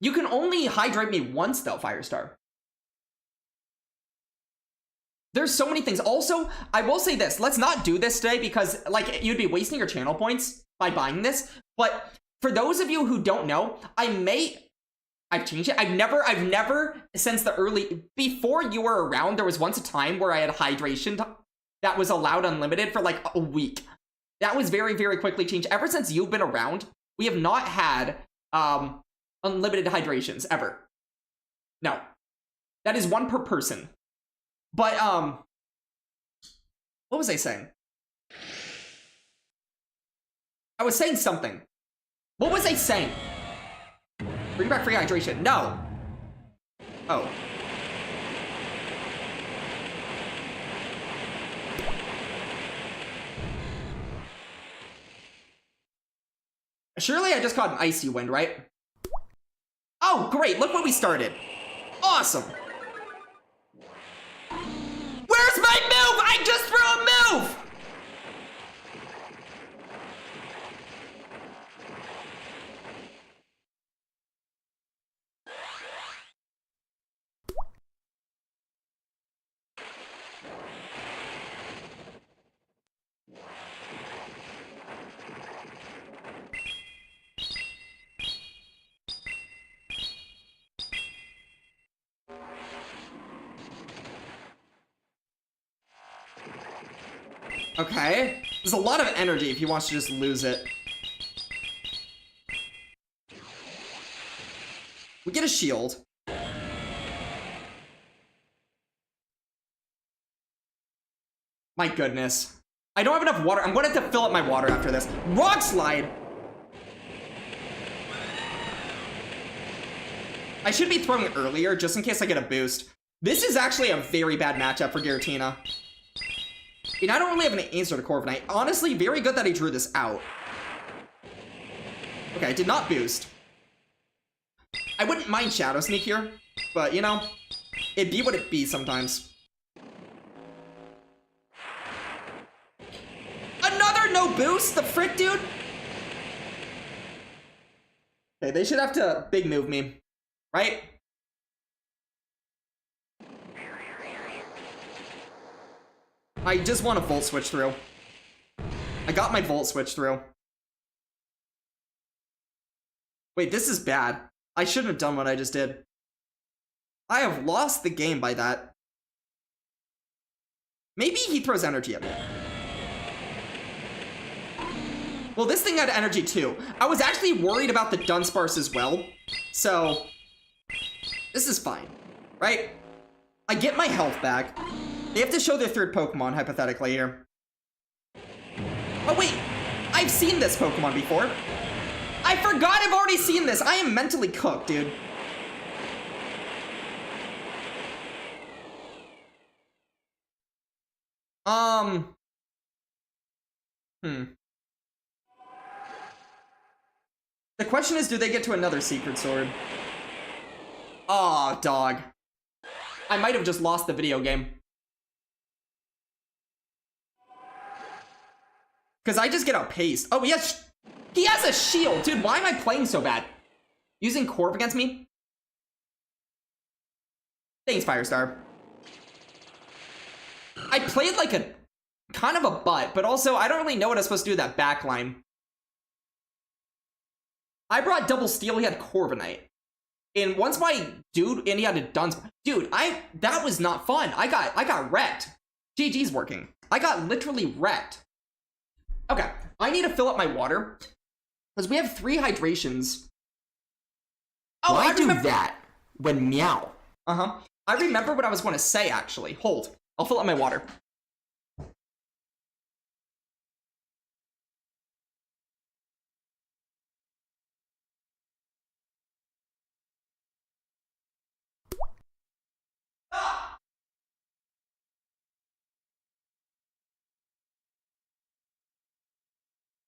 You can only hydrate me once, though, Firestar. There's so many things. Also, I will say this. Let's not do this today because, like, you'd be wasting your channel points by buying this. But for those of you who don't know, I've changed it. I've never, since the early, before you were around, there was once a time where I had hydration that was allowed unlimited for, like, a week. That was very, very quickly changed. Ever since you've been around, we have not had, unlimited hydrations, ever. No. That is one per person. But, what was I saying? I was saying something. What was I saying? Bring back free hydration. No. Oh. Surely I just caught an icy wind, right? Oh, great. Look what we started. Awesome. Where's my move? I just threw a move! Okay. There's a lot of energy if he wants to just lose it. We get a shield. My goodness. I don't have enough water. I'm going to have to fill up my water after this. Rock Slide! I should be throwing earlier just in case I get a boost. This is actually a very bad matchup for Giratina. And I don't really have an answer to Corviknight. Honestly, very good that he drew this out. Okay, I did not boost. I wouldn't mind Shadow Sneak here, but, you know, it'd be what it be sometimes. Another no boost? The frick, dude? Okay, they should have to big move me, right? I just want a Volt Switch through. I got my Volt Switch through. Wait, this is bad. I shouldn't have done what I just did. I have lost the game by that. Maybe he throws energy at me. Well, this thing had energy too. I was actually worried about the Dunsparce as well. So, this is fine, right? I get my health back. They have to show their third Pokemon, hypothetically, here. Oh, wait! I've seen this Pokemon before! I forgot I've already seen this! I am mentally cooked, dude. The question is, do they get to another Secret Sword? Aw, dog. I might have just lost the video game. Because I just get outpaced. Oh, he has a shield. Dude, why am I playing so bad? Using Corp against me? Thanks, Firestar. I played like a kind of a butt, but also I don't really know what I'm supposed to do with that backline. I brought double steel, he had Corviknight. And once my dude, and he had a Dunsparce. Dude, that was not fun. I got wrecked. GG's working. I got literally wrecked. Okay, I need to fill up my water. Because we have 3 hydrations. Oh, I do that when meow. Uh-huh. I remember what I was going to say, actually. Hold. I'll fill up my water.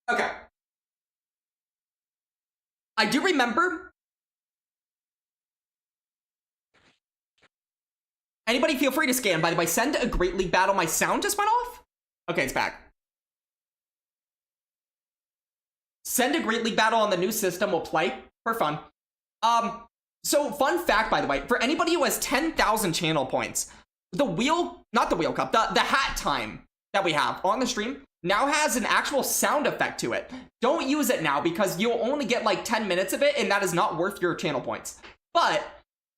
Okay. I do remember. Anybody feel free to scan. By the way, send a Great League battle. My sound just went off? Okay, it's back. Send a Great League battle on the new system. We'll play for fun. So fun fact, by the way, for anybody who has 10,000 channel points, the wheel, not the wheel cup, the hat time that we have on the stream now has an actual sound effect to it. Don't use it now because you'll only get like 10 minutes of it and that is not worth your channel points. But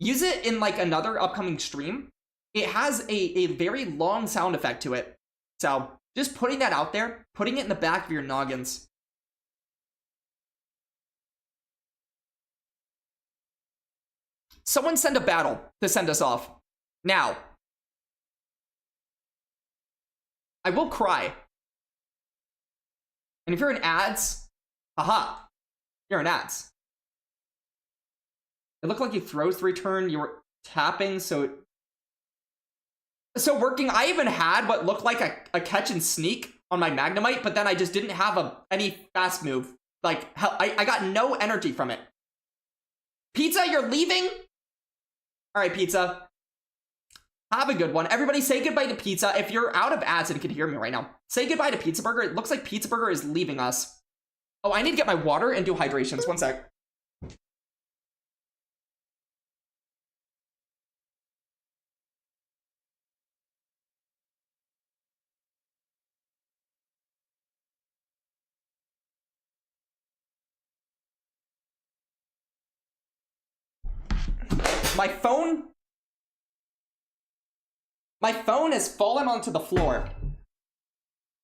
use it in like another upcoming stream. It has a very long sound effect to it. So just putting that out there, putting it in the back of your noggins. Someone send a battle to send us off. Now. I will cry. And if you're in ads, haha, you're in ads. It looked like you froze the return, you were tapping, so working. I even had what looked like a catch and sneak on my Magnemite, but then I just didn't have any fast move. Like, I got no energy from it. Pizza, you're leaving? All right, Pizza. Have a good one. Everybody say goodbye to Pizza. If you're out of ads and can hear me right now, say goodbye to Pizza Burger. It looks like Pizza Burger is leaving us. Oh, I need to get my water and do hydrations. One sec. My phone has fallen onto the floor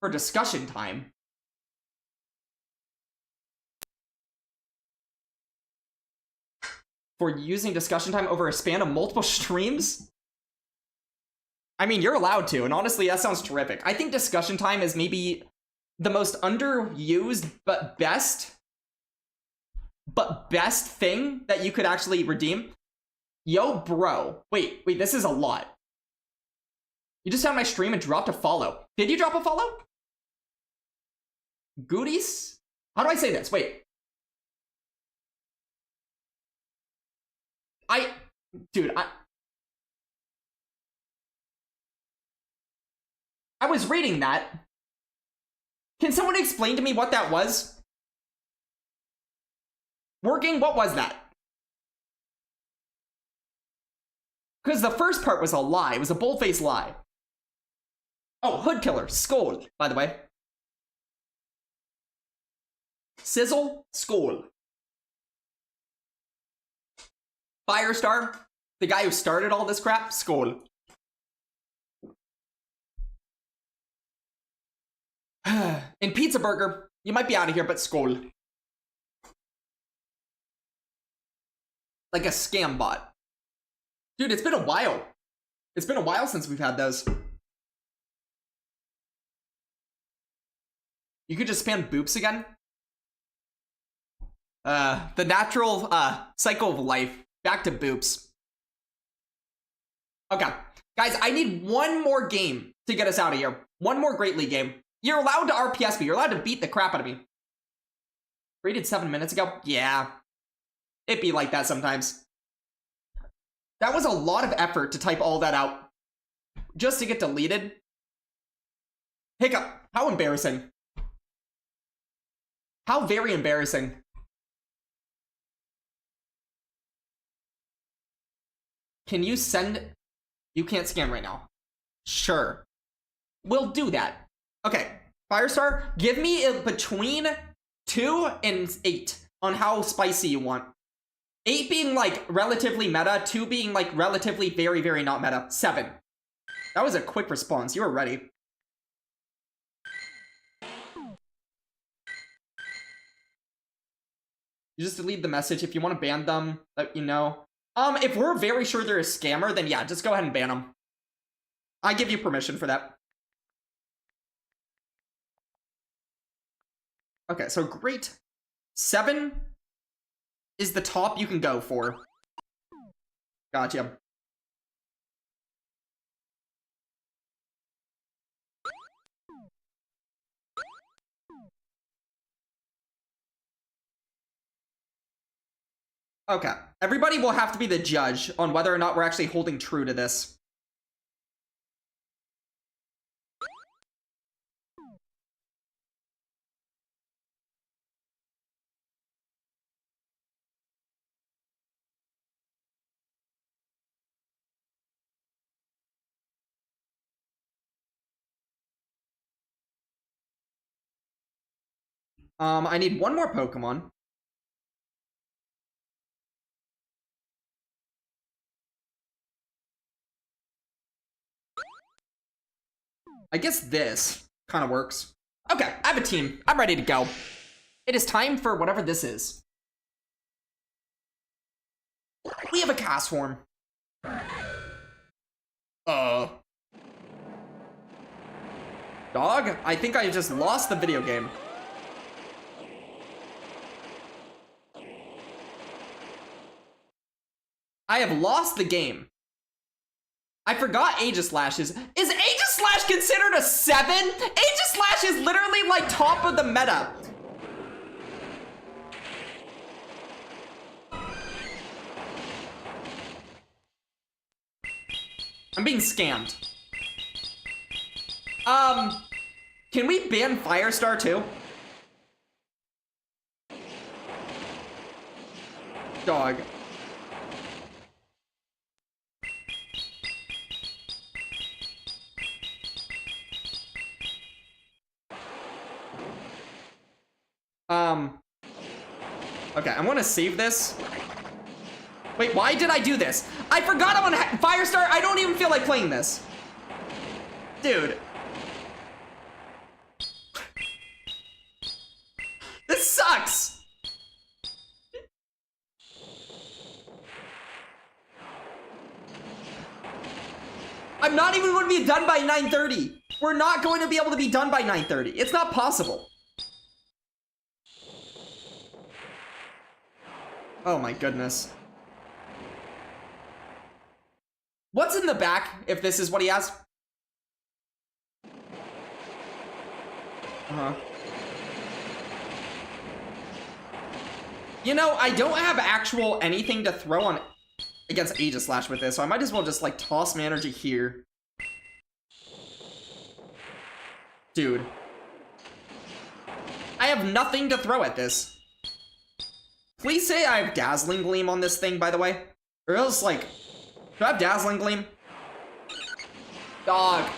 for discussion time. For using discussion time over a span of multiple streams? I mean, you're allowed to, and honestly, that sounds terrific. I think discussion time is maybe the most underused but best thing that you could actually redeem. Yo, bro. Wait, this is a lot. You just found my stream and dropped a follow. Did you drop a follow? Goodies? How do I say this? Wait. Dude, I was reading that. Can someone explain to me what that was? Working? What was that? Because the first part was a lie. It was a bold-faced lie. Oh, Hood Killer. Skull, by the way. Sizzle. Skull. Firestar. The guy who started all this crap. Skull. In Pizza Burger, you might be out of here, but Skull. Like a scam bot. Dude, it's been a while. It's been a while since we've had those. You could just spam boops again. The natural cycle of life. Back to boops. Okay. Guys, I need one more game to get us out of here. One more Great League game. You're allowed to RPS me. You're allowed to beat the crap out of me. Rated 7 minutes ago? Yeah. It be like that sometimes. That was a lot of effort to type all that out. Just to get deleted. Hiccup. How embarrassing. How very embarrassing. Can you send You can't scan right now. Sure. We'll do that. Okay, Firestar, give me between 2 and 8 on how spicy you want. 8 being, like, relatively meta, 2 being, like, relatively very, very not meta. 7. That was a quick response. You were ready. You just delete the message. If you want to ban them, let you know. If we're very sure they're a scammer, then yeah, just go ahead and ban them. I give you permission for that. Okay, so great. 7 is the top you can go for. Gotcha. Okay, everybody will have to be the judge on whether or not we're actually holding true to this. I need one more Pokemon. I guess this kind of works. Okay, I have a team. I'm ready to go. It is time for whatever this is. We have a Castform. Dog, I think I just lost the video game. I have lost the game. I forgot Aegislash is Aegislash considered a 7? Aegislash is literally like top of the meta. I'm being scammed. Can we ban Firestar too? Dog. Okay, I want to save this. Wait, why did I do this? I forgot I'm on Firestar. I don't even feel like playing this. Dude. This sucks. I'm not even going to be done by 9:30. We're not going to be able to be done by 9:30. It's not possible. Oh my goodness. What's in the back, if this is what he has? Uh-huh. You know, I don't have actual anything to throw on against Aegislash with this, so I might as well just, like, toss my energy here. Dude. I have nothing to throw at this. Please say I have Dazzling Gleam on this thing, by the way. Or else, like, do I have Dazzling Gleam? Dog.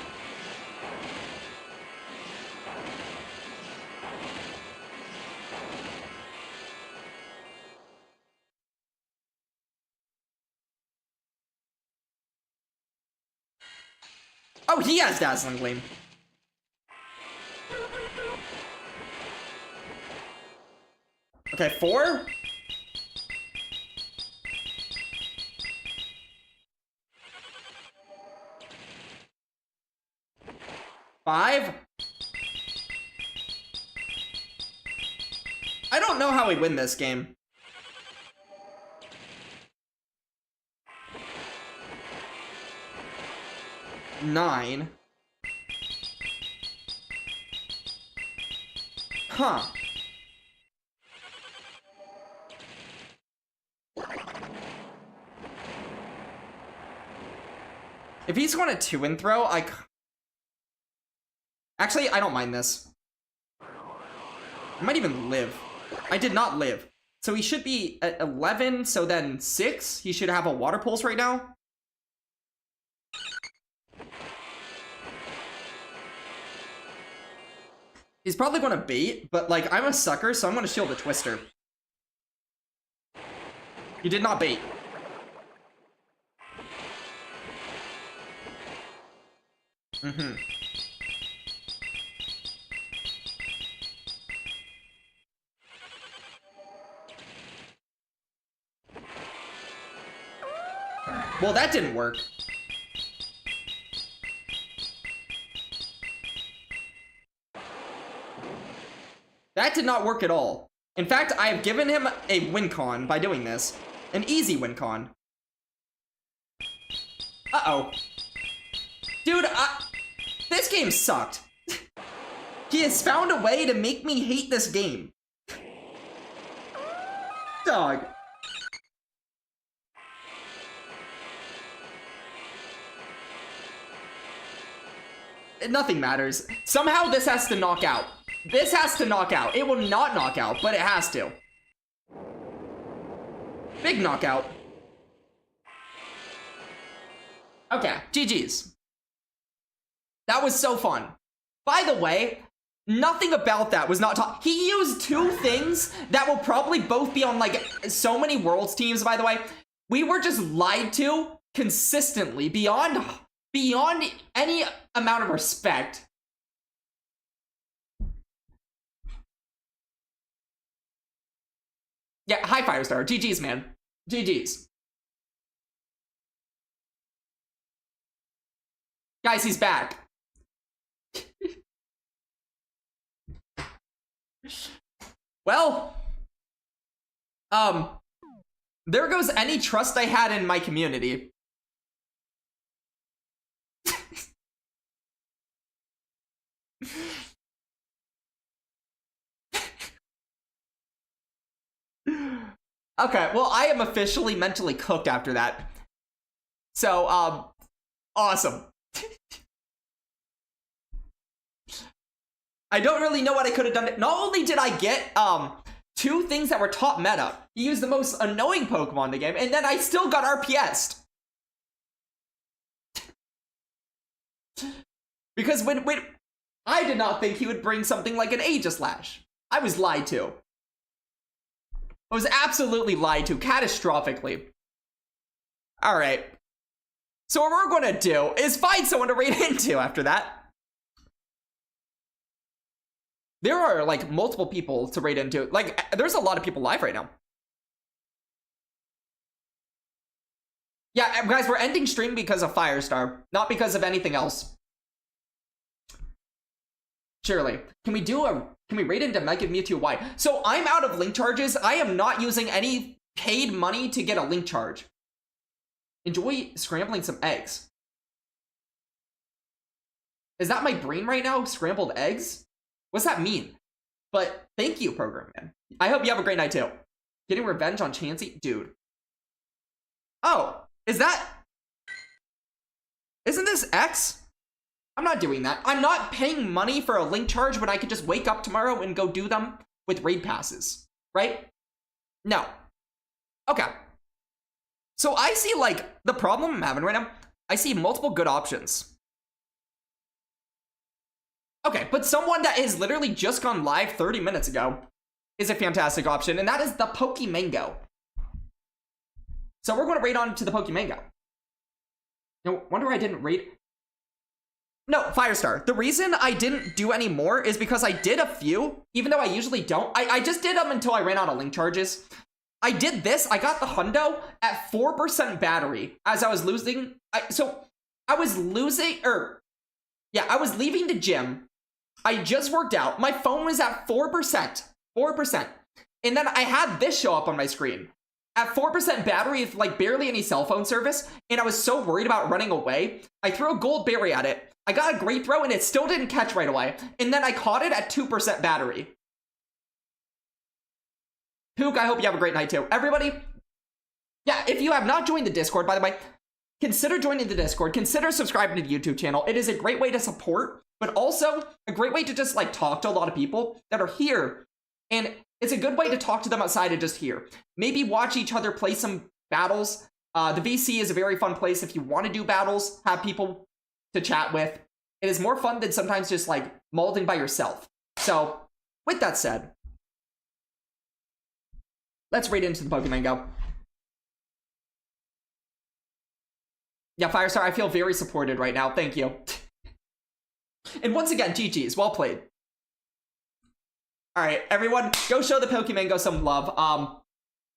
Oh, he has Dazzling Gleam. Okay, 4? Five? I don't know how we win this game. Nine. Huh. If he's going to 2 and throw, actually, I don't mind this. I might even live. I did not live. So he should be at 11, so then 6. He should have a Water Pulse right now. He's probably going to bait, but like I'm a sucker, so I'm going to shield the Twister. He did not bait. Mm-hmm. Well, that didn't work. That did not work at all. In fact, I have given him a win con by doing this. An easy win con. Uh-oh. Dude, this game sucked. He has found a way to make me hate this game. Dog. Nothing matters. Somehow this has to knock out. This has to knock out. It will not knock out, but it has to. Big knockout. Okay, GG's. That was so fun. By the way, nothing about that was not taught. He used two things that will probably both be on like so many Worlds teams, by the way. We were just lied to consistently beyond any amount of respect. Yeah, hi Firestar. GG's, man. GG's. Guys, he's back. Well, there goes any trust I had in my community. Okay, well, I am officially mentally cooked after that. So, awesome. I don't really know what I could have done. Not only did I get, two things that were top meta. He used the most annoying Pokemon in the game, and then I still got RPS'd. Because when I did not think he would bring something like an Aegislash. I was lied to. I was absolutely lied to, catastrophically. Alright. So what we're gonna do is find someone to raid into after that. There are, like, multiple people to raid into. Like, there's a lot of people live right now. Yeah, guys, we're ending stream because of Firestar, not because of anything else. Surely. Can we raid into Mega Mewtwo Y? So I'm out of link charges. I am not using any paid money to get a link charge. Enjoy scrambling some eggs. Is that my brain right now? Scrambled eggs? What's that mean? But thank you, Program Man. I hope you have a great night too. Getting revenge on Chansey? Dude. Oh, isn't this X? I'm not doing that. I'm not paying money for a link charge when I could just wake up tomorrow and go do them with raid passes, right? No. Okay. So I see, like, the problem I'm having right now, I see multiple good options. Okay, but someone that has literally just gone live 30 minutes ago is a fantastic option, and that is the Pokemango. So we're going to raid on to the Pokemango. No wonder I didn't raid. No, Firestar. The reason I didn't do any more is because I did a few, even though I usually don't. I just did them until I ran out of link charges. I did this. I got the hundo at 4% battery as I was losing. I was leaving the gym. I just worked out. My phone was at 4%. 4%. And then I had this show up on my screen. At 4% battery with like barely any cell phone service, and I was so worried about running away, I threw a gold berry at it. I got a great throw, and it still didn't catch right away. And then I caught it at 2% battery. Pook, I hope you have a great night too. Everybody, yeah, if you have not joined the Discord, by the way, consider joining the Discord. Consider subscribing to the YouTube channel. It is a great way to support, but also a great way to just like talk to a lot of people that are here. And it's a good way to talk to them outside of just here. Maybe watch each other play some battles. The VC is a very fun place if you want to do battles, have people to chat with. It is more fun than sometimes just like molding by yourself. So, with that said, let's raid into the Pokemon Go. Yeah, Firestar, I feel very supported right now. Thank you. And once again, GG's. Well played. Alright, everyone, go show the Pokemon Go some love.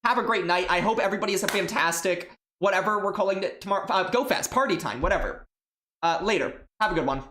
Have a great night. I hope everybody has a fantastic, whatever we're calling it tomorrow. Go Fest, party time, whatever. Later. Have a good one.